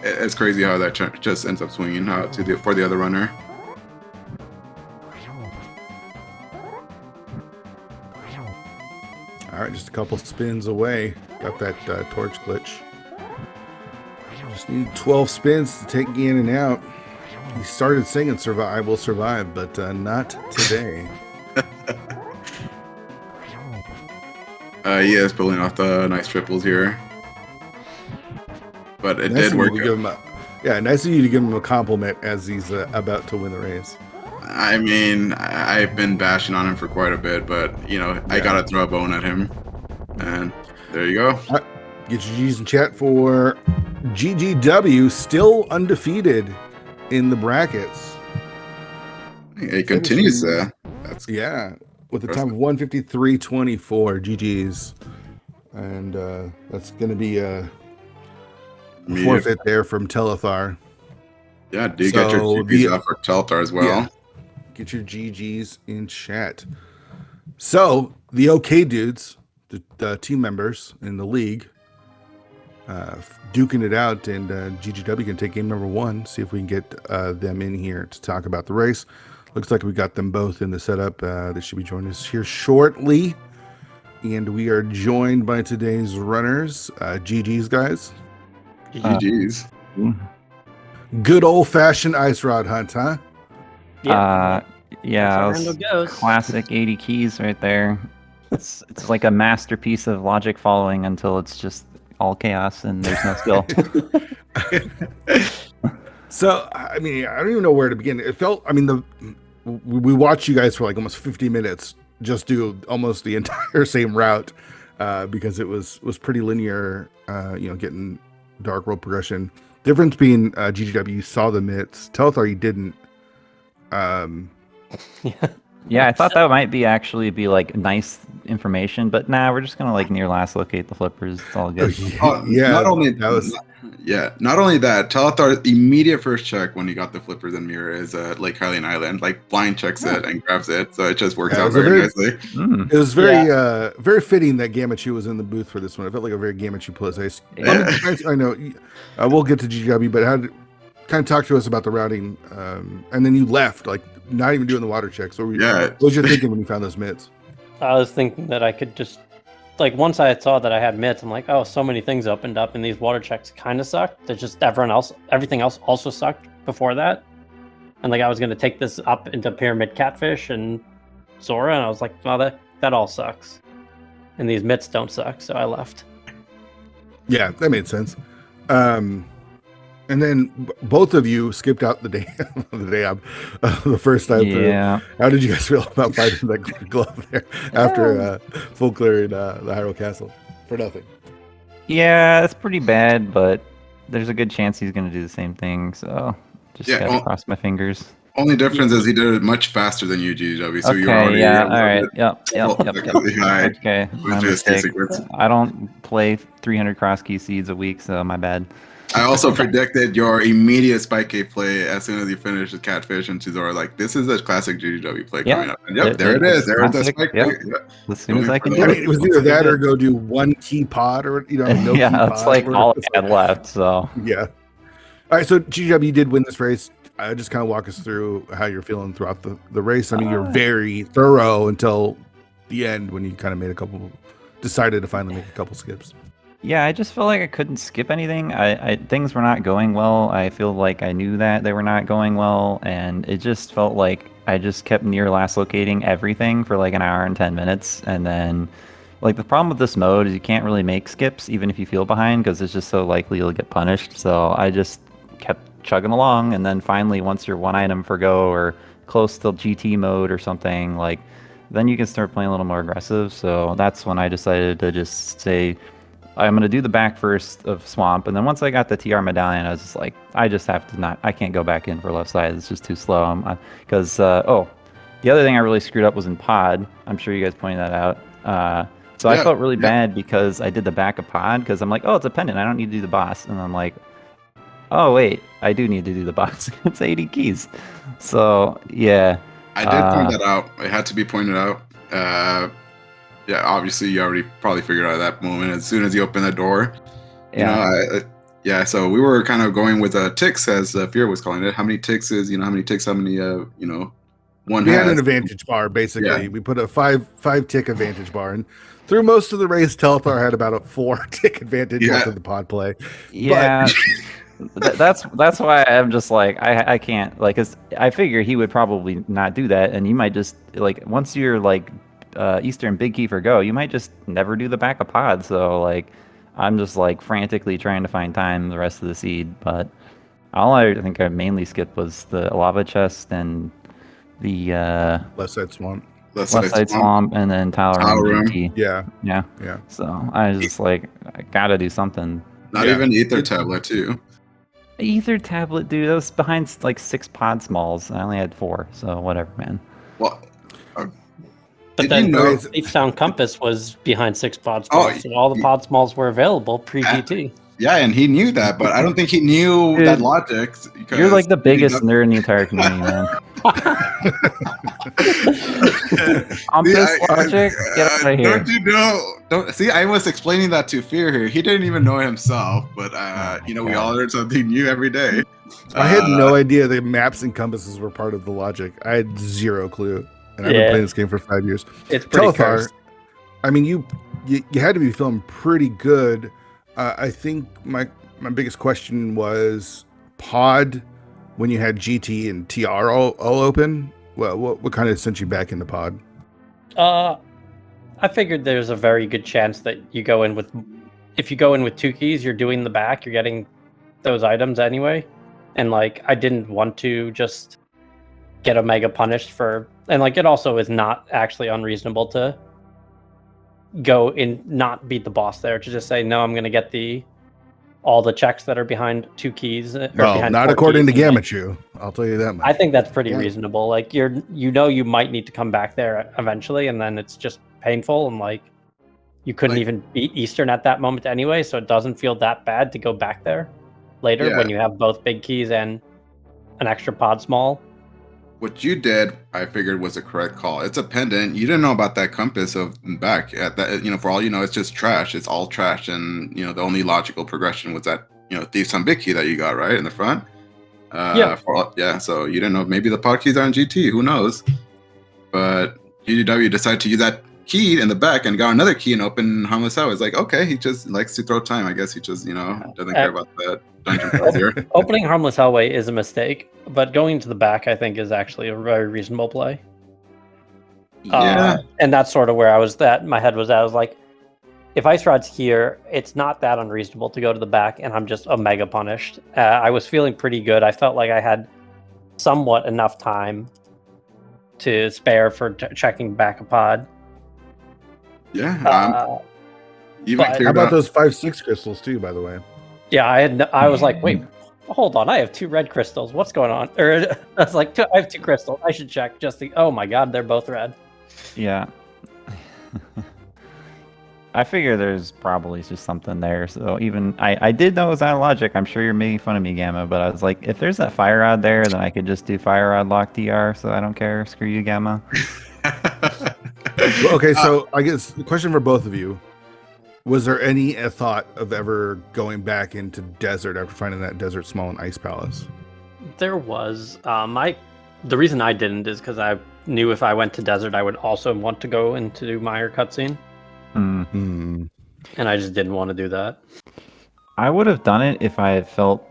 it's crazy how that just ends up swinging out for the other runner. All right, just a couple spins away. Got that torch glitch. Just need 12 spins to take Ganon out. He started singing "I Will Survive," but not today. He is pulling off the nice triples here. but it Nice did of work you to out. give him nice of you to give him a compliment as he's about to win the race. I mean, I've been bashing on him for quite a bit, but you know, I Yeah. gotta throw a bone at him, and there you go. Get your G's in chat for GGW, still undefeated in the brackets. It continues. That's Yeah, with a impressive. time of 153.24. GG's, and that's going to be a forfeit there from Telethar. Yeah, do get your GGs out for Telethar as well. Yeah, get your GGs in chat. So the OK dudes, the team members in the league, duking it out, and GGW can take game number 1. See if we can get them in here to talk about the race. Looks like we got them both in the setup. They should be joining us here shortly. And we are joined by today's runners. GG's, guys. GG's. Good old-fashioned ice rod hunt, huh? Yeah. Yeah, That's how Randall goes. classic 80 keys right there. It's like a masterpiece of logic following until it's just all chaos and there's no skill. So, I mean, I don't even know where to begin. It felt, I mean, we watched you guys for like almost 50 minutes just do almost the entire same route because it was pretty linear, getting dark world progression. Difference being GGW, you saw the mitts. Telethar, you didn't. Yeah, I thought that might actually be like nice information, but nah, we're just gonna like near last locate the flippers. It's all good. Yeah, not only that was. Yeah, not only that, Telethar immediate first check when he got the flippers and mirror is Lake Hylian Island. Like blind checks it and grabs it, so it just works out very nicely. It was very very fitting that Gamachu was in the booth for this one. It felt like a very Gamachu place. I know we'll get to GGW, but kind of talk to us about the routing, and then you left, like not even doing the water checks. What was you thinking when you found those mitts? I was thinking that I could just, like, once I saw that I had mitts, I'm like, oh, so many things opened up, and these water checks kind of sucked. There's just everything else also sucked before that. And like I was gonna take this up into Pyramid Catfish and Zora, and I was like, well, that all sucks. And these mitts don't suck, so I left. Yeah, that made sense. And then both of you skipped out the day the first time through. How did you guys feel about fighting that glove there after full clearing the Hyrule Castle for nothing? Yeah, it's pretty bad, but there's a good chance he's going to do the same thing. So just gotta cross my fingers. Only difference is he did it much faster than you, GGW. So okay, you're already all right. Yep. Okay, my mistake. I don't play 300 cross key seeds a week, so my bad. I also predicted your immediate spike cave play as soon as you finish the catfish and Zora. Like, this is a classic GGW play coming up. And there it is. There's the spike play. As soon as I can do it. It was either that or go do one key pod or no key pod. It's like all I had left. So yeah. All right, so GGW did win this race. Just kind of walk us through how you're feeling throughout the race. I mean, you're very thorough until the end when you kind of decided to finally make a couple skips. Yeah, I just felt like I couldn't skip anything. Things were not going well. I feel like I knew that they were not going well, and it just felt like I just kept near last locating everything for like an hour and 10 minutes. And then, like, the problem with this mode is you can't really make skips even if you feel behind because it's just so likely you'll get punished. So I just kept chugging along, and then finally, once you're one item for go or close to GT mode or something, like, then you can start playing a little more aggressive. So that's when I decided to just say, I'm going to do the back first of Swamp, and then once I got the TR medallion, I was just like, I just have to I can't go back in for left side. It's just too slow. Because, the other thing I really screwed up was in Pod. I'm sure you guys pointed that out. I felt really bad because I did the back of Pod, because I'm like, oh, it's a pendant. I don't need to do the boss. And I'm like, oh, wait, I do need to do the boss. It's 80 keys. So, yeah. I did point that out. It had to be pointed out. Yeah, obviously you already probably figured out at that moment as soon as you open the door. So we were kind of going with ticks, as Fear was calling it. How many ticks is, how many ticks, how many, one we has. had an advantage bar, basically. Yeah. We put a five tick advantage bar, and through most of the race, Telethar had about a 4 tick advantage after the pod play. Yeah. That's why I'm just like, I can't, like, 'cause I figure he would probably not do that, and you might just, like, once you're, like, Eastern big key for go, you might just never do the back of pod. So, like, I'm just like frantically trying to find time the rest of the seed, but all I think I mainly skipped was the lava chest and the Left side swamp. Left left side swamp and then Tower Tower Room Room. GT. Yeah. Yeah. Yeah. So I was just like, I gotta do something. Not Yeah. even Ether Tablet too. Ether tablet, dude. That was behind like 6 pod smalls. I only had 4, so whatever, man. Well, But did then you know? Okay, Deep Sound Compass was behind 6 pod Oh, smalls, so all the pod smalls were available pre-GT. Yeah, and he knew that, but I don't think he knew Dude, that logic. Because You're like the he biggest doesn't- nerd in the entire community, man. See, Compass logic, get out of here. Don't you know? Don't see. I was explaining that to Fear here. He didn't even know himself, but you know, we all learn something new every day. I had no idea the maps and compasses were part of the logic. I had zero clue, and I've been Yeah. playing this game for 5 years. It's pretty Telethar, cursed. I mean, you had to be feeling pretty good. I think my biggest question was pod when you had GT and TR all open. Well, what kind of sent you back into pod? I figured there's a very good chance that you go in with, if you go in with 2 keys, you're doing the back, you're getting those items anyway. And like, I didn't want to just get Omega punished for, and like, it also is not actually unreasonable to go in, not beat the boss there, to just say, no, I'm going to get all the checks that are behind 2 keys. Or Well, behind not 4 according to keys, and, like, Gamachu. I'll tell you that much. I think that's pretty Yeah. reasonable. Like, you might need to come back there eventually, and then it's just painful, and like, you couldn't Like- even beat Eastern at that moment anyway, so it doesn't feel that bad to go back there later Yeah. when you have both big keys and an extra pod small. What you did, I figured, was a correct call. It's a pendant. You didn't know about that compass of back. At that, you know, for all you know, it's just trash. It's all trash, and you know, the only logical progression was that Thief Some Big Key that you got right in the front. Yeah. Yeah. So you didn't know. Maybe the pod keys are in GT. Who knows? But GDW decided to use that key in the back and got another key and opened Harmless Highway. It's like, okay, he just likes to throw time. I guess he just doesn't care about that dungeon failure. Opening Harmless Hellway is a mistake, but going to the back, I think, is actually a very reasonable play. Yeah. And that's sort of where my head was at. I was like, if Ice Rod's here, it's not that unreasonable to go to the back, and I'm just Omega punished. I was feeling pretty good. I felt like I had somewhat enough time to spare for checking back a pod. Yeah. Even but- How cleared about up. those 5/6 crystals too? By the way, Yeah, I was like, wait, hold on, I have 2 red crystals. What's going on? Or I was like, I have 2 crystals. I should check just to. Oh my god, they're both red. Yeah. I figure there's probably just something there. So even I did know it was out of logic. I'm sure you're making fun of me, Gamma, but I was like, if there's that fire rod there, then I could just do fire rod lock DR. So I don't care. Screw you, Gamma. Well, okay. So I guess the question for both of you: was there any thought of ever going back into desert after finding that desert small and ice palace? There was the reason I didn't is because I knew if I went to desert, I would also want to go into Meyer cutscene, Hmm. and I just didn't want to do that. I would have done it if I had felt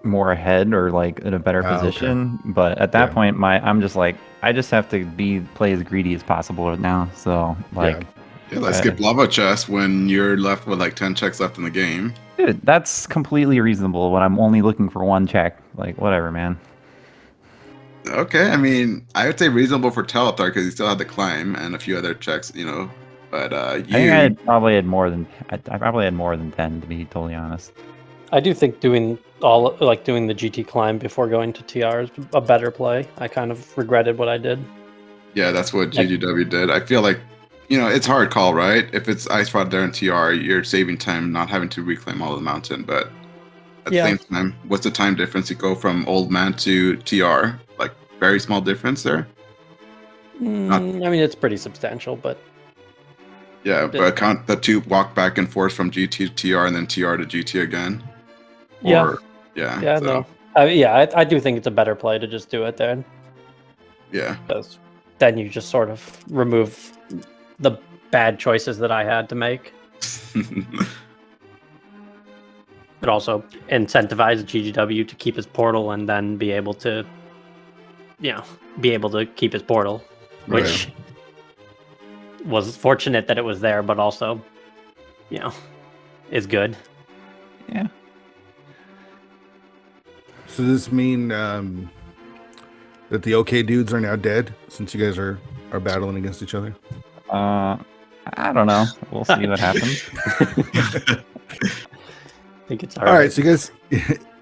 more ahead or like in a better okay. position. But at that Yeah. point, I'm just like, I just have to play as greedy as possible now. So like, Yeah, let's skip lava chest when you're left with like 10 checks left in the game. dude, that's completely reasonable when I'm only looking for 1 check. Like, whatever, man. Okay, I mean, I would say reasonable for Telethar because he still had the climb and a few other checks, But I think I probably had more than 10, to be totally honest. I do think doing the GT climb before going to TR is a better play. I kind of regretted what I did. yeah, that's what GGW did. I feel like, it's hard call, right? If it's Ice Rod there in TR, you're saving time, not having to reclaim all of the mountain. But at the same time, what's the time difference? You go from Old Man to TR, like very small difference there. I mean, it's pretty substantial, but Yeah, but count the 2 walk back and forth from GT to TR and then TR to GT again. Yeah. Yeah. No. I do think it's a better play to just do it then, Yeah. because then you just sort of remove the bad choices that I had to make. But also incentivize GGW to keep his portal and then be able to keep his portal, which was fortunate that it was there, but also, is good. Yeah. So does this mean that the OK dudes are now dead since you guys are battling against each other? I don't know. We'll see what happens. I think it's All right, so you guys,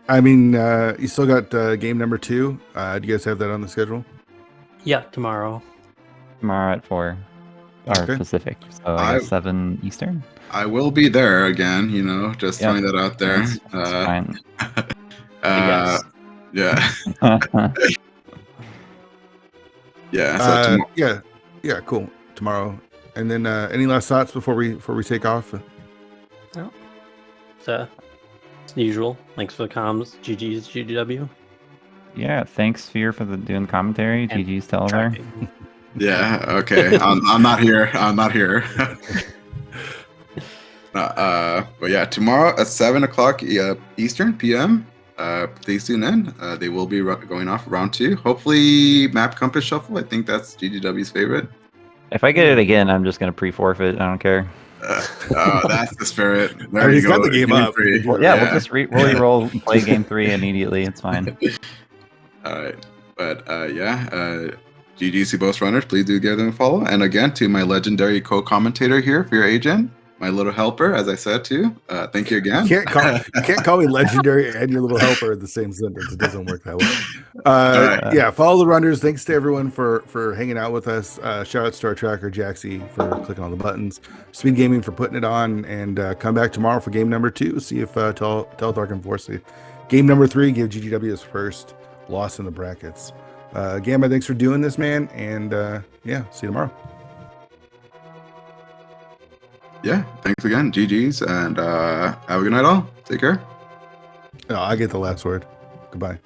I mean, you still got game number 2. Do you guys have that on the schedule? Yeah, tomorrow. Tomorrow at 4. Or Okay. Pacific. So I guess 7 Eastern. I will be there again. You know, just Yep. throwing that out there. That's fine. Yes. Yeah. Yeah. So Yeah, cool. Tomorrow. And then any last thoughts before we take off? It's the usual. Thanks for the comms. GG's, GGW. Yeah, thanks Sphere for doing the commentary. And GG's Telethar. tracking. yeah. Okay. I'm not here. I'm not here. But yeah, tomorrow at 7:00 Eastern PM. Please tune in. They will be going off round 2. Hopefully, Map Compass Shuffle. I think that's GGW's favorite. If I get it again, I'm just gonna pre-forfeit. I don't care. That's the spirit. There He's you go. got the game up. Well, yeah, we'll just re-roll, play game 3 immediately. It's fine. All right, but GG's to both runners. Please do give them a follow. And again, to my legendary co-commentator here, Fear Agent, my little helper, as I said too. Thank you again. You can't call me legendary and your little helper in the same sentence. It doesn't work that way. Right. Yeah, follow the runners. Thanks to everyone for hanging out with us. Shout out to our tracker Jaxie for clicking on the buttons. SpeedGaming for putting it on, and come back tomorrow for game number 2. See if Telethar can force it. Game number 3, give GGW his first loss in the brackets. Gamma, thanks for doing this, man, and yeah, see you tomorrow. Yeah, thanks again, GG's, and have a good night all. Take care. No, I get the last word. Goodbye.